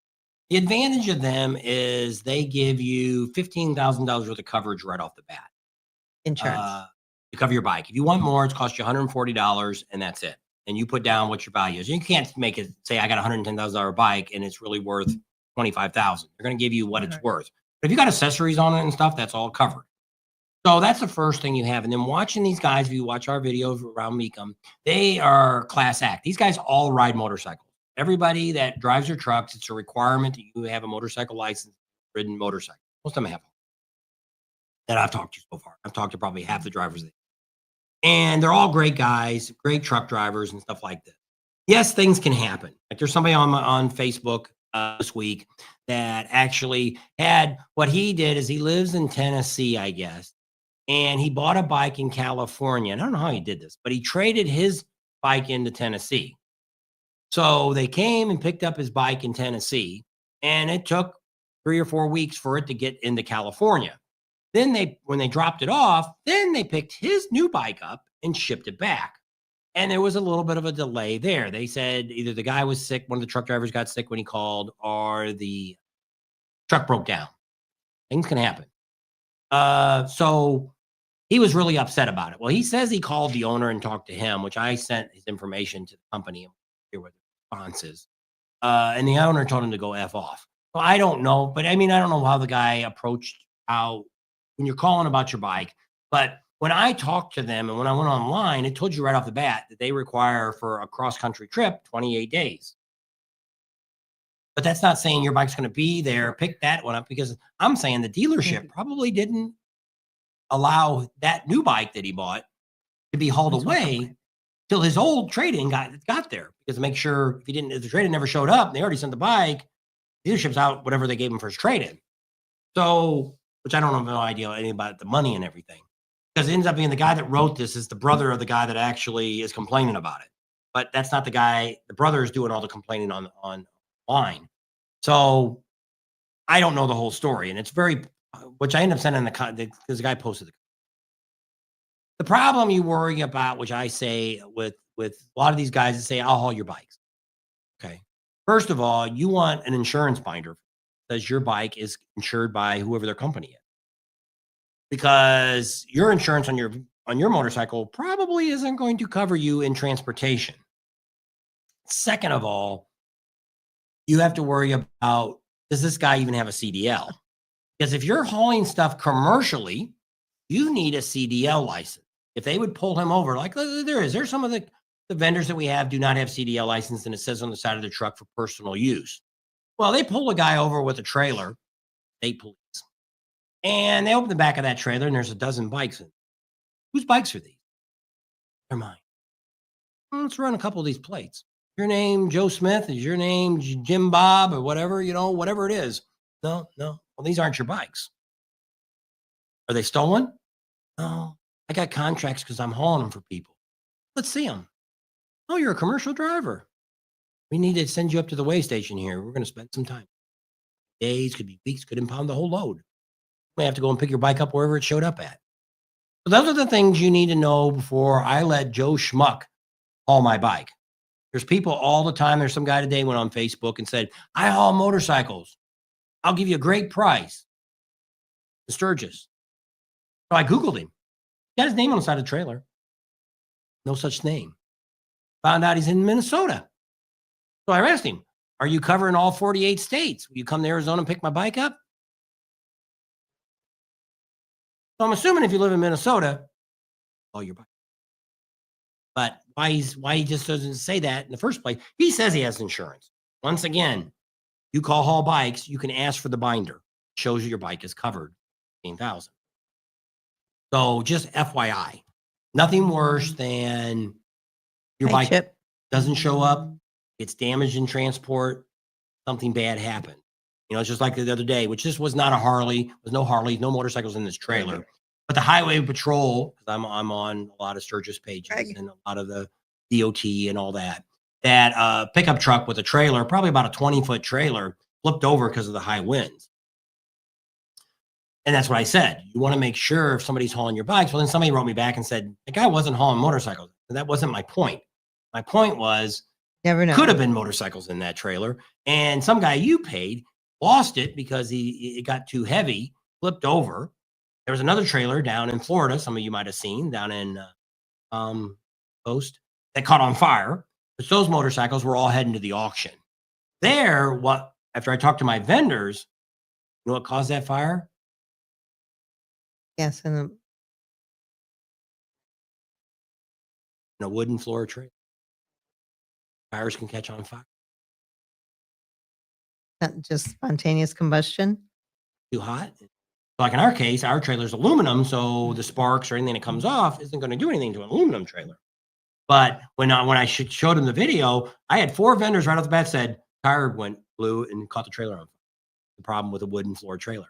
Speaker 1: The advantage of them is they give you $15,000 worth of coverage right off the bat.
Speaker 2: Insurance.
Speaker 1: To cover your bike. If you want more, it's cost you $140 and that's it. And you put down what your value is. You can't make it say I got a $110,000 bike and it's really worth $25,000. They're going to give you what it's worth. But if you got accessories on it and stuff, that's all covered. So that's the first thing you have. And then watching these guys, if you watch our videos around Mecum, they are class act. These guys all ride motorcycles. Everybody that drives their trucks, it's a requirement that you have a motorcycle license, ridden motorcycle. Most of them have that I've talked to so far. I've talked to probably half the drivers. And they're all great guys, great truck drivers and stuff like this. Yes, things can happen. Like there's somebody on Facebook this week that actually had, what he did is he lives in Tennessee, I guess. And he bought a bike in California. And I don't know how he did this, but he traded his bike into Tennessee. So they came and picked up his bike in Tennessee, and it took 3 or 4 weeks for it to get into California. Then when they dropped it off, then they picked his new bike up and shipped it back. And there was a little bit of a delay there. They said either the guy was sick, one of the truck drivers got sick when he called, or the truck broke down. Things can happen. So he was really upset about it. Well, he says he called the owner and talked to him, which I sent his information to the company and hear what the response is. And the owner told him to go F off. So I don't know, but I mean, I don't know how the guy approached when you're calling about your bike. But when I talked to them and when I went online, it told you right off the bat that they require for a cross-country trip 28 days. But that's not saying your bike's going to be there. Pick that one up, because I'm saying the dealership probably didn't allow that new bike that he bought to be hauled away till his old trade-in got there, because to make sure if the trade-in never showed up, they already sent the bike, dealership's out whatever they gave him for his trade-in. So which I don't have no idea anything about the money and everything. Because it ends up being the guy that wrote this is the brother of the guy that actually is complaining about it. But that's not the guy. The brother is doing all the complaining online. So I don't know the whole story. And it's very, which I end up sending because the guy posted it. The problem you worry about, which I say with a lot of these guys that say, I'll haul your bikes. Okay. First of all, you want an insurance binder that says your bike is insured by whoever their company is. Because your insurance on your motorcycle probably isn't going to cover you in transportation. Second of all, you have to worry about, does this guy even have a CDL? Because if you're hauling stuff commercially, you need a CDL license. If they would pull him over, like there's some of the vendors that we have do not have CDL license, and it says on the side of the truck for personal use. Well, they pull a guy over with a trailer, state police, and they open the back of that trailer, and there's a dozen bikes in it. Whose bikes are these? They're mine. Well, let's run a couple of these plates. Your name Joe Smith? Is your name Jim Bob or whatever, whatever it is? No. Well, these aren't your bikes. Are they stolen? No. I got contracts because I'm hauling them for people. Let's see them. Oh, you're a commercial driver. We need to send you up to the weigh station here. We're going to spend some time. Days, could be weeks, could impound the whole load. You may have to go and pick your bike up wherever it showed up at. So those are the things you need to know before I let Joe Schmuck haul my bike. There's people all the time. There's some guy today went on Facebook and said, I haul motorcycles. I'll give you a great price. Sturgis. So I Googled him. He got his name on the side of the trailer. No such name. Found out he's in Minnesota. So I asked him, are you covering all 48 states? Will you come to Arizona and pick my bike up? So I'm assuming if you live in Minnesota, haul your bike. But why he just doesn't say that in the first place? He says he has insurance. Once again, you call Haul Bikes, you can ask for the binder. It shows you your bike is covered, $15,000. So just FYI, nothing worse than your bike doesn't show up, it's damaged in transport, something bad happened. It's just like the other day, which this was not a Harley, there's no Harley, no motorcycles in this trailer. But the Highway Patrol, because I'm on a lot of Sturgis pages and a lot of the DOT and all that pickup truck with a trailer, probably about a 20-foot trailer, flipped over because of the high winds. And that's what I said. You want to make sure if somebody's hauling your bikes. Well, then somebody wrote me back and said, the guy wasn't hauling motorcycles. And that wasn't my point. My point was,
Speaker 2: never know.
Speaker 1: Could have been motorcycles in that trailer. And some guy you paid lost it because it got too heavy, flipped over. There was another trailer down in Florida, some of you might have seen, down in Coast, that caught on fire. But those motorcycles were all heading to the auction. After I talked to my vendors, you know what caused that fire?
Speaker 2: Yes, and
Speaker 1: A wooden floor trailer. Fires can catch on fire.
Speaker 2: not just spontaneous combustion.
Speaker 1: Too hot. Like in our case, our trailer's aluminum, so the sparks or anything that comes off isn't going to do anything to an aluminum trailer. But when I showed them the video, I had 4 vendors right off the bat said tire went blue and caught the trailer on fire. The problem with a wooden floor trailer.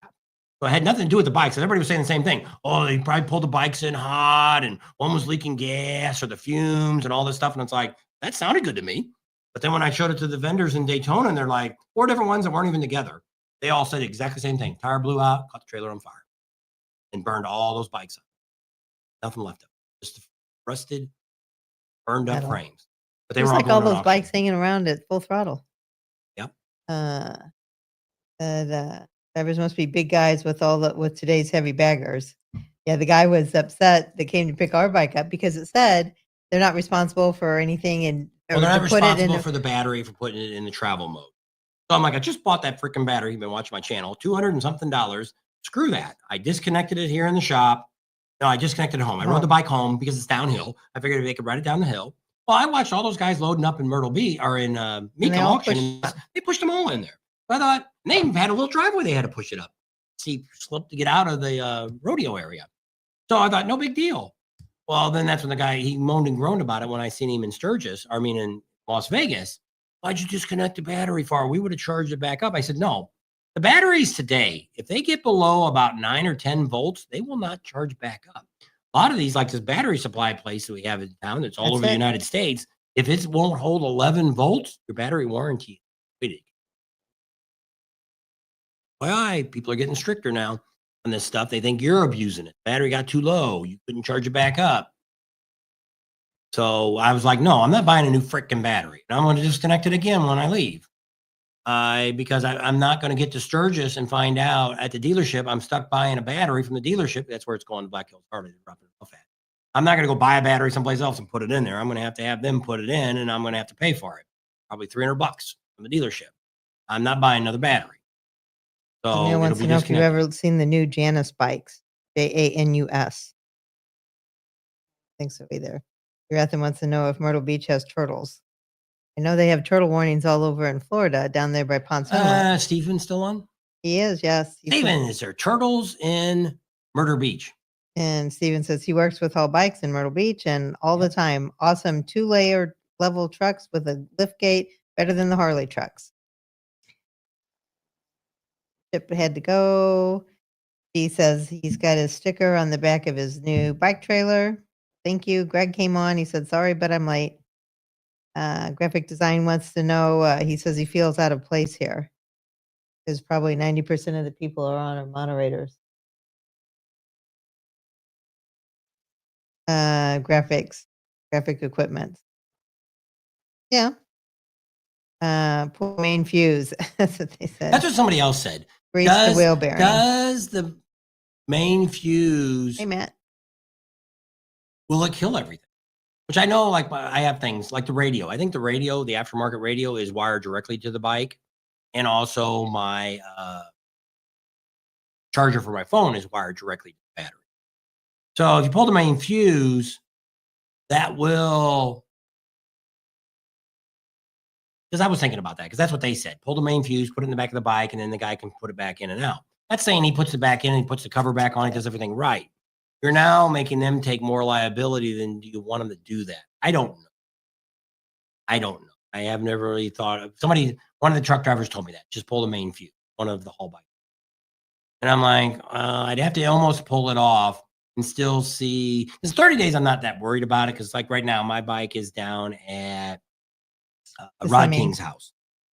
Speaker 1: So it had nothing to do with the bikes. Everybody was saying the same thing. Oh, they probably pulled the bikes in hot and one was leaking gas or the fumes and all this stuff. And it's like, that sounded good to me. But then when I showed it to the vendors in Daytona, and they're like 4 different ones that weren't even together. They all said exactly the same thing. Tire blew out, caught the trailer on fire, and burned all those bikes up. Nothing left of it. Just rusted, burned up frames. But they were
Speaker 2: like all those bikes hanging around at full throttle.
Speaker 1: Yep.
Speaker 2: Drivers must be big guys with with today's heavy baggers. Yeah, the guy was upset that came to pick our bike up because it said they're not responsible for anything, and
Speaker 1: they're not responsible for the battery for putting it in the travel mode. So I'm like, I just bought that freaking battery. You've been watching my channel, $200 and something. Screw that. I disconnected it here in the shop. No, I disconnected it home. I rode the bike home because it's downhill. I figured they could ride it down the hill. Well, I watched all those guys loading up in Myrtle Beach or in Mecum auction. They pushed them all in there. So I thought, they even had a little driveway they had to push it up. See, slipped to get out of the rodeo area. So I thought, no big deal. Well, then that's when the guy, he moaned and groaned about it when I seen him in in Las Vegas. Why'd you disconnect the battery for? We would have charged it back up. I said, no, The batteries today, if they get below about 9 or 10 volts, they will not charge back up. A lot of these, like this battery supply place that we have in town, that's all
Speaker 2: That's
Speaker 1: over the
Speaker 2: it.
Speaker 1: United States, if it won't hold 11 volts, your battery warranty. Why? People are getting stricter now on this stuff. They think you're abusing it. Battery got too low. You couldn't charge it back up. So I was like, no, I'm not buying a new freaking battery. And I'm going to disconnect it again when I leave. Because I'm not going to get to Sturgis and find out at the dealership I'm stuck buying a battery from the dealership. That's where it's going to Black Hills Harley to drop it off at. I'm not going to go buy a battery someplace else and put it in there. I'm going to have them put it in, and I'm going to have to pay for it. Probably $300 from the dealership. I'm not buying another battery. So
Speaker 2: Neil wants to know if you've ever seen the new Janus bikes, Janus. I think so either. Rathan wants to know if Myrtle Beach has turtles. I know they have turtle warnings all over in Florida, down there by Ponce Inlet.
Speaker 1: Stephen's still on?
Speaker 2: He is, yes.
Speaker 1: Stephen, is there turtles in Myrtle Beach?
Speaker 2: And Steven says he works with All Bikes in Myrtle Beach and all the time. Awesome 2-layer level trucks with a lift gate, better than the Harley trucks. Chip had to go. He says he's got his sticker on the back of his new bike trailer. Thank you. Greg came on. He said, sorry, but I'm late. Graphic Design wants to know, he says he feels out of place here. Because probably 90% of the people are on our moderators. Graphic equipment. Yeah. Poor main fuse. That's what they said.
Speaker 1: That's what somebody else said.
Speaker 2: Grease the wheel bearing.
Speaker 1: Does the main fuse,
Speaker 2: hey, Matt,
Speaker 1: will it kill everything? Which I know, like I have things like the radio. I think the radio, the aftermarket radio, is wired directly to the bike. And also my charger for my phone is wired directly to the battery. So if you pull the main fuse, that will, because I was thinking about that, because that's what they said. Pull the main fuse, put it in the back of the bike, and then the guy can put it back in and out. That's saying he puts it back in and he puts the cover back on, he does everything right. You're now making them take more liability than do you want them to do that. I don't know. I have never really thought of one of the truck drivers told me that. Just pull the main fuse, one of the whole bike. And I'm like, I'd have to almost pull it off and still see. Because 30 days, I'm not that worried about it. Because like right now, my bike is down at Rod King's house.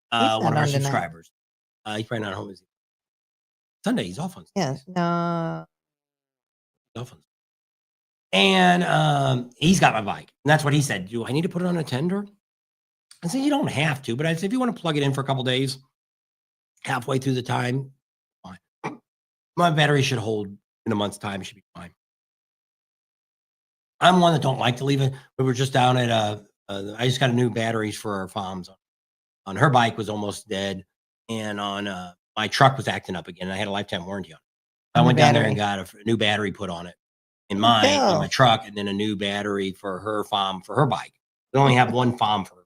Speaker 1: One of our subscribers. He's probably not home. Is he? Sunday, he's off on Sunday.
Speaker 2: Yeah, no.
Speaker 1: And he's got my bike. And that's what he said. Do I need to put it on a tender? I said, you don't have to. But I said, if you want to plug it in for a couple days, halfway through the time, fine. My battery should hold in a month's time. It should be fine. I'm one that don't like to leave it. We were just down at I just got a new batteries for our farms. On her bike was almost dead. And on my truck was acting up again. I had a lifetime warranty on it. I went down there and got a new battery put on it in my truck, and then a new battery for her farm for her bike. We only have one farm for her.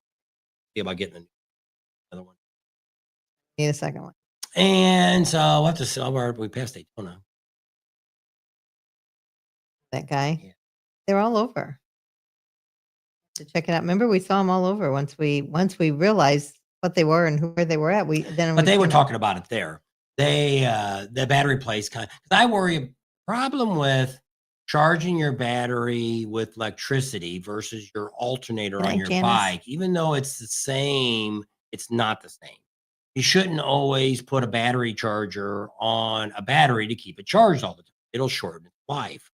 Speaker 1: See about getting another one.
Speaker 2: Need a second one.
Speaker 1: And so we'll have to sell. We passed Daytona.
Speaker 2: That guy. They're all over. To check it out. Remember, we saw them all over once we realized what they were and where they were at.
Speaker 1: But they were talking about it there. The battery place because I worry a problem with charging your battery with electricity versus your alternator on your bike. Even though it's the same, it's not the same. You shouldn't always put a battery charger on a battery to keep it charged all the time. It'll shorten its life.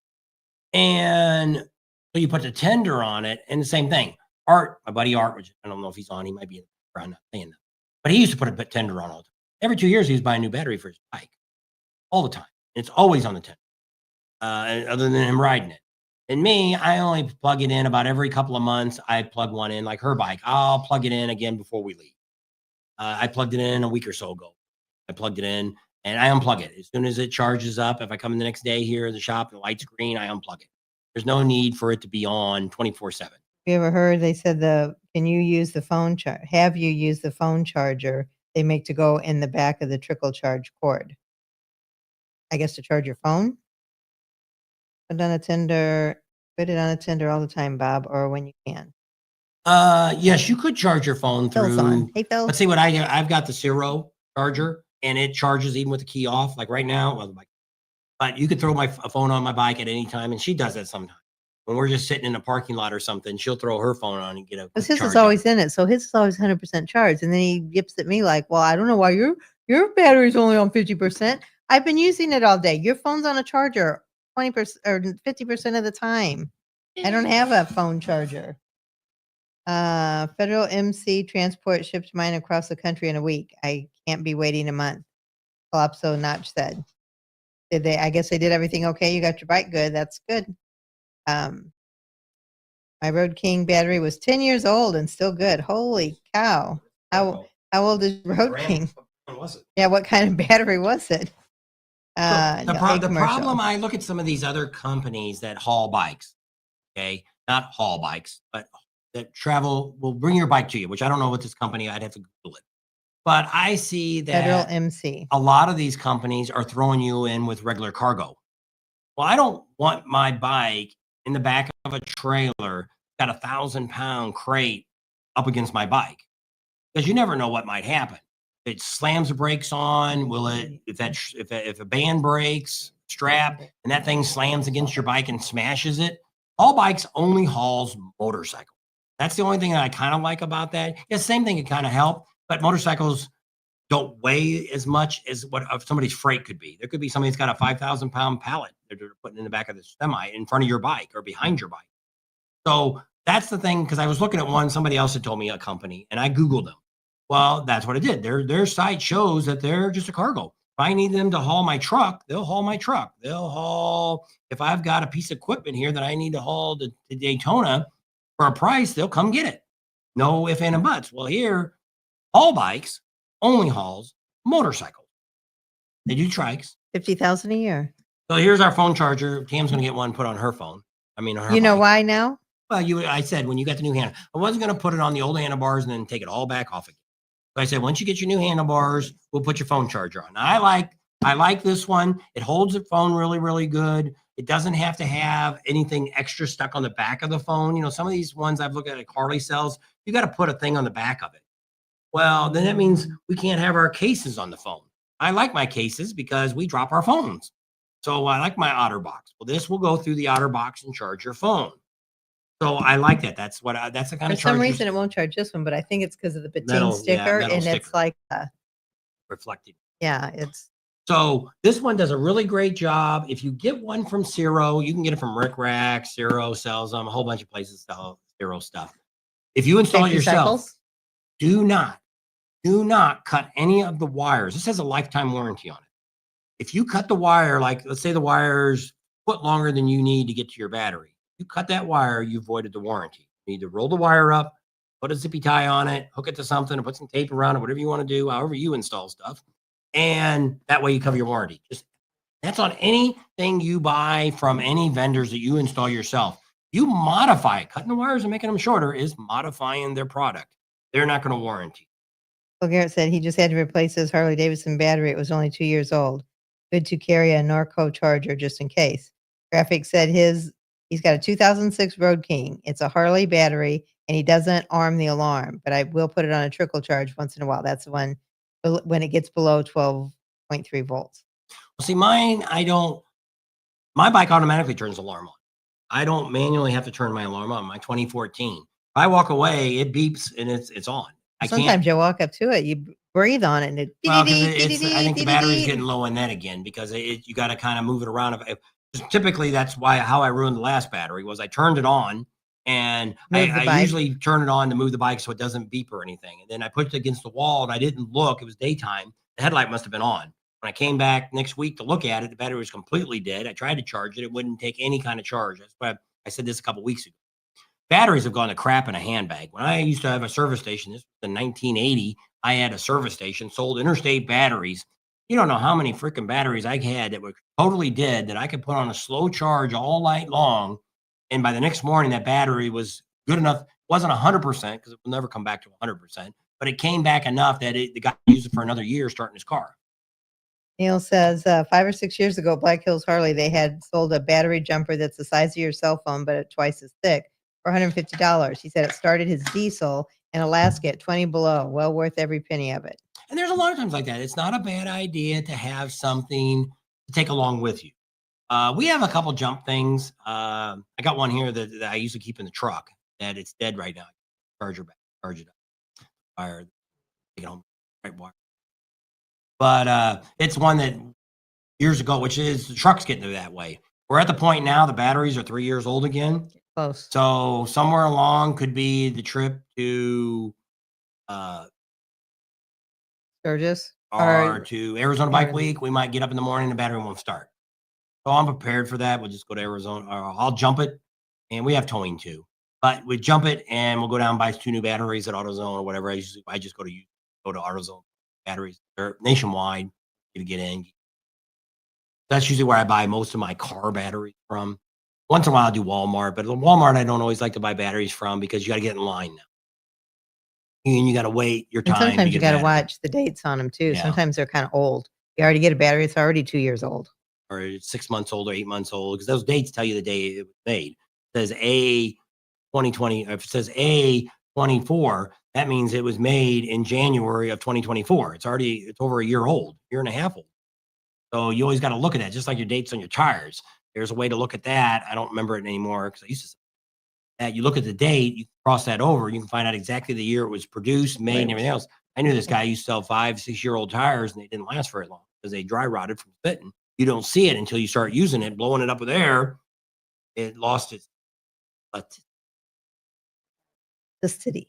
Speaker 1: And so you put the tender on it, and the same thing. Art, my buddy Art, which I don't know if he's on, he might be in the background, not saying that. But he used to put a tender on all the time. Every 2 years, he was buying a new battery for his bike. All the time. It's always on the tender. Other than him riding it. And me, I only plug it in about every couple of months. I plug one in, like her bike. I'll plug it in again before we leave. I plugged it in a week or so ago. I plugged it in and I unplug it. As soon as it charges up, if I come in the next day here in the shop, the light's green, I unplug it. There's no need for it to be on 24/7.
Speaker 2: You ever heard they said can you use the phone have you used the phone charger they make to go in the back of the trickle charge cord? I guess to charge your phone? Put it on a tender all the time, Bob, or when you can.
Speaker 1: Yes, you could charge your phone through.
Speaker 2: Hey, Phil.
Speaker 1: Let's see what I do. I've got the Zero charger. and it charges even with the key off. Like right now, but you could throw my phone on my bike at any time, and she does that sometimes. When we're just sitting in a parking lot or something, she'll throw her phone on and get a
Speaker 2: Because
Speaker 1: quick
Speaker 2: his is
Speaker 1: charge
Speaker 2: always in it, so his is always 100% charged, and then he yips at me like, "Well, I don't know why your battery's only on 50%. I've been using it all day. Your phone's on a charger 20% or 50% of the time. I don't have a phone charger." Federal MC transport ships mine across the country in a week. I can't be waiting a month. Calypso Notch said. Did they? I guess they did everything okay. You got your bike good. That's good. My Road King battery was 10 years old and still good. Holy cow! How old is Road King?
Speaker 1: What was it?
Speaker 2: Yeah, what kind of battery was it?
Speaker 1: The
Speaker 2: No, a
Speaker 1: problem,
Speaker 2: commercial.
Speaker 1: I look at some of these other companies that haul bikes. Okay, not haul bikes, but that will bring your bike to you. Which I don't know what this company. I'd have to Google it. But I see
Speaker 2: Federal
Speaker 1: that
Speaker 2: MC.
Speaker 1: a lot of these companies are throwing you in with regular cargo. Well, I don't want my bike in the back of a trailer, got 1,000-pound crate up against my bike, because you never know what might happen. It slams the brakes on. Will it, if a band breaks, strap, and that thing slams against your bike and smashes it? All bikes only hauls motorcycles. That's the only thing that I kind of like about that. Yeah, same thing can kind of help, but motorcycles don't weigh as much as what somebody's freight could be. There could be somebody that's got a 5,000-pound pallet that they're putting in the back of the semi in front of your bike or behind your bike. So that's the thing, because I was looking at one, somebody else had told me a company, and I Googled them. Well, that's what it did. Their site shows that they're just a cargo. If I need them to haul my truck, they'll haul my truck. They'll haul, if I've got a piece of equipment here that I need to haul to Daytona for a price, they'll come get it. No ifs, and buts. Well, here, All Bikes only hauls motorcycles. They do trikes.
Speaker 2: 50,000 a year.
Speaker 1: So here's our phone charger. Tam's going to get one put on her phone. I mean, on her
Speaker 2: You know
Speaker 1: bike.
Speaker 2: why now?
Speaker 1: Well, I said when you got the new hand, I wasn't going to put it on the old handlebars and then take it all back off again. So I said, once you get your new handlebars, we'll put your phone charger on. Now, I like this one. It holds the phone really, really good. It doesn't have to have anything extra stuck on the back of the phone. You know, some of these ones I've looked at like Harley sells, you got to put a thing on the back of it. Well, then that means we can't have our cases on the phone. I like my cases because we drop our phones. So I like my OtterBox. Well, this will go through the OtterBox and charge your phone. So I like that. That's the kind
Speaker 2: For
Speaker 1: of
Speaker 2: some
Speaker 1: charger.
Speaker 2: reason, it won't charge this one, but I think it's because of the patin
Speaker 1: Metal, yeah,
Speaker 2: sticker,
Speaker 1: metal
Speaker 2: and
Speaker 1: sticker.
Speaker 2: it's like,
Speaker 1: Reflecting.
Speaker 2: yeah, it's
Speaker 1: So this one does a really great job. If you get one from Zero, you can get it from Rick Rack. Zero sells them. A whole bunch of places sell Zero stuff. If you install it yourself, do not cut any of the wires. This has a lifetime warranty on it. If you cut the wire, like let's say the wire's a foot longer than you need to get to your battery, you cut that wire, you voided the warranty. You need to roll the wire up, put a zippy tie on it, hook it to something, or put some tape around it, whatever you want to do, however you install stuff. And that way you cover your warranty. That's on anything you buy from any vendors that you install yourself. You modify it. Cutting the wires and making them shorter is modifying their product. They're not going to warranty.
Speaker 2: Well, Garrett said he just had to replace his Harley Davidson battery. It was only 2 years old. Good to carry a Norco charger just in case. Graphic said he's got a 2006 Road King. It's a Harley battery, and he doesn't arm the alarm, but I will put it on a trickle charge once in a while. That's the one when it gets below 12.3 volts.
Speaker 1: Well, see, mine, my bike automatically turns the alarm on. I don't manually have to turn my alarm on. My 2014. If I walk away, it beeps and it's on.
Speaker 2: Sometimes you walk up to it, you breathe on it, and it.
Speaker 1: Well, I think the battery's getting low in that again because you got to kind of move it around. Typically, that's how I ruined the last battery was I turned it on and I usually turn it on to move the bike so it doesn't beep or anything. And then I pushed it against the wall and I didn't look. It was daytime. The headlight must have been on. When I came back next week to look at it, the battery was completely dead. I tried to charge it. It wouldn't take any kind of charge. That's why I said this a couple of weeks ago. Batteries have gone to crap in a handbag. When I used to have a service station, this was in 1980, I had a service station, sold interstate batteries. You don't know how many freaking batteries I had that were totally dead that I could put on a slow charge all night long. And by the next morning, that battery was good enough. It wasn't 100% because it will never come back to 100%, but it came back enough that the guy used it for another year starting his car.
Speaker 2: Neil says 5 or 6 years ago, Black Hills Harley, they had sold a battery jumper that's the size of your cell phone, but twice as thick for $150. He said it started his diesel in Alaska at 20 below. Well worth every penny of it.
Speaker 1: And there's a lot of times like that. It's not a bad idea to have something to take along with you. We have a couple jump things. I got one here that I usually keep in the truck that it's dead right now. Charge it up, fire, take it home, right wire. But it's one that years ago, which is the truck's getting that way. We're at the point now, the batteries are 3 years old again.
Speaker 2: Close.
Speaker 1: So somewhere along could be the trip to
Speaker 2: Sturgis?
Speaker 1: or to Arizona Bike
Speaker 2: Arizona.
Speaker 1: Week. We might get up in the morning, the battery won't start. So I'm prepared for that. We'll just go to Arizona, or I'll jump it, and we have towing too. But we jump it, and we'll go down and buy 2 new batteries at AutoZone or whatever. I just go to AutoZone batteries. They're nationwide to get in. That's usually where I buy most of my car batteries from. Once in a while, I do Walmart, but Walmart I don't always like to buy batteries from because you got to get in line now, and you got to wait your
Speaker 2: And
Speaker 1: time.
Speaker 2: sometimes you got to
Speaker 1: battery.
Speaker 2: watch the dates on them too.
Speaker 1: Yeah.
Speaker 2: Sometimes they're kind of old. You already get a battery, it's already 2 years old.
Speaker 1: Or it's 6 months old or 8 months old, because those dates tell you the day it was made. It says A 2020, if it says A 24, that means it was made in January of 2024. It's over a year old, year and a half old. So you always got to look at that, just like your dates on your tires. There's a way to look at that. I don't remember it anymore because I used to say that. You look at the date, you cross that over, you can find out exactly the year it was produced, made, and everything else. I knew this guy used to sell 5-6-year-old tires, and they didn't last very long because they dry rotted from spitting. You don't see it until you start using it, blowing it up with air. It lost its
Speaker 2: The city.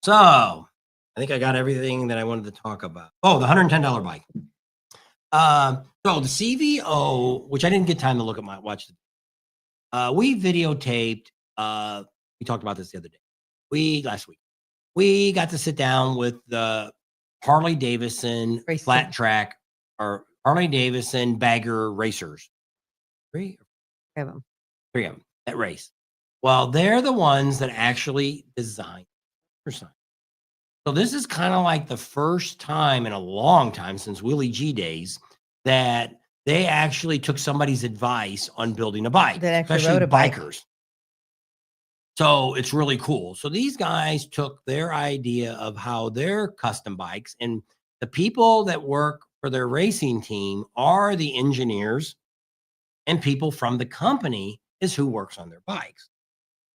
Speaker 1: So I think I got everything that I wanted to talk about. Oh, the $110 bike. So the CVO, which I didn't get time to watch. We videotaped. We talked about this the other day. Last week, we got to sit down with the Harley Davidson flat track or Harley Davidson bagger racers. Three of them that race. Well, they're the ones that actually design the sign. So this is kind of like the first time in a long time since Willie G days that they actually took somebody's advice on building a bike, especially bikers. So it's really cool. So these guys took their idea of how their custom bikes, and the people that work for their racing team are the engineers, and people from the company is who works on their bikes.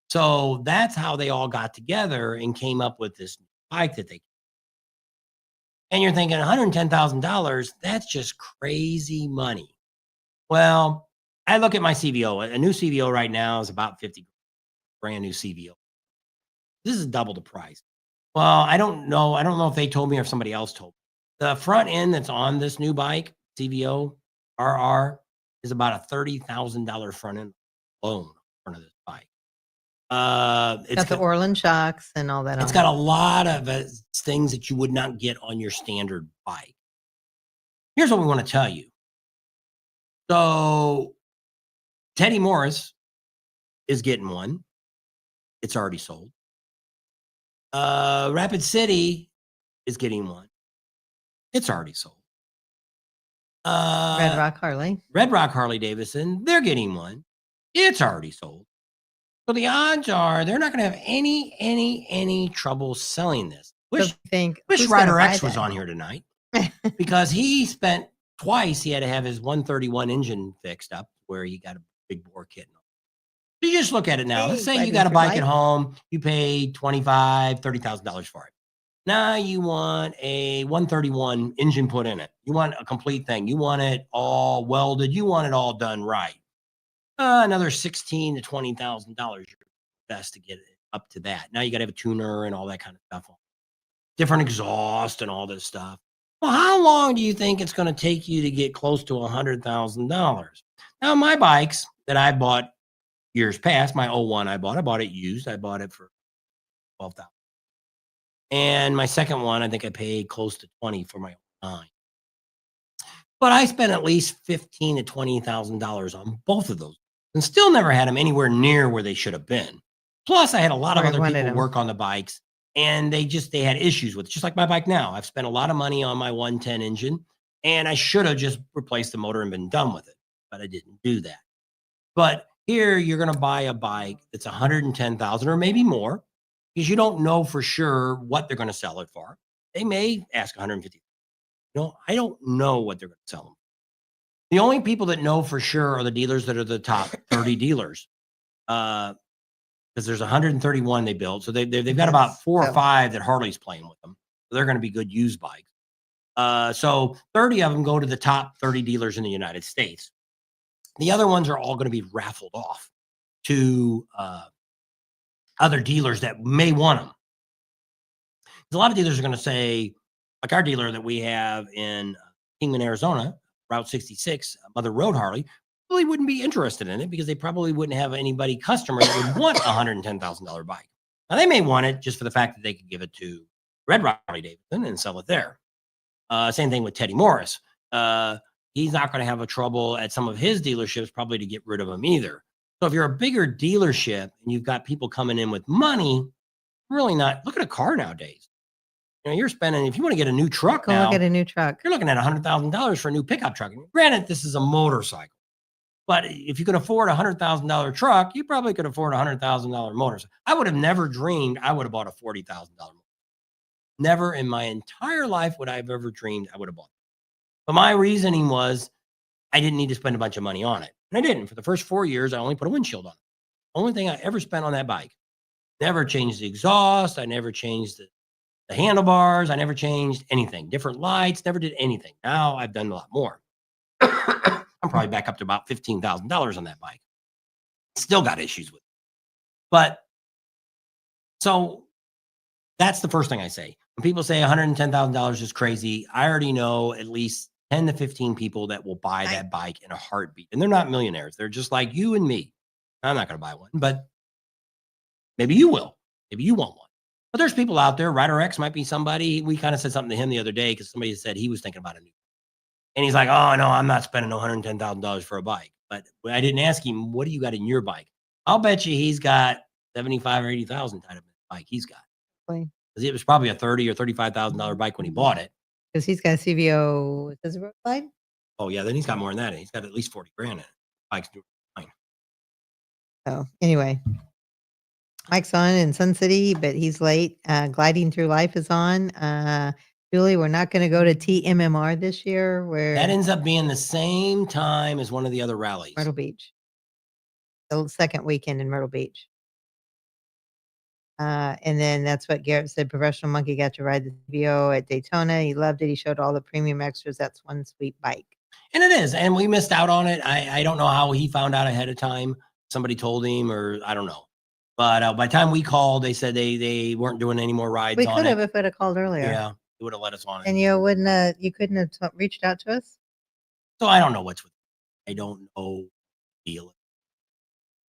Speaker 1: So that's how they all got together and came up with this bike that they. And you're thinking $110,000, that's just crazy money. Well, I look at my CVO. A new CVO right now is about 50, brand new CVO. This is double the price. Well, I don't know. I don't know if they told me or if somebody else told me. The front end that's on this new bike, CVO RR, is about a $30,000 front end alone in front of this bike.
Speaker 2: It's got the Orland shocks and all that.
Speaker 1: It's got a lot of things that you would not get on your standard bike. Here's what we want to tell you. So Teddy Morris is getting one. It's already sold. Rapid City is getting one. It's already sold.
Speaker 2: Red Rock
Speaker 1: Harley Davidson, they're getting one. It's already sold. So the odds are they're not going to have any trouble selling this. Wish Rider X was on here tonight because he spent twice. He had to have his 131 engine fixed up where he got a big bore kit. So you just look at it now. Let's say you got a bike at home. You paid $25,000, $30,000 for it. Now you want a 131 engine put in it. You want a complete thing. You want it all welded. You want it all done right. Another $16,000 to $20,000 best to get it up to that. Now you got to have a tuner and all that kind of stuff on. Different exhaust and all this stuff. Well, how long do you think it's going to take you to get close to $100,000? Now, my bikes that I bought years past, my 01 I bought it used. I bought it for $12,000. And my second one, I think I paid close to $20,000 for my 09. But I spent at least $15,000 to $20,000 on both of those, and still never had them anywhere near where they should have been. Plus, I had a lot of other people work on the bikes, and they had issues with it, just like my bike now. I've spent a lot of money on my 110 engine, and I should have just replaced the motor and been done with it, but I didn't do that. But here, you're going to buy a bike that's $110,000 or maybe more, because you don't know for sure what they're going to sell it for. They may ask 150. I don't know what they're going to sell them. The only people that know for sure are the dealers that are the top 30 dealers. Because there's 131 they built. So they've got about 4 or 5 that Harley's playing with them. So they're going to be good used bikes. So 30 of them go to the top 30 dealers in the United States. The other ones are all going to be raffled off to other dealers that may want them. A lot of dealers are going to say, like our dealer that we have in Kingman, Arizona, Route 66, Mother Road Harley, really wouldn't be interested in it because they probably wouldn't have anybody customer that would want a $110,000 bike. Now they may want it just for the fact that they could give it to Red Harley Davidson and sell it there. Same thing with Teddy Morris. He's not going to have a trouble at some of his dealerships probably to get rid of them either. So if you're a bigger dealership and you've got people coming in with money, really not. Look at a car nowadays. You're spending, if you want to get a new truck now,
Speaker 2: look at a new truck.
Speaker 1: You're looking at $100,000 for a new pickup truck. Granted, this is a motorcycle, but if you can afford a $100,000 truck, you probably could afford a $100,000 motorcycle. I would have never dreamed I would have bought a $40,000 motorcycle. Never in my entire life would I have ever dreamed I would have bought it. But my reasoning was I didn't need to spend a bunch of money on it. And I didn't. For the first 4 years, I only put a windshield on it. Only thing I ever spent on that bike. Never changed the exhaust. I never changed the handlebars. I never changed anything. Different lights. Never did anything. Now I've done a lot more. I'm probably back up to about $15,000 on that bike. Still got issues with it. But so that's the first thing I say. When people say $110,000 is crazy, I already know at least 10 to 15 people that will buy that bike in a heartbeat. And they're not millionaires. They're just like you and me. I'm not going to buy one, but maybe you will. Maybe you want one. But there's people out there. Rider X might be somebody. We kind of said something to him the other day because somebody said he was thinking about a new. And he's like, oh, no, I'm not spending $110,000 for a bike. But I didn't ask him, what do you got in your bike? I'll bet you he's got 75 or 80,000 tied up in the bike he's got. Because it was probably a $30,000 or $35,000 bike when he bought it.
Speaker 2: Because he's got a CVO. Does it roadside?
Speaker 1: Oh, yeah. Then he's got more than that. He's got at least 40 grand in it. Bike's doing fine.
Speaker 2: So anyway, Mike's on in Sun City, but he's late. Gliding Through Life is on. Julie, we're not going to go to TMMR this year.
Speaker 1: That ends up being the same time as one of the other rallies.
Speaker 2: Myrtle Beach. The second weekend in Myrtle Beach. And then that's what Garrett said. Professional Monkey got to ride the CVO at Daytona. He loved it. He showed all the premium extras. That's one sweet bike.
Speaker 1: And it is. And we missed out on it. I don't know how he found out ahead of time. Somebody told him, or I don't know. But by the time we called, they said they weren't doing any more rides.
Speaker 2: We
Speaker 1: on
Speaker 2: could have
Speaker 1: it.
Speaker 2: if it had called earlier.
Speaker 1: Yeah, it would have let us on it.
Speaker 2: And you couldn't have reached out to us?
Speaker 1: So I don't know what's with it. I don't know the deal.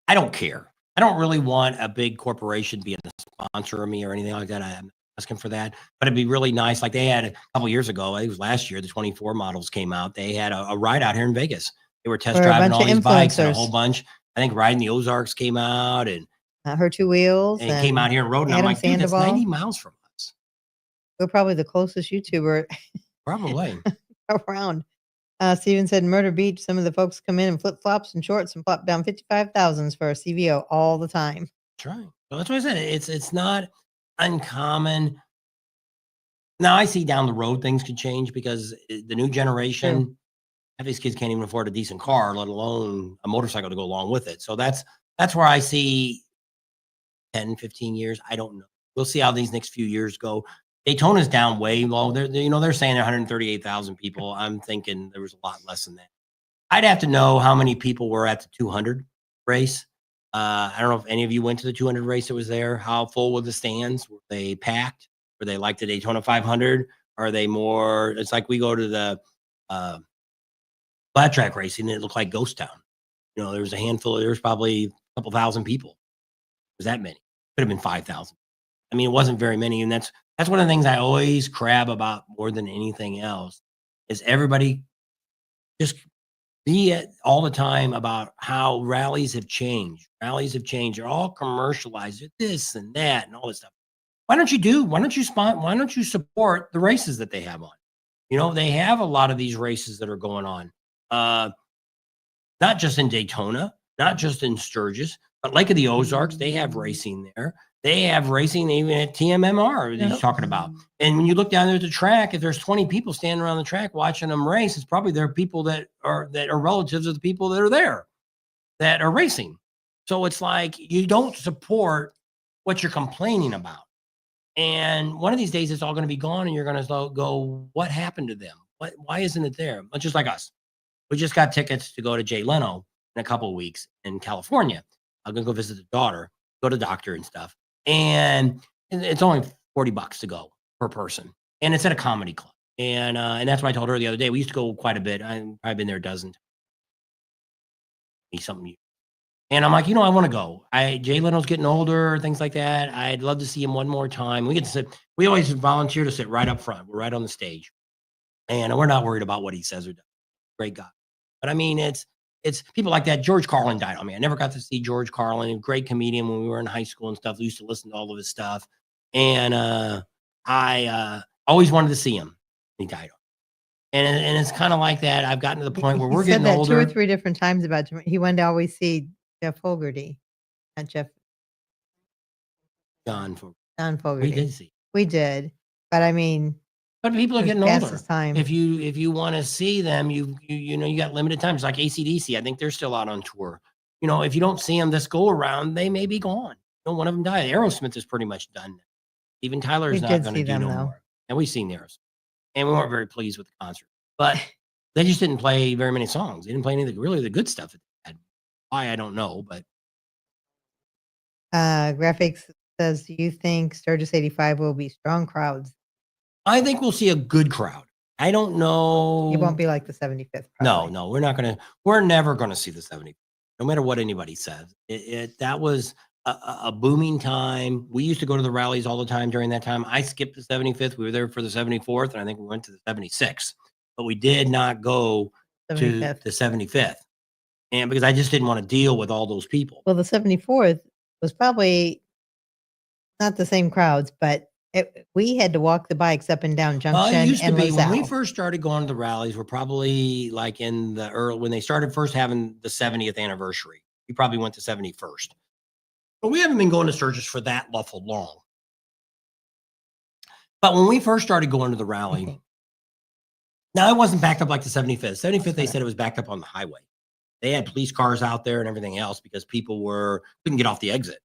Speaker 1: I don't care. I don't really want a big corporation being a sponsor of me or anything like that. I'm asking for that. But it'd be really nice. Like they had a couple years ago, it was last year, the 24 models came out. They had a ride out here in Vegas. They were test driving all these bikes and a whole bunch. I think Riding the Ozarks came out and
Speaker 2: Her Two Wheels.
Speaker 1: And came out here and rode. And I'm like, dude, that's 90 miles from us.
Speaker 2: We're probably the closest YouTuber
Speaker 1: Probably
Speaker 2: around. Steven said, Myrtle Beach, some of the folks come in flip flops and shorts and plop down 55,000s for a CVO all the time.
Speaker 1: That's right. So that's what I said. It's not uncommon. Now I see down the road things could change because the new generation, half these kids can't even afford a decent car, let alone a motorcycle to go along with it. So that's where I see 10, 15 years. I don't know. We'll see how these next few years go. Daytona's down way low. They're saying 138,000 people. I'm thinking there was a lot less than that. I'd have to know how many people were at the 200 race. I don't know if any of you went to the 200 race that was there. How full were the stands? Were they packed? Were they like the Daytona 500? Are they more? It's like we go to the flat track racing and it looked like ghost town. There was a handful. There was probably a couple thousand people. It was that many? Could have been 5,000. I mean, it wasn't very many, and that's one of the things I always crab about more than anything else is everybody just be it all the time about how rallies have changed. Rallies have changed. They're all commercialized. This and that and all this stuff. Why don't you support the races that they have on? They have a lot of these races that are going on. Not just in Daytona, not just in Sturgis, But Lake of the Ozarks, they have racing there. They have racing even at TMMR that he's talking about. And when you look down there at the track, if there's 20 people standing around the track watching them race, it's probably there are people that are relatives of the people that are there that are racing. So it's like you don't support what you're complaining about. And one of these days it's all going to be gone and you're going to go, what happened to them? Why isn't it there? Much just like us. We just got tickets to go to Jay Leno in a couple of weeks in California. I'm going to go visit the daughter, go to the doctor and stuff. And it's only $40 to go per person. And it's at a comedy club. And that's what I told her the other day. We used to go quite a bit. I've been there a dozen times. Something. And I'm like, I want to go. Jay Leno's getting older, things like that. I'd love to see him one more time. We get to sit. We always volunteer to sit right up front. We're right on the stage. And we're not worried about what he says or does. Great guy. But I mean, it's people like that. George Carlin died on me. I never got to see George Carlin, a great comedian when we were in high school and stuff. We used to listen to all of his stuff. And I always wanted to see him. He died. And it's kind of like that. I've gotten to the point where we're getting
Speaker 2: said that
Speaker 1: older.
Speaker 2: 2 or 3 different times about he wanted to always see Jeff Fogarty, not Jeff.
Speaker 1: John
Speaker 2: Fogarty.
Speaker 1: We did see.
Speaker 2: We did, but I mean,
Speaker 1: but people are getting older.
Speaker 2: Time.
Speaker 1: If you want to see them, you got limited times. Like AC/DC, I think they're still out on tour. If you don't see them this go around, they may be gone. One of them died. Aerosmith is pretty much done. Even Tyler's not going to do no more. And we've seen Aerosmith, and we weren't very pleased with the concert. But they just didn't play very many songs. They didn't play any of the good stuff that they had. Why, I don't know, but
Speaker 2: Graphics says, do you think Sturgis 85 will be strong crowds?
Speaker 1: I think we'll see a good crowd. I don't know.
Speaker 2: It won't be like the 75th.
Speaker 1: Probably. No, we're never going to see the 75th, no matter what anybody says. That was a booming time. We used to go to the rallies all the time during that time. I skipped the 75th. We were there for the 74th, and I think we went to the 76th. But we did not go 75th. To the 75th. And because I just didn't want to deal with all those people.
Speaker 2: Well, the 74th was probably not the same crowds, but we had to walk the bikes up and down Junction.
Speaker 1: It used to be
Speaker 2: LaSalle.
Speaker 1: when we first started going to the rallies. We're probably like in the early when they started first having the 70th anniversary. We probably went to 71st, but we haven't been going to Sturgis for that awful long. But when we first started going to the rally, now it wasn't backed up like the 75th. 75th, they said it was backed up on the highway. They had police cars out there and everything else because people couldn't get off the exit.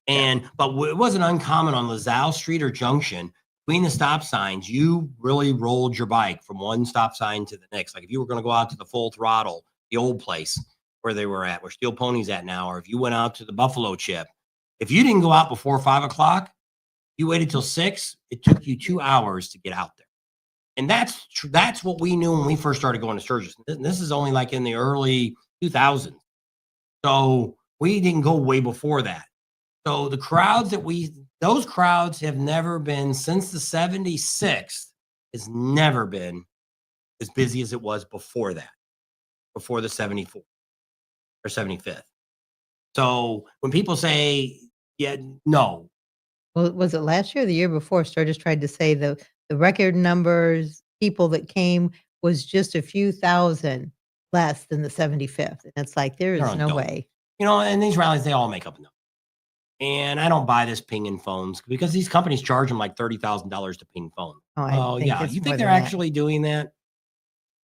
Speaker 1: But it wasn't uncommon on LaSalle Street or Junction between the stop signs. You really rolled your bike from one stop sign to the next. Like if you were going to go out to the Full Throttle, the old place where they were at, where Steel Pony's at now, or if you went out to the Buffalo Chip, if you didn't go out before 5 o'clock, you waited till 6. It took you 2 hours to get out there. And that's what we knew when we first started going to Sturgis. This is only like in the early 2000s. So we didn't go way before that. So the crowds those crowds have never been since the 76th has never been as busy as it was before that, before the 74th or 75th. So when people say, yeah, no.
Speaker 2: Well, was it last year or the year before? Sturgis tried to say the record numbers, people that came was just a few thousand less than the 75th. And it's like, there is no way.
Speaker 1: And these rallies, they all make up a number. And I don't buy this pinging phones because these companies charge them like $30,000 to ping phones. Oh yeah. You think they're actually doing that?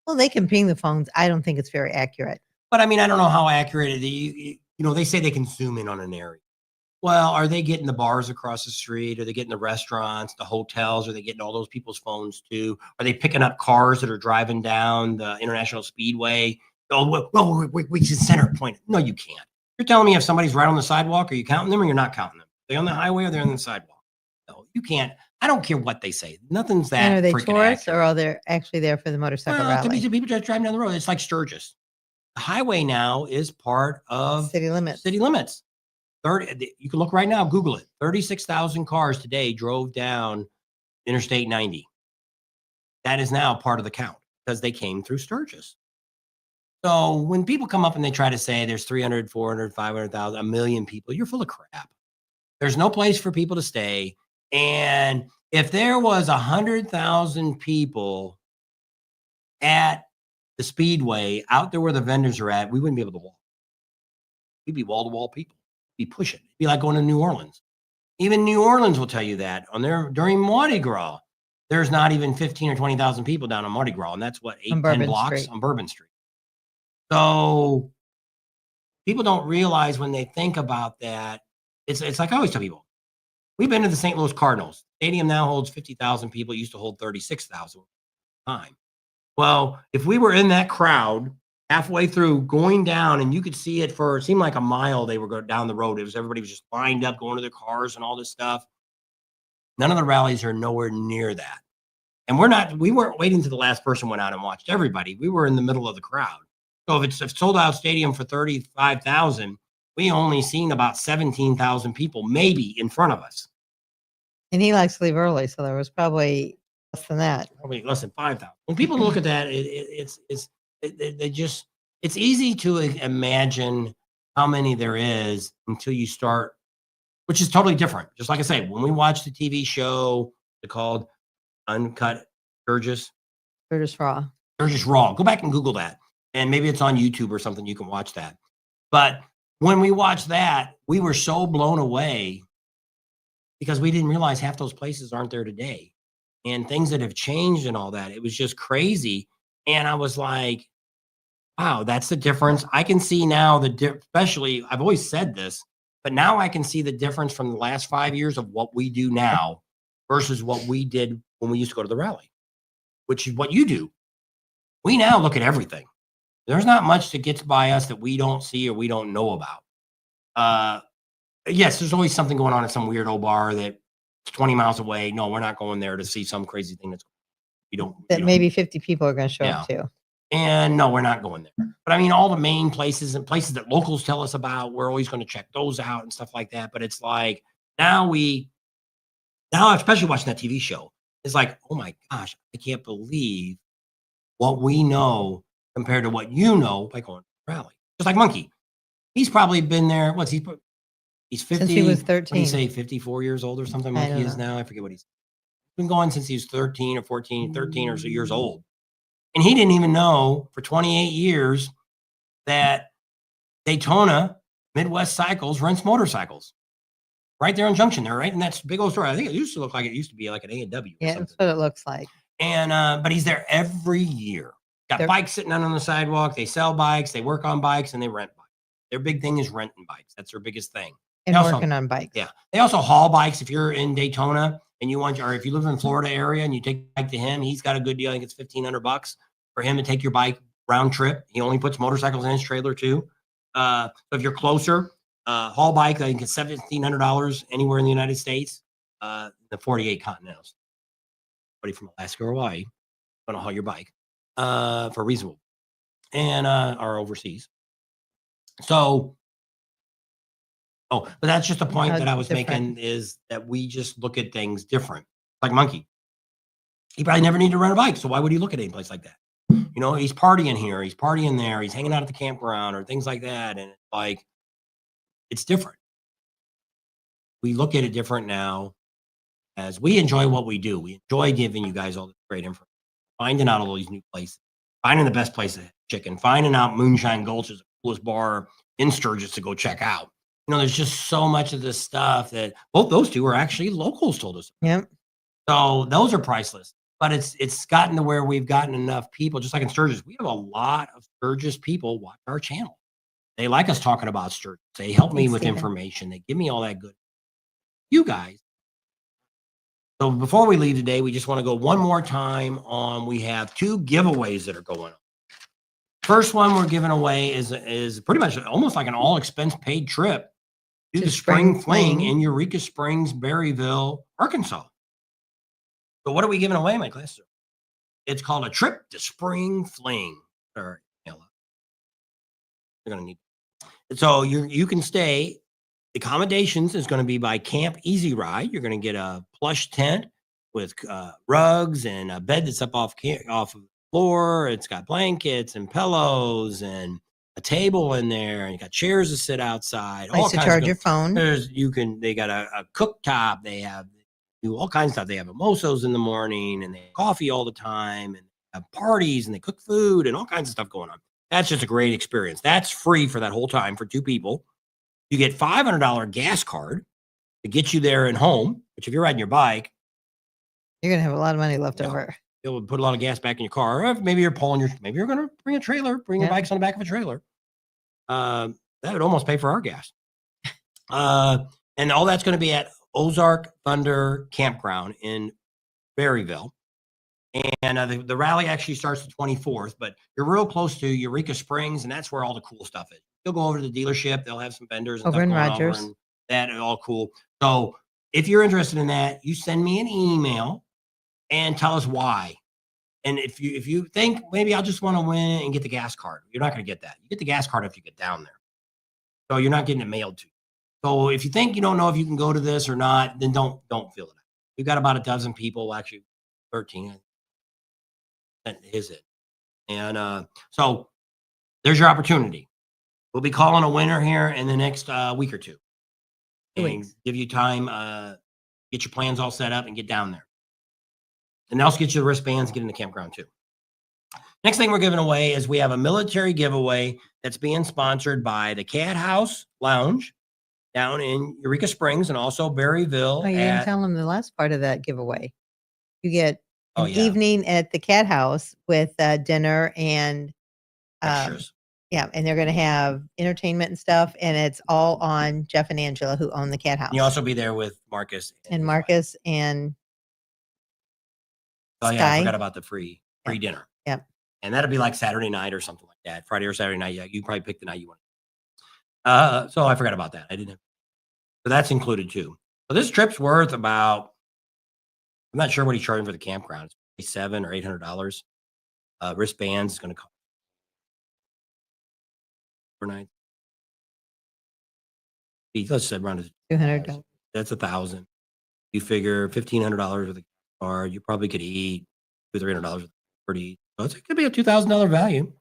Speaker 2: Well, they can ping the phones. I don't think it's very accurate.
Speaker 1: But I mean, I don't know how accurate it is. They say they can zoom in on an area. Well, are they getting the bars across the street? Are they getting the restaurants, the hotels? Are they getting all those people's phones too? Are they picking up cars that are driving down the International Speedway? Oh, well, we can center point. No, you can't. You're telling me if somebody's right on the sidewalk, are you counting them or you're not counting them? Are they on the highway or they're on the sidewalk? No, you can't. I don't care what they say. Nothing's that.
Speaker 2: And are they
Speaker 1: freaking
Speaker 2: tourists
Speaker 1: accurate.
Speaker 2: or are they actually there for the motorcycle rally?
Speaker 1: People just driving down the road. It's like Sturgis. The highway now is part of
Speaker 2: city limits.
Speaker 1: 30. You can look right now, Google it. 36,000 cars today drove down Interstate 90. That is now part of the count because they came through Sturgis. So when people come up and they try to say there's 300, 400, 500,000, a million people, you're full of crap. There's no place for people to stay. And if there was 100,000 people at the Speedway out there where the vendors are at, we wouldn't be able to walk. We'd be wall-to-wall people. be pushing. It'd be like going to New Orleans. Even New Orleans will tell you that during Mardi Gras, there's not even 15 or 20,000 people down on Mardi Gras, and that's what 8, 10 blocks on Bourbon Street. So people don't realize when they think about that. It's like I always tell people, we've been to the St. Louis Cardinals. Stadium now holds 50,000 people. It used to hold 36,000 time. Well, if we were in that crowd halfway through going down and you could see it it seemed like a mile they were going down the road. Everybody was just lined up going to their cars and all this stuff. None of the rallies are nowhere near that. And we weren't waiting till the last person went out and watched everybody. We were in the middle of the crowd. So if it's a sold out stadium for 35,000, we only seen about 17,000 people maybe in front of us.
Speaker 2: And he likes to leave early, so there was probably less than that.
Speaker 1: Probably less than 5,000. When people look at that, it's easy to imagine how many there is until you start, which is totally different. Just like I say, when we watch the TV show called Uncut Sturgis
Speaker 2: Raw.
Speaker 1: Sturgis Raw. Go back and Google that. And maybe it's on YouTube or something. You can watch that. But when we watched that, we were so blown away because we didn't realize half those places aren't there today. And things that have changed and all that. It was just crazy. And I was like, wow, that's the difference. I can see now especially, I've always said this, but now I can see the difference from the last 5 years of what we do now versus what we did when we used to go to the rally, which is what you do. We now look at everything. There's not much that gets by us that we don't see or we don't know about. Yes, there's always something going on at some weird old bar that's 20 miles away. No, we're not going there to see some crazy thing
Speaker 2: maybe 50 people are going to show up to.
Speaker 1: And no, we're not going there. But I mean, all the main places and places that locals tell us about, we're always going to check those out and stuff like that. But it's like now, especially watching that TV show, it's like, oh my gosh, I can't believe what we know compared to what you know by going to the rally. Just like Monkey. He's probably been there. He's 50.
Speaker 2: Since he was 13.
Speaker 1: What do you say, 54 years old or something? Monkey is now. I forget what he's been going since he was 13 or 14, 13 or so years old. And he didn't even know for 28 years that Daytona Midwest Cycles rents motorcycles right there in Junction there, right? And that's a big old store. I think it used to look like it used to be like an A&W.
Speaker 2: Yeah, that's what it looks like.
Speaker 1: And but he's there every year. Got bikes sitting out on the sidewalk. They sell bikes. They work on bikes and they rent bikes. Their big thing is renting bikes. That's their biggest thing.
Speaker 2: And working on bikes.
Speaker 1: Yeah. They also haul bikes. If you're in Daytona and or if you live in the Florida area and you take a bike to him, he's got a good deal. I think it's $1,500 for him to take your bike round trip. He only puts motorcycles in his trailer too. So if you're closer, haul bike, I think it's $1,700 anywhere in the United States, the 48 continentals. Anybody from Alaska or Hawaii going to haul your bike for reasonable and or overseas. So, but that's just a point that I was making, is that we just look at things different. Like Monkey, he probably never needed to rent a bike, so why would he look at any place like that? You know, he's partying here, he's partying there, he's hanging out at the campground or things like that, and it's like, it's different. We look at it different now, as we enjoy what we do. We enjoy giving you guys all this great information, finding out all these new places, finding the best place to have chicken, finding out Moonshine Gulch is the coolest bar in Sturgis to go check out. You know, there's just so much of this stuff that both those two are actually locals told us.
Speaker 2: Yep.
Speaker 1: So those are priceless. But it's gotten to where we've gotten enough people, just like in Sturgis. We have a lot of Sturgis people watch our channel. They like us talking about Sturgis. They help me with information. They give me all that good. You guys. So before we leave today, we just want to go one more time on, we have 2 giveaways that are going on. First one we're giving away is pretty much almost like an all expense paid trip to the Spring Fling in Eureka Springs, Berryville, Arkansas. So what are we giving away, my class? It's called a trip to Spring Fling. Sorry, you're gonna need. So you can stay. The accommodations is going to be by Camp Easy Ride. You're going to get a plush tent with rugs and a bed that's up off of the floor. It's got blankets and pillows and a table in there, and you got chairs to sit outside.
Speaker 2: Place to charge your phone.
Speaker 1: They got a cooktop. They do all kinds of stuff. They have mimosas in the morning, and they have coffee all the time, and have parties, and they cook food and all kinds of stuff going on. That's just a great experience. That's free for that whole time for 2 people. You get $500 gas card to get you there and home, which if you're riding your bike,
Speaker 2: You're gonna have a lot of money left
Speaker 1: Yeah.
Speaker 2: over.
Speaker 1: it'll put a lot of gas back in your car. Or maybe you're maybe you're going to bring a trailer, bring your
Speaker 2: Yep.
Speaker 1: bikes on the back of a trailer. That would almost pay for our gas. And all that's going to be at Ozark Thunder Campground in Berryville. And the rally actually starts the 24th, but you're real close to Eureka Springs, and that's where all the cool stuff is. You'll go over to the dealership. They'll have some vendors and
Speaker 2: Over
Speaker 1: stuff
Speaker 2: in
Speaker 1: going
Speaker 2: Rogers.
Speaker 1: over, and that is all cool. So if you're interested in that, you send me an email and tell us why. And if you think maybe I'll just want to win and get the gas card, you're not going to get that. You get the gas card if you get down there. So you're not getting it mailed to you. So if you think you don't know if you can go to this or not, then don't fill it out. We've got about a dozen people, actually 13. That is it. And so there's your opportunity. We'll be calling a winner here in the next week or two.
Speaker 2: 2
Speaker 1: And
Speaker 2: weeks.
Speaker 1: give you time, get your plans all set up and get down there. And also get you the wristbands, get in the campground too. Next thing we're giving away is we have a military giveaway that's being sponsored by the Cat House Lounge down in Eureka Springs and also Berryville.
Speaker 2: Oh, you didn't tell them the last part of that giveaway. You get
Speaker 1: Oh,
Speaker 2: an
Speaker 1: yeah.
Speaker 2: evening at the Cat House with dinner and
Speaker 1: Extras.
Speaker 2: yeah, and they're gonna have entertainment and stuff, and it's all on Jeff and Angela who own the Cat House.
Speaker 1: And you also be there with Marcus
Speaker 2: and
Speaker 1: his wife.
Speaker 2: Marcus and
Speaker 1: Oh yeah, I
Speaker 2: Sky.
Speaker 1: forgot about the free dinner.
Speaker 2: Yep.
Speaker 1: And that'll be like Saturday night or something like that. Friday or Saturday night. Yeah, you probably pick the night you want. So I forgot about that. I didn't have. So that's included too. So this trip's worth about, I'm not sure what he's charging for the campground. It's $700 or $800. Wristbands is going to cost per night. Let's say around
Speaker 2: $200.
Speaker 1: That's $1,000. You figure $1,500 with a card, you probably could eat $200-$300 pretty. So it could be a $2,000 value.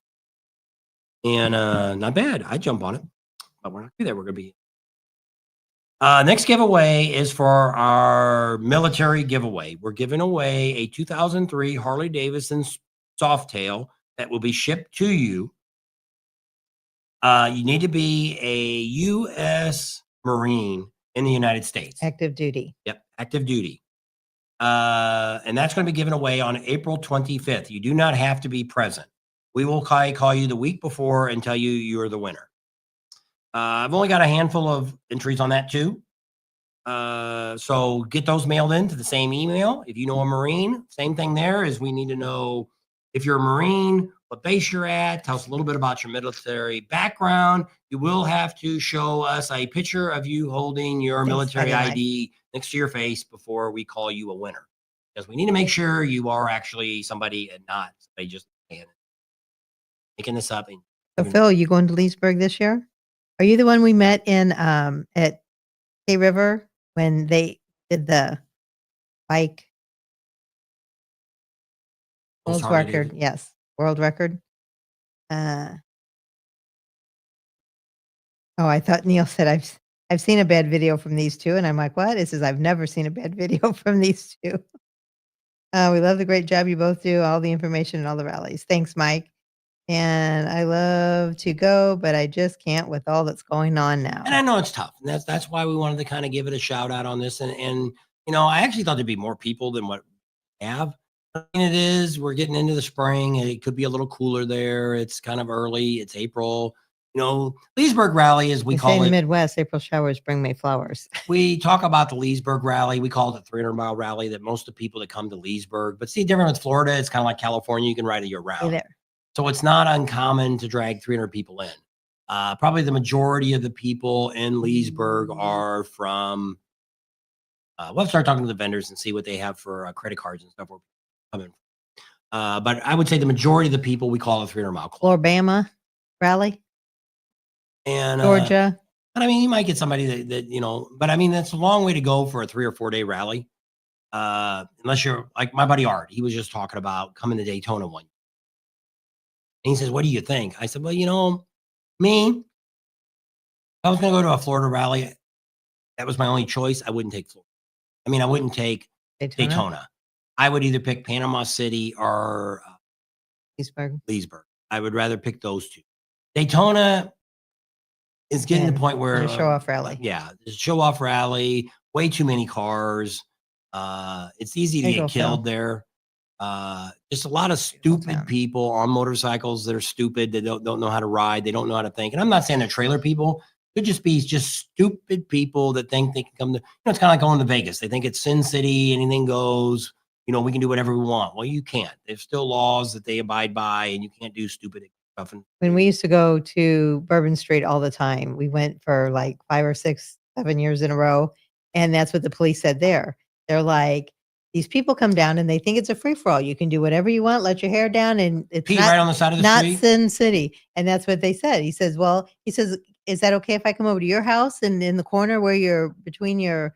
Speaker 1: And not bad. I'd jump on it. But we're not gonna be there. We're gonna be. Next giveaway is for our military giveaway. We're giving away a 2003 Harley Davidson Softail that will be shipped to you. You need to be a U.S. Marine in the United States.
Speaker 2: Active duty.
Speaker 1: Yep, active duty. And that's going to be given away on April 25th. You do not have to be present. We will call you the week before and tell you you're the winner. I've only got a handful of entries on that too. So get those mailed in to the same email. If you know a Marine, same thing there is we need to know if you're a Marine, what base you're at, tell us a little bit about your military background. You will have to show us a picture of you holding your military ID next to your face before we call you a winner. Because we need to make sure you are actually somebody and not somebody just making this up.
Speaker 2: So Phil, you going to Leesburg this year? Are you the one we met in at Hay River when they did the bike world record? Yes, world record. Oh, I thought Neil said I've seen a bad video from these two, and I'm like, what? It says I've never seen a bad video from these two. We love the great job you both do, all the information and all the rallies. Thanks, Mike. And I love to go, but I just can't with all that's going on now.
Speaker 1: And I know it's tough. And that's why we wanted to kind of give it a shout out on this. And you know, I actually thought there'd be more people than what we have. I mean, it is. We're getting into the spring. It could be a little cooler there. It's kind of early. It's April. You know, Leesburg Rally, as we call it.
Speaker 2: In the Midwest, April showers bring May flowers.
Speaker 1: We talk about the Leesburg Rally. We call it the 300-mile rally that most of the people that come to Leesburg. But see, different with Florida, it's kind of like California. You can ride it year-round.
Speaker 2: There. So
Speaker 1: it's not uncommon to drag 300 people in. Probably the majority of the people in Leesburg are from, we'll start talking to the vendors and see what they have for credit cards and stuff. We're coming. But I would say the majority of the people we call a 300-mile club.
Speaker 2: Alabama Rally.
Speaker 1: And
Speaker 2: Georgia.
Speaker 1: And I mean, you might get somebody that, you know, but I mean, that's a long way to go for a 3 or 4 day rally. Unless you're like my buddy Art, he was just talking about coming to Daytona one. And he says, what do you think? I said, well, you know, me, if I was going to go to a Florida rally, that was my only choice. I wouldn't take Florida. I mean, I wouldn't take Daytona. I would either pick Panama City or Leesburg. I would rather pick those two. Daytona, It's getting to the
Speaker 2: And
Speaker 1: point where
Speaker 2: there's a show-off rally.
Speaker 1: Yeah, there's a show off rally. Way too many cars. It's easy to
Speaker 2: There you
Speaker 1: get
Speaker 2: go,
Speaker 1: killed
Speaker 2: Phil.
Speaker 1: there. Just a lot of
Speaker 2: Beautiful
Speaker 1: stupid
Speaker 2: town.
Speaker 1: people on motorcycles that are stupid. They don't know how to ride. They don't know how to think. And I'm not saying they're trailer people. Could just be just stupid people that think they can come to. It's kind of like going to Vegas. They think it's Sin City. Anything goes. We can do whatever we want. Well, you can't. There's still laws that they abide by, and you can't do stupid stuff.
Speaker 2: When we used to go to Bourbon Street all the time, we went for like 5 or 6, 7 years in a row, and that's what the police said there. They're like, "These people come down and they think it's a free for all. You can do whatever you want, let your hair down, and it's
Speaker 1: Pee right on the side of the
Speaker 2: not
Speaker 1: street.
Speaker 2: Sin City." And that's what they said. He says, "Is that okay if I come over to your house and in the corner where you're between your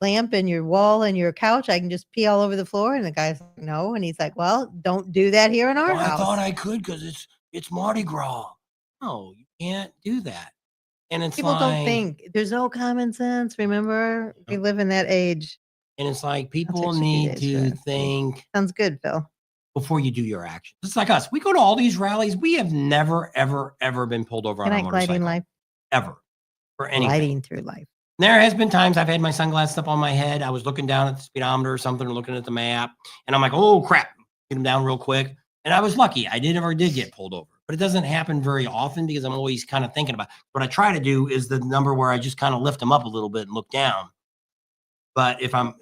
Speaker 2: lamp and your wall and your couch, I can just pee all over the floor?" And the guy's like, "No." And he's like, "Well, don't do that here in our
Speaker 1: Well, I
Speaker 2: house."
Speaker 1: thought I could because it's Mardi Gras. No, you can't do that. And it's
Speaker 2: People don't
Speaker 1: like,
Speaker 2: think. There's no common sense, remember? We
Speaker 1: Yep.
Speaker 2: live in that age.
Speaker 1: and it's like
Speaker 2: I'll
Speaker 1: people
Speaker 2: text you a few
Speaker 1: need
Speaker 2: days for
Speaker 1: to
Speaker 2: that.
Speaker 1: think
Speaker 2: Sounds good, Phil.
Speaker 1: before you do your actions. It's like us. We go to all these rallies. We have never, ever, ever been pulled over on
Speaker 2: Good
Speaker 1: our
Speaker 2: night, gliding
Speaker 1: motorcycle.
Speaker 2: life.
Speaker 1: Ever. For anything.
Speaker 2: Gliding through life.
Speaker 1: There has been times I've had my sunglasses up on my head. I was looking down at the speedometer or something, or looking at the map, and I'm like, "Oh crap!" Get them down real quick. And I was lucky; I never did get pulled over. But it doesn't happen very often because I'm always kind of thinking about. What I try to do is the number where I just kind of lift them up a little bit and look down. But if I'm,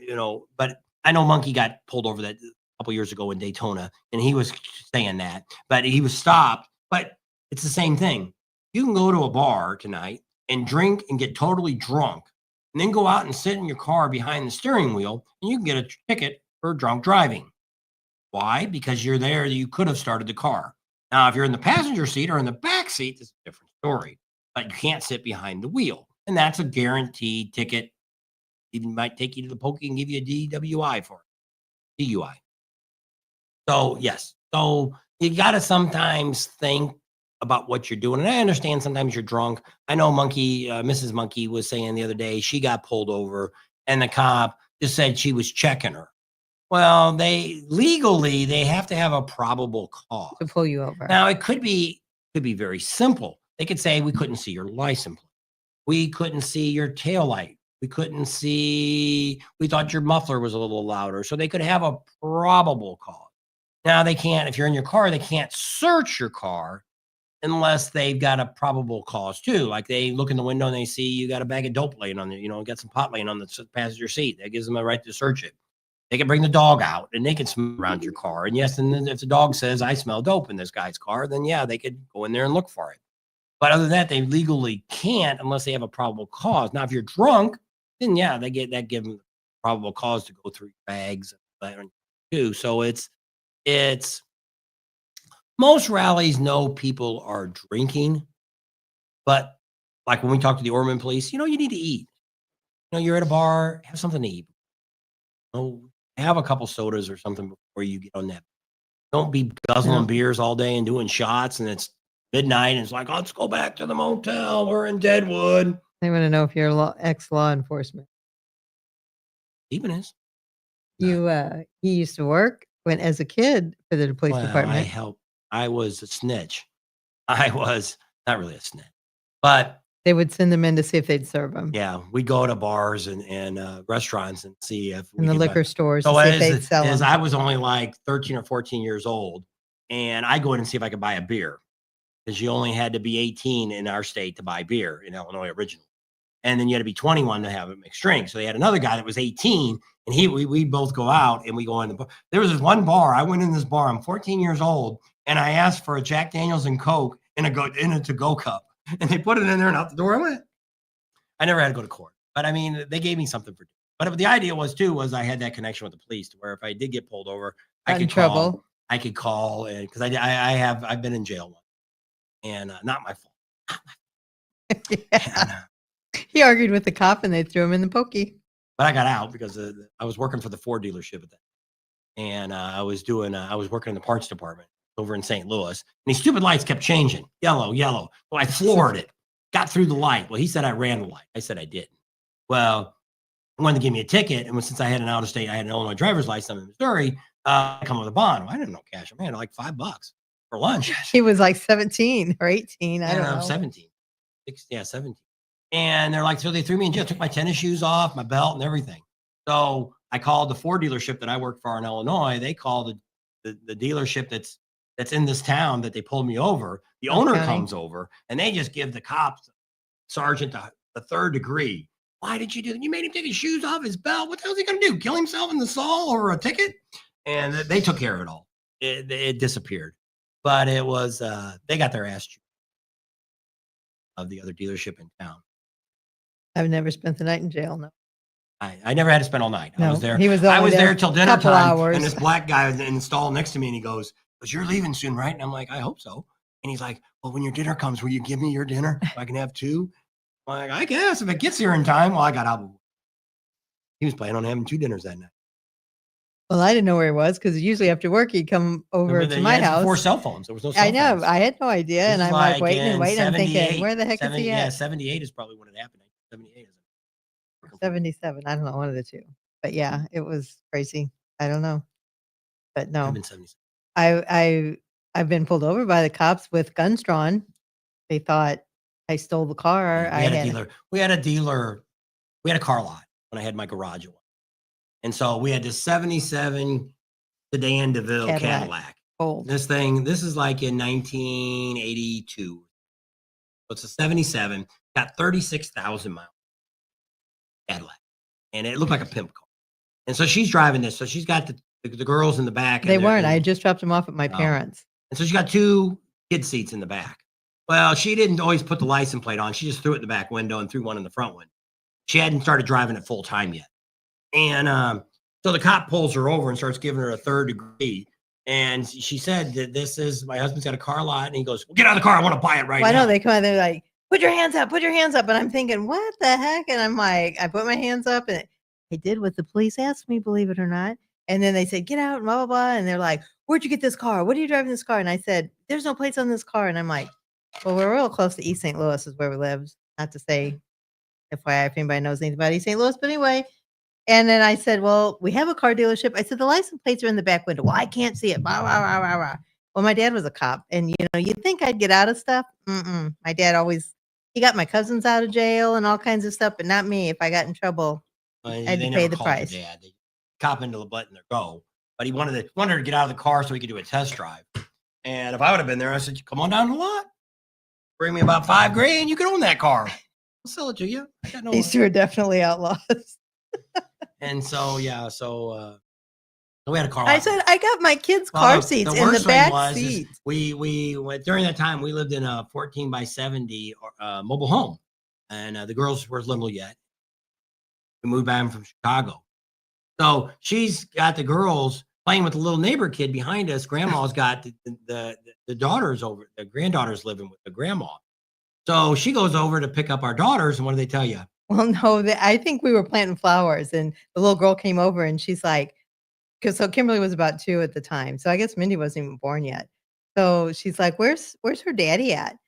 Speaker 1: but I know Monkey got pulled over that a couple years ago in Daytona, and he was saying that, but he was stopped. But it's the same thing. You can go to a bar tonight and drink and get totally drunk, and then go out and sit in your car behind the steering wheel, and you can get a ticket for drunk driving. Why? Because you're there. You could have started the car. Now, if you're in the passenger seat or in the back seat, it's a different story. But you can't sit behind the wheel, and that's a guaranteed ticket. Even might take you to the pokey and give you a DWI for it, DUI. So yes, so you got to sometimes think about what you're doing. And I understand sometimes you're drunk. I know Mrs. Monkey was saying the other day she got pulled over, and the cop just said she was checking her. Well, they legally have to have a probable cause
Speaker 2: To pull you over.
Speaker 1: Now it could be very simple. They could say we couldn't see your license plate, we couldn't see your tail light, we couldn't see, we thought your muffler was a little louder. So they could have a probable cause. Now they can't, if you're in your car, they can't search your car unless they've got a probable cause too. Like they look in the window and they see you got a bag of dope laying on there, got some pot laying on the passenger seat. That gives them a right to search it. They can bring the dog out and they can smell around your car. And yes, and then if the dog says, I smell dope in this guy's car, then yeah, they could go in there and look for it. But other than that, they legally can't unless they have a probable cause. Now, if you're drunk, then yeah, they give them probable cause to go through your bags too. So it's most rallies know people are drinking, but like when we talk to the Ormond police, you need to eat. You're at a bar, have something to eat. Have a couple sodas or something before you get on that. Don't be guzzling beers all day and doing shots, and it's midnight and it's like, let's go back to the motel. We're in Deadwood.
Speaker 2: They want to know if you're ex-law enforcement.
Speaker 1: Even is.
Speaker 2: You used to work as a kid for the police department.
Speaker 1: I was a snitch. I was not really a snitch, but
Speaker 2: they would send them in to see if they'd serve them.
Speaker 1: Yeah, we'd go to bars and restaurants and see if
Speaker 2: in the liquor stores.
Speaker 1: So
Speaker 2: to see if they'd sell them.
Speaker 1: I was only like 13 or 14 years old, and I go in and see if I could buy a beer, because you only had to be 18 in our state to buy beer in Illinois originally, and then you had to be 21 to have a mixed drink. So they had another guy that was 18, and we both go out and we go in the bar. There was this one bar. I went in this bar. I'm 14 years old, and I asked for a Jack Daniels and Coke in a to-go cup. And they put it in there, and out the door I went. I never had to go to court, but I mean, they gave me something for. But the idea was I had that connection with the police, to where if I did get pulled over, I could call, and because I've been in jail once, and not my fault.
Speaker 2: Yeah. He argued with the cop, and they threw him in the pokey.
Speaker 1: But I got out because I was working for the Ford dealership at that, and I was working in the parts department over in St. Louis, and these stupid lights kept changing, yellow. Well, I floored it, got through the light. Well, he said I ran the light. I said I didn't. Well, he wanted to give me a ticket, and since I had an Illinois driver's license in Missouri, I come with a bond. Well, I didn't know cash. I had like $5 for lunch.
Speaker 2: He was like 17 or 18. I don't know.
Speaker 1: 17. 17. And they're like, so they threw me in jail, took my tennis shoes off, my belt and everything. So I called the Ford dealership that I work for in Illinois. They called the dealership that's in this town that they pulled me over. The owner comes over and they just give the cops sergeant the third degree. Why did you do that? You made him take his shoes off, his belt. What the hell is he going to do? Kill himself in the stall or a ticket? And they took care of it all. It disappeared. But it was, they got their ass chewed of the other dealership in town.
Speaker 2: I've never spent the night in jail. No.
Speaker 1: I never had to spend all night.
Speaker 2: No,
Speaker 1: I was there.
Speaker 2: He was
Speaker 1: I was there till dinner time.
Speaker 2: hours.
Speaker 1: And this black guy was in the stall next to me and he goes, "But you're leaving soon, right?" And I'm like, "I hope so." And he's like, "Well, when your dinner comes, will you give me your dinner? So I can have two?" I'm like, "I guess if it gets here in time." Well, I got out. He was planning on having 2 dinners that night.
Speaker 2: Well, I didn't know where he was because usually after work he'd come over to my house.
Speaker 1: 4 cell phones. There was no cell phones.
Speaker 2: I know. I had no idea.
Speaker 1: This
Speaker 2: and
Speaker 1: is
Speaker 2: I'm like
Speaker 1: like
Speaker 2: waiting and
Speaker 1: in
Speaker 2: waiting. I'm thinking,
Speaker 1: 78,
Speaker 2: where the heck is he
Speaker 1: Yeah,
Speaker 2: at?
Speaker 1: 78 is probably when it happened. 78 is
Speaker 2: 77. I don't know, one of the two. But yeah, it was crazy. I don't know. But no,
Speaker 1: I've been 77.
Speaker 2: I've been pulled over by the cops with guns drawn. They thought I stole the car.
Speaker 1: We had a dealer. We had a car lot when I had my garage one. And so we had this 77 Sedan DeVille Cadillac.
Speaker 2: Old.
Speaker 1: This is like in 1982. So it's a 77, got 36,000 miles. Cadillac. And it looked like a pimp car. And so she's driving this. So she's got the girls in the back.
Speaker 2: They weren't. I just dropped them off at my parents'.
Speaker 1: And so she got 2 kid seats in the back. Well, she didn't always put the license plate on. She just threw it in the back window and threw one in the front window. She hadn't started driving it full time yet. And so the cop pulls her over and starts giving her a third degree. And she said that this is, my husband's got a car lot. And he goes, "Well, get out of the car. I want to buy it right now."
Speaker 2: I know. They come out, they're like, put your hands up. And I'm thinking, what the heck? And I'm like, I put my hands up and I did what the police asked me, believe it or not. And then they said, get out, blah, blah, blah. And they're like, "Where'd you get this car? What are you driving this car?" And I said, "There's no plates on this car." And I'm like, well, we're real close to East St. Louis is where we live. Not to say, FYI, if anybody knows anything about East St. Louis, but anyway. And then I said, well, we have a car dealership. I said, the license plates are in the back window. Well, I can't see it. Blah, blah, blah, blah, blah. Well, my dad was a cop. And, you'd think I'd get out of stuff. My dad he got my cousins out of jail and all kinds of stuff, but not me. If I got in trouble, I had to pay the price.
Speaker 1: Dad. They cop into the button, there go. But he wanted her to get out of the car so he could do a test drive. And if I would have been there, I said, "Come on down to the lot. Bring me about $5,000. You can own that car. I'll sell it to you."
Speaker 2: These two are definitely outlaws.
Speaker 1: And so, yeah, we had a car.
Speaker 2: I said, I got my kids' car seats in the back seat.
Speaker 1: We went during that time. We lived in a 14 by 70 mobile home, and the girls were little yet. We moved back from Chicago, so she's got the girls playing with the little neighbor kid behind us. Grandma's got the daughters over. The granddaughters living with the grandma. So she goes over to pick up our daughters, and what do they tell you?
Speaker 2: Well, no, I think we were planting flowers, and the little girl came over, and she's like, so Kimberly was about 2 at the time, so I guess Mindy wasn't even born yet. So she's like, "Where's her daddy at?"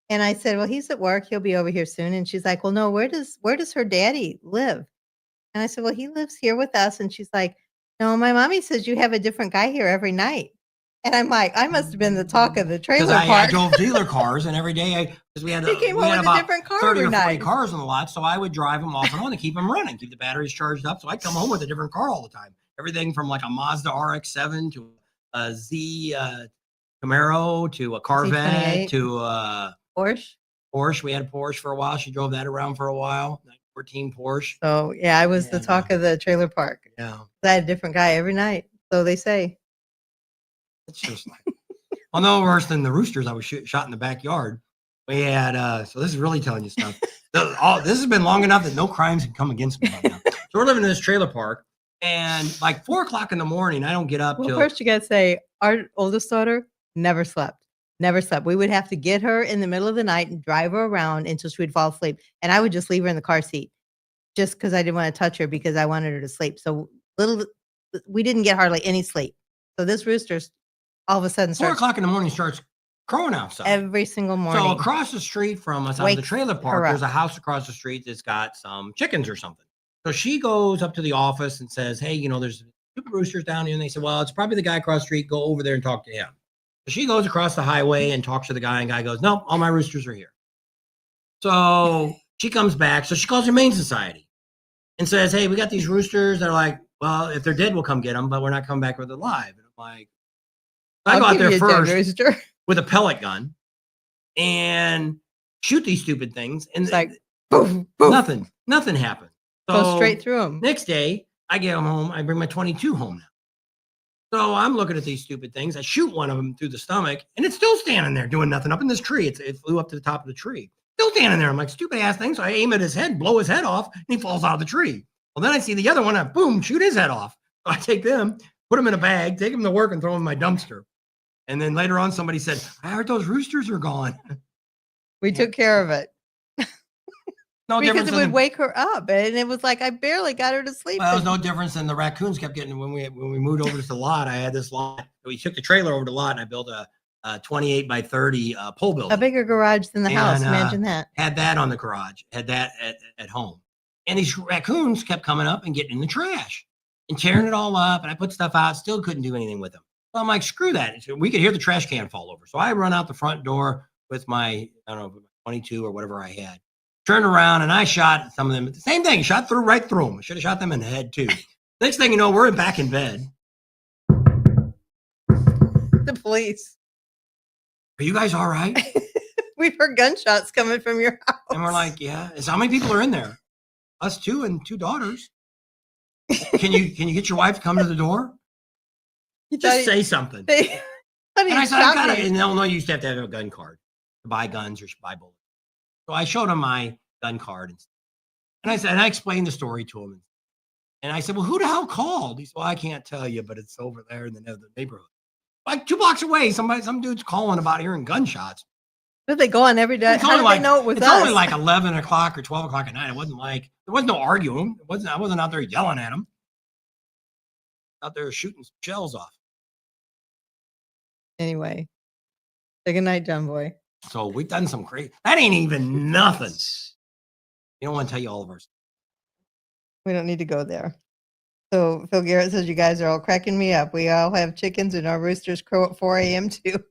Speaker 2: And I said, "Well, he's at work. He'll be over here soon." And she's like, "Well, no, where does her daddy live?" And I said, "Well, he lives here with us." And she's like, "No, my mommy says you have a different guy here every night." And I'm like, I must have been the talk of the trailer park.
Speaker 1: I drove dealer cars, and every day because we had
Speaker 2: he came home with a different car
Speaker 1: 30
Speaker 2: every
Speaker 1: or 40
Speaker 2: night.
Speaker 1: cars on the lot, so I would drive them off and on to keep them running, keep the batteries charged up. So I'd come home with a different car all the time. Everything from like a Mazda RX-7 to a Z Camaro to a Corvette to a Porsche. We had a Porsche for a while. She drove that around for a while. 14 Porsche.
Speaker 2: So yeah, I was the talk of the trailer park.
Speaker 1: Yeah,
Speaker 2: I had a different guy every night. So they say.
Speaker 1: It's just like, well, no worse than the roosters I was shot in the backyard. We had, so this is really telling you stuff. This has been long enough that no crimes can come against me right now. So we're living in this trailer park, and like 4 o'clock in the morning, I don't get up till.
Speaker 2: First you got to say, our oldest daughter never slept. We would have to get her in the middle of the night and drive her around until she would fall asleep. And I would just leave her in the car seat just because I didn't want to touch her because I wanted her to sleep. So we didn't get hardly any sleep. So this rooster's all of a sudden
Speaker 1: 4 o'clock in the morning starts crowing outside
Speaker 2: every single morning.
Speaker 1: So across the street from us, out of the trailer park, there's a house across the street that's got some chickens or something. So she goes up to the office and says, "Hey, there's 2 roosters down here." And they said, "Well, it's probably the guy across the street. Go over there and talk to him." So she goes across the highway and talks to the guy, and the guy goes, "No, all my roosters are here." So she comes back. So she calls the Humane Society and says, hey, we got these roosters. They're like, well, if they're dead, we'll come get them, but we're not coming back with them alive. And I'm like, I go out there first with a pellet gun and shoot these stupid things. And
Speaker 2: it's like, boom, boom.
Speaker 1: Nothing happened.
Speaker 2: So go straight through them.
Speaker 1: Next day, I get them home. I bring my 22 home now. So I'm looking at these stupid things. I shoot one of them through the stomach, and it's still standing there doing nothing up in this tree. It flew up to the top of the tree. Still standing there. I'm like, stupid ass thing. So I aim at his head, blow his head off, and he falls out of the tree. Well, then I see the other one. I boom, shoot his head off. So I take them, put them in a bag, take them to work, and throw them in my dumpster. And then later on, somebody said, I heard those roosters are gone.
Speaker 2: We took care of it.
Speaker 1: No
Speaker 2: because it would wake her up, and it was like I barely got her to sleep.
Speaker 1: Well, it was no difference than the raccoons kept getting when we moved over to the lot. I had this lot. We took the trailer over to the lot, and I built a 28 by 30 pole building.
Speaker 2: A bigger garage than the house. Imagine that.
Speaker 1: Had that on the garage. Had that at home. And these raccoons kept coming up and getting in the trash and tearing it all up. And I put stuff out. Still couldn't do anything with them. So I'm like, screw that. So we could hear the trash can fall over. So I run out the front door with my 22 or whatever I had. Turned around and I shot some of them. The same thing, shot right through them. I should have shot them in the head too. Next thing you know, we're back in bed.
Speaker 2: The police.
Speaker 1: Are you guys all right?
Speaker 2: We've heard gunshots coming from your house.
Speaker 1: And we're like, yeah. So how many people are in there? Us two and 2 daughters. Can you get your wife to come to the door? Just say something. And I said, I got it. In Illinois, you used to have a gun card to buy guns or buy bullets. So I showed him my gun card and I explained the story to him. And I said, well, who the hell called? He said, well, I can't tell you, but it's over there in the neighborhood. Like 2 blocks away, some dude's calling about hearing gunshots.
Speaker 2: But they go on every day. How do they know it was us?
Speaker 1: It's only like 11 o'clock or 12 o'clock at night. It wasn't like, there was no arguing. I wasn't out there yelling at him. Out there shooting some shells off.
Speaker 2: Anyway, say good night, John Boy.
Speaker 1: So we've done some crazy. That ain't even nothing. You don't want to tell you all of ours.
Speaker 2: We don't need to go there. So Phil Garrett says you guys are all cracking me up. We all have chickens and our roosters crow at 4 a.m. too.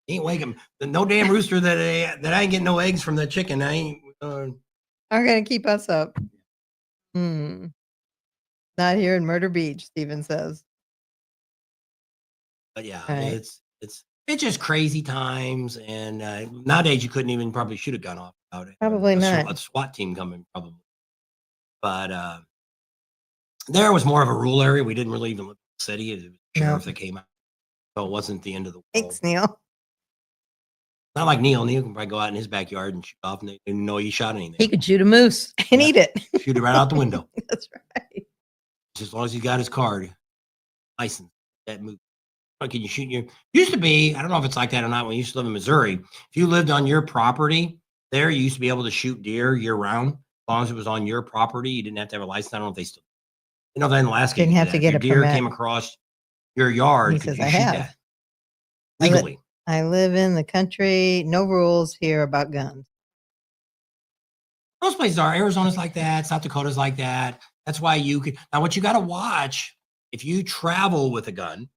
Speaker 1: Ain't waking no damn rooster that I ain't getting no eggs from the chicken. I ain't
Speaker 2: are gonna keep us up. Not here in Murder Beach, Steven says.
Speaker 1: But yeah, right. It's just crazy times, and nowadays you couldn't even probably shoot a gun off without it.
Speaker 2: Probably not.
Speaker 1: A SWAT team coming, probably. But there was more of a rural area. We didn't really even live in the city. It was the sheriff that came out, so it wasn't the end of the world.
Speaker 2: Thanks, Neil.
Speaker 1: Not like Neil. Neil can probably go out in his backyard and shoot off, and they didn't know he shot anything.
Speaker 2: He could shoot a moose and eat it.
Speaker 1: Shoot it right out the window.
Speaker 2: That's right.
Speaker 1: Just as long as he got his card, license, that moose. Can you shoot your? Used to be, I don't know if it's like that or not. When you used to live in Missouri, if you lived on your property, there you used to be able to shoot deer year round. As long as it was on your property, you didn't have to have a license. I don't know if they still. You know, then in Alaska,
Speaker 2: didn't have to get a
Speaker 1: deer
Speaker 2: permit.
Speaker 1: Came across your yard.
Speaker 2: He says, I have.
Speaker 1: That legally.
Speaker 2: I live in the country. No rules here about guns.
Speaker 1: Most places are. Arizona's like that. South Dakota's like that. That's why you could. Now, what you got to watch if you travel with a gun,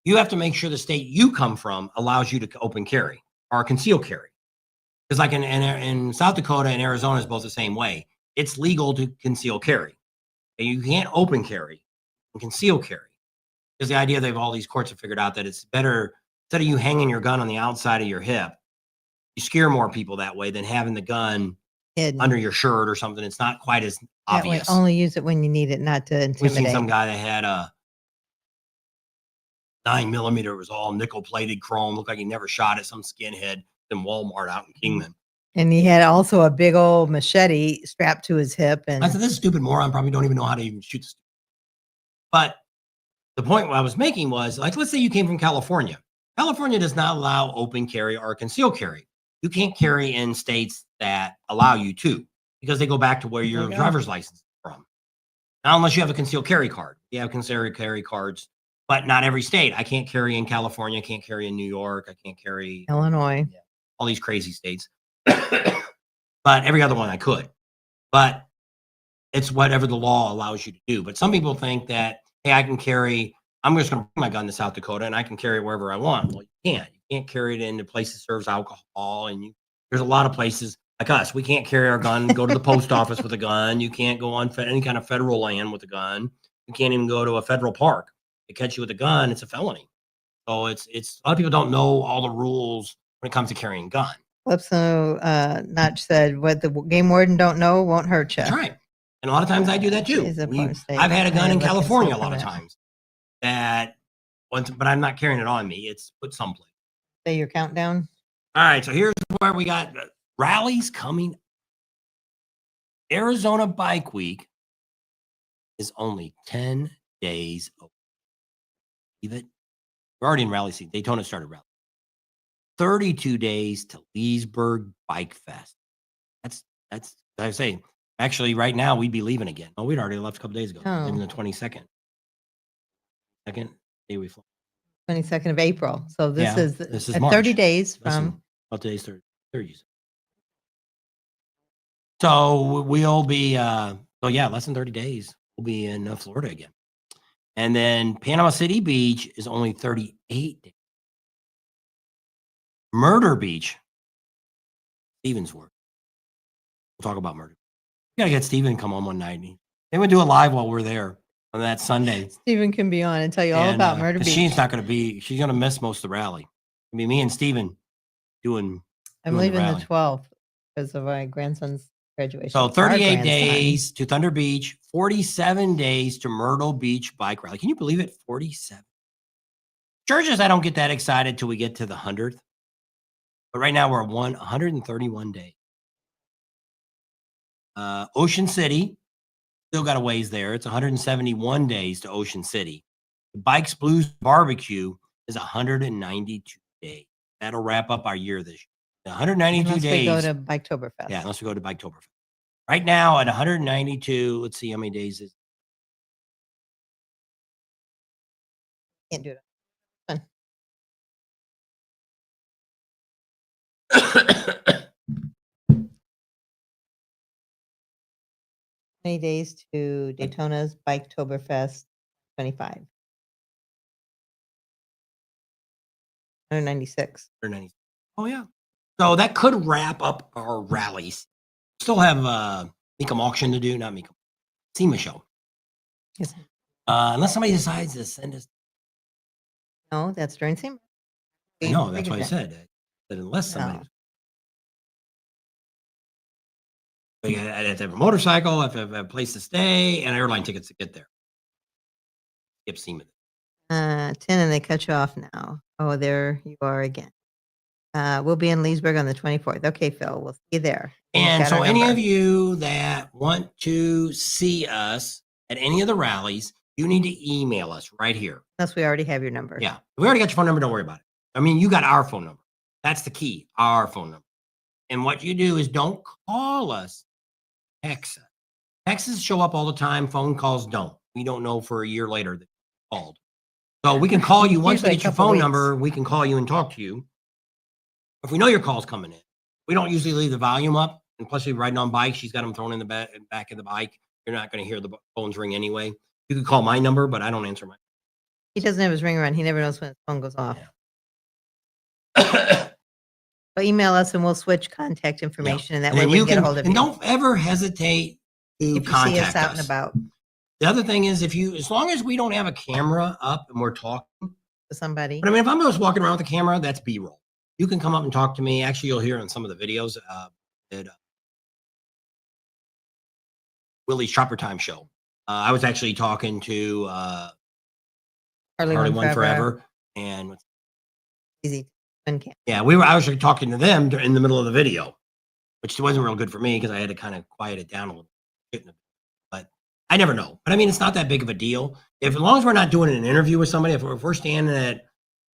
Speaker 1: you have to make sure the state you come from allows you to open carry or conceal carry. Because like in South Dakota and Arizona is both the same way. It's legal to conceal carry. And you can't open carry and conceal carry. Because the idea they've all these courts have figured out that it's better, instead of you hanging your gun on the outside of your hip, you scare more people that way than having the gun hidden under your shirt or something. It's not quite as obvious.
Speaker 2: That way, only use it when you need it, not to intimidate.
Speaker 1: We've seen some guy that had a 9mm. It was all nickel plated chrome. Looked like he never shot at some skinhead in Walmart out in Kingman.
Speaker 2: And he had also a big old machete strapped to his hip. And
Speaker 1: I said, this stupid moron probably don't even know how to even shoot this. But the point I was making was, like, let's say you came from California. California does not allow open carry or conceal carry. You can't carry in states that allow you to, because they go back to where your driver's license is from. Now, unless you have a concealed carry card. You have concealed carry cards, but not every state. I can't carry in California. I can't carry in New York. I can't carry
Speaker 2: Illinois.
Speaker 1: All these crazy states. But every other one I could. But it's whatever the law allows you to do. But some people think that, hey, I'm just going to bring my gun to South Dakota and I can carry it wherever I want. Well, you can't. You can't carry it into places that serves alcohol, and you There's a lot of places like us. We can't carry our gun, go to the post office with a gun. You can't go on any kind of federal land with a gun. You can't even go to a federal park. They catch you with a gun, it's a felony. So it's a lot of people don't know all the rules when it comes to carrying a gun.
Speaker 2: Calypso Notch said, "What the game warden don't know won't hurt you."
Speaker 1: That's right. And a lot of times I do that too.
Speaker 2: Is a foreign state.
Speaker 1: I've had a gun in
Speaker 2: Liquor
Speaker 1: California a
Speaker 2: store
Speaker 1: lot of
Speaker 2: permit.
Speaker 1: times that once, but I'm not carrying it on me. It's put someplace.
Speaker 2: Say your countdown.
Speaker 1: All right. So here's where we got rallies coming. Arizona Bike Week is only 10 days away. Believe it? We're already in rally season. Daytona started rally. 32 days to Leesburg Bike Fest. That's I say. Actually, right now we'd be leaving again. Oh, we'd already left a couple days ago.
Speaker 2: Oh.
Speaker 1: Leaving the 22nd. Second day we fly.
Speaker 2: 22nd of April. So this is
Speaker 1: March.
Speaker 2: 30 days
Speaker 1: Listen,
Speaker 2: from.
Speaker 1: what today's 30. So we'll be less than 30 days. We'll be in Florida again. And then Panama City Beach is only 38 days. Murder Beach, Stevensworth. We'll talk about murder. We got to get Steven to come on one night. They would do a live while we're there on that Sunday.
Speaker 2: Steven can be on and tell you all about Murder Beach.
Speaker 1: She's not going to be, she's going to miss most of the rally. I mean, me and Steven doing.
Speaker 2: I'm leaving the 12th because of my grandson's graduation.
Speaker 1: So 38 days to Thunder Beach, 47 days to Myrtle Beach Bike Rally. Can you believe it? 47. Churches, I don't get that excited till we get to the 100th. But right now we're 131 days. Ocean City, still got a ways there. It's 171 days to Ocean City. The Bikes Blues Barbecue is 192 days. That'll wrap up our year this year. 192
Speaker 2: unless
Speaker 1: days.
Speaker 2: We go to Biketoberfest.
Speaker 1: Yeah, unless we go to Biketoberfest. Right now at 192, let's see how many days is.
Speaker 2: Can't do it. Many days to Daytona's Biketoberfest 25. 196.
Speaker 1: 196. Oh yeah. So that could wrap up our rallies. Still have Mecum auction to do, not Mecum. SEMA show.
Speaker 2: Yes.
Speaker 1: Unless somebody decides to send us.
Speaker 2: No, that's during SEMA.
Speaker 1: No, that's what I said. That unless somebody.
Speaker 2: No.
Speaker 1: I have to have a motorcycle, I have to have a place to stay, and airline tickets to get there. Skip SEMA.
Speaker 2: 10 and they cut you off now. Oh, there you are again. We'll be in Leesburg on the 24th. Okay, Phil, we'll see you there.
Speaker 1: And so any of you that want to see us at any of the rallies, you need to email us right here.
Speaker 2: Unless we already have your number.
Speaker 1: Yeah. If we already got your phone number, don't worry about it. I mean, you got our phone number. That's the key, our phone number. And what you do is don't call us, text us. Texts show up all the time. Phone calls don't. We don't know for a year later that you called. So we can call you once we get your phone number. We can call you and talk to you. If we know your call's coming in, we don't usually leave the volume up. And plus, we're riding on bikes. She's got them thrown in the back of the bike. You're not going to hear the phones ring anyway. You can call my number, but I don't answer my.
Speaker 2: He doesn't have his ringer on. He never knows when his phone goes off.
Speaker 1: Yeah.
Speaker 2: So email us and we'll switch contact information, and that way we can get a hold of you.
Speaker 1: And don't ever hesitate to
Speaker 2: if you
Speaker 1: contact
Speaker 2: see us out
Speaker 1: us.
Speaker 2: and about.
Speaker 1: The other thing is, as long as we don't have a camera up and we're talking
Speaker 2: to somebody.
Speaker 1: But I mean, if I'm just walking around with a camera, that's B-roll. You can come up and talk to me. Actually, you'll hear in some of the videos at Willie's Chopper Time show. I was actually talking to
Speaker 2: Harley
Speaker 1: One Forever and
Speaker 2: Easy.
Speaker 1: Yeah, I was actually talking to them in the middle of the video, which wasn't real good for me because I had to kind of quiet it down a little bit. But I never know. But I mean, it's not that big of a deal. As long as we're not doing an interview with somebody, if we're standing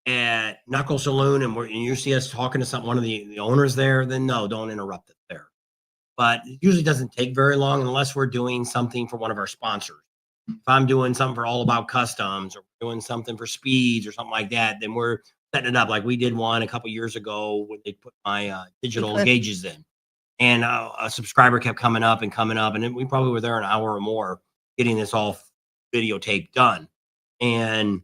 Speaker 1: at Knuckle Saloon and you see us talking to one of the owners there, then no, don't interrupt it there. But it usually doesn't take very long unless we're doing something for one of our sponsors. If I'm doing something for All About Customs or doing something for Speeds or something like that, then we're setting it up. Like we did one a couple years ago when they put my digital gauges in, and a subscriber kept coming up, and then we probably were there an hour or more getting this all videotape done, and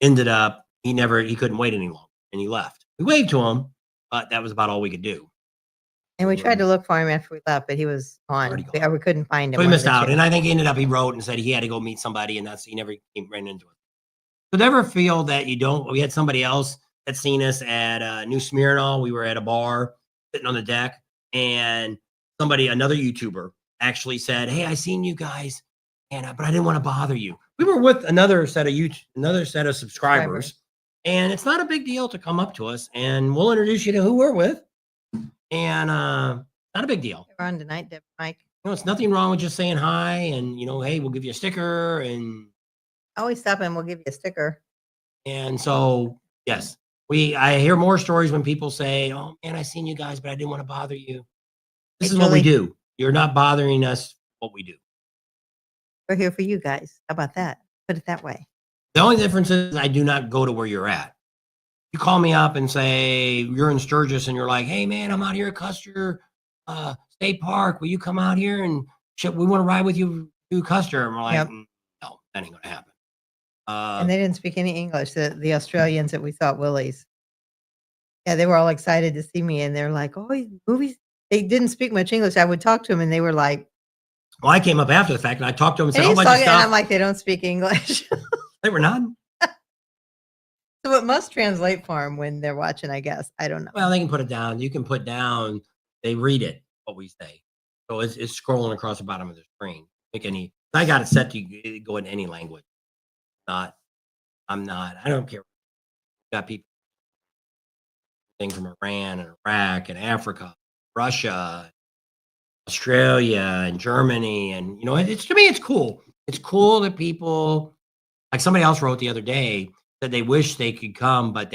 Speaker 1: ended up he couldn't wait any longer and he left. We waved to him, but that was about all we could do.
Speaker 2: And we tried to look for him after we left, but he was
Speaker 1: Already
Speaker 2: gone.
Speaker 1: gone.
Speaker 2: We couldn't find him.
Speaker 1: So he
Speaker 2: one of
Speaker 1: missed
Speaker 2: the
Speaker 1: out.
Speaker 2: chairs.
Speaker 1: And I think he wrote and said he had to go meet somebody, and he never ran into it. So never feel that you don't. We had somebody else that seen us at New Smyrna. We were at a bar sitting on the deck, and another YouTuber, actually said, "Hey, I seen you guys, and but I didn't want to bother you." We were with another set of subscribers, and it's not a big deal to come up to us, and we'll introduce you to who we're with, and not a big deal.
Speaker 2: We're on tonight, Mike.
Speaker 1: It's nothing wrong with just saying hi, and hey, we'll give you a sticker, and
Speaker 2: always stop and we'll give you a sticker.
Speaker 1: And so, yes, I hear more stories when people say, "Oh man, I seen you guys, but I didn't want to bother you." This is what we do. You're not bothering us. What we do.
Speaker 2: We're here for you guys. How about that? Put it that way.
Speaker 1: The only difference is I do not go to where you're at. You call me up and say you're in Sturgis, and you're like, "Hey man, I'm out here at Custer State Park. Will you come out here and we want to ride with you to Custer?" And we're like, "No, that ain't gonna happen."
Speaker 2: And they didn't speak any English. The Australians that we saw at Willie's. Yeah, they were all excited to see me, and they're like, "Oh, movies." They didn't speak much English. I would talk to them, and they were like,
Speaker 1: "Well," I came up after the fact, and I talked to them and said,
Speaker 2: "Oh,
Speaker 1: bunch of stuff."
Speaker 2: And I'm like, "They don't speak English."
Speaker 1: They were nodding.
Speaker 2: So it must translate for them when they're watching, I guess. I don't know.
Speaker 1: Well, they can put it down. You can put down. They read it, what we say. So it's scrolling across the bottom of the screen. I got it set to go in any language. I'm not. I don't care. Got people from Iran and Iraq and Africa, Russia, Australia and Germany, and it's to me it's cool. It's cool that people, like somebody else wrote the other day, that they wish they could come, but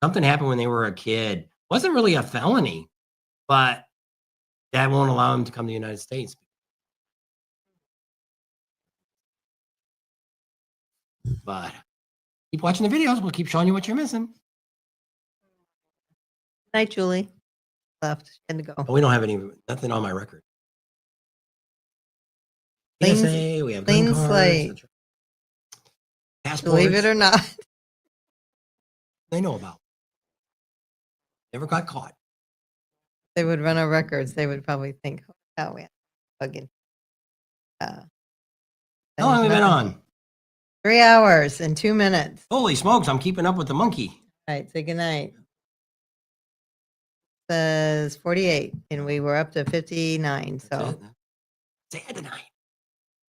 Speaker 1: something happened when they were a kid. It wasn't really a felony, but that won't allow them to come to the United States. But keep watching the videos. We'll keep showing you what you're missing.
Speaker 2: Night, Julie. Left. She had to go.
Speaker 1: Oh, we don't have nothing on my record.
Speaker 2: Clean-
Speaker 1: PSA, we have
Speaker 2: clean
Speaker 1: gun cards,
Speaker 2: slate.
Speaker 1: passports.
Speaker 2: Believe it or not.
Speaker 1: They know about. Never got caught.
Speaker 2: They would run our records. They would probably think, "Oh, we have bugging."
Speaker 1: How long have we been on?
Speaker 2: 3 hours and 2 minutes.
Speaker 1: Holy smokes, I'm keeping up with the monkey.
Speaker 2: All right, say goodnight. Says 48, and we were up to 59. So
Speaker 1: say it tonight.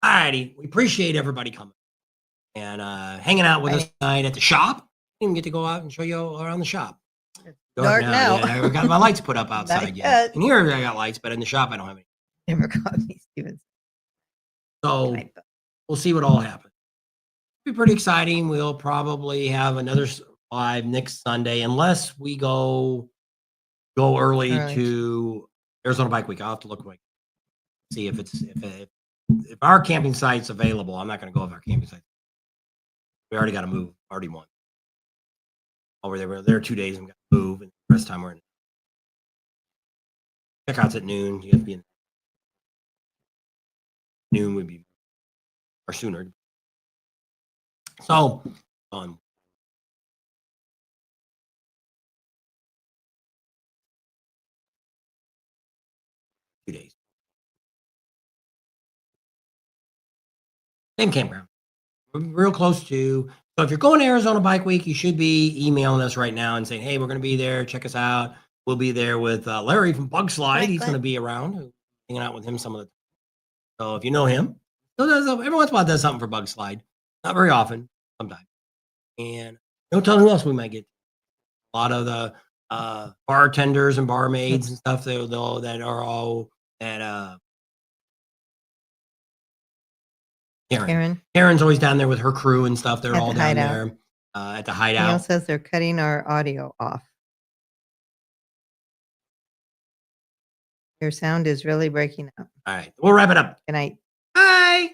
Speaker 1: All righty. We appreciate everybody coming and hanging out with us tonight at the shop. Didn't get to go out and show you around the shop.
Speaker 2: Dark now.
Speaker 1: Yeah, I got my lights put up outside yet. And here I got lights, but in the shop I don't have any.
Speaker 2: Never called me, Steven.
Speaker 1: So we'll see what all happens. It'll be pretty exciting. We'll probably have another live next Sunday, unless we go early to Arizona Bike Week. I'll have to look see if our camping site's available. I'm not going to go if our camping site. We already got to move. Already won. Over there, we're there 2 days and we got to move, and the rest of the time we're in. Checkouts at noon. You have to be in. Noon would be or sooner. So, 2 days. Same campground. We're real close to. So if you're going to Arizona Bike Week, you should be emailing us right now and saying, "Hey, we're going to be there. Check us out." We'll be there with Larry from Bug Slide. He's going to be around, hanging out with him some of the time. So if you know him, every once in a while does something for Bug Slide. Not very often, sometimes. And don't tell who else we might get. A lot of the bartenders and barmaids and stuff that are all at Karen's always down there with her crew and stuff. They're all down there at the hideout.
Speaker 2: Neil says they're cutting our audio off. Your sound is really breaking up.
Speaker 1: All right. We'll wrap it up.
Speaker 2: Good night.
Speaker 1: Bye.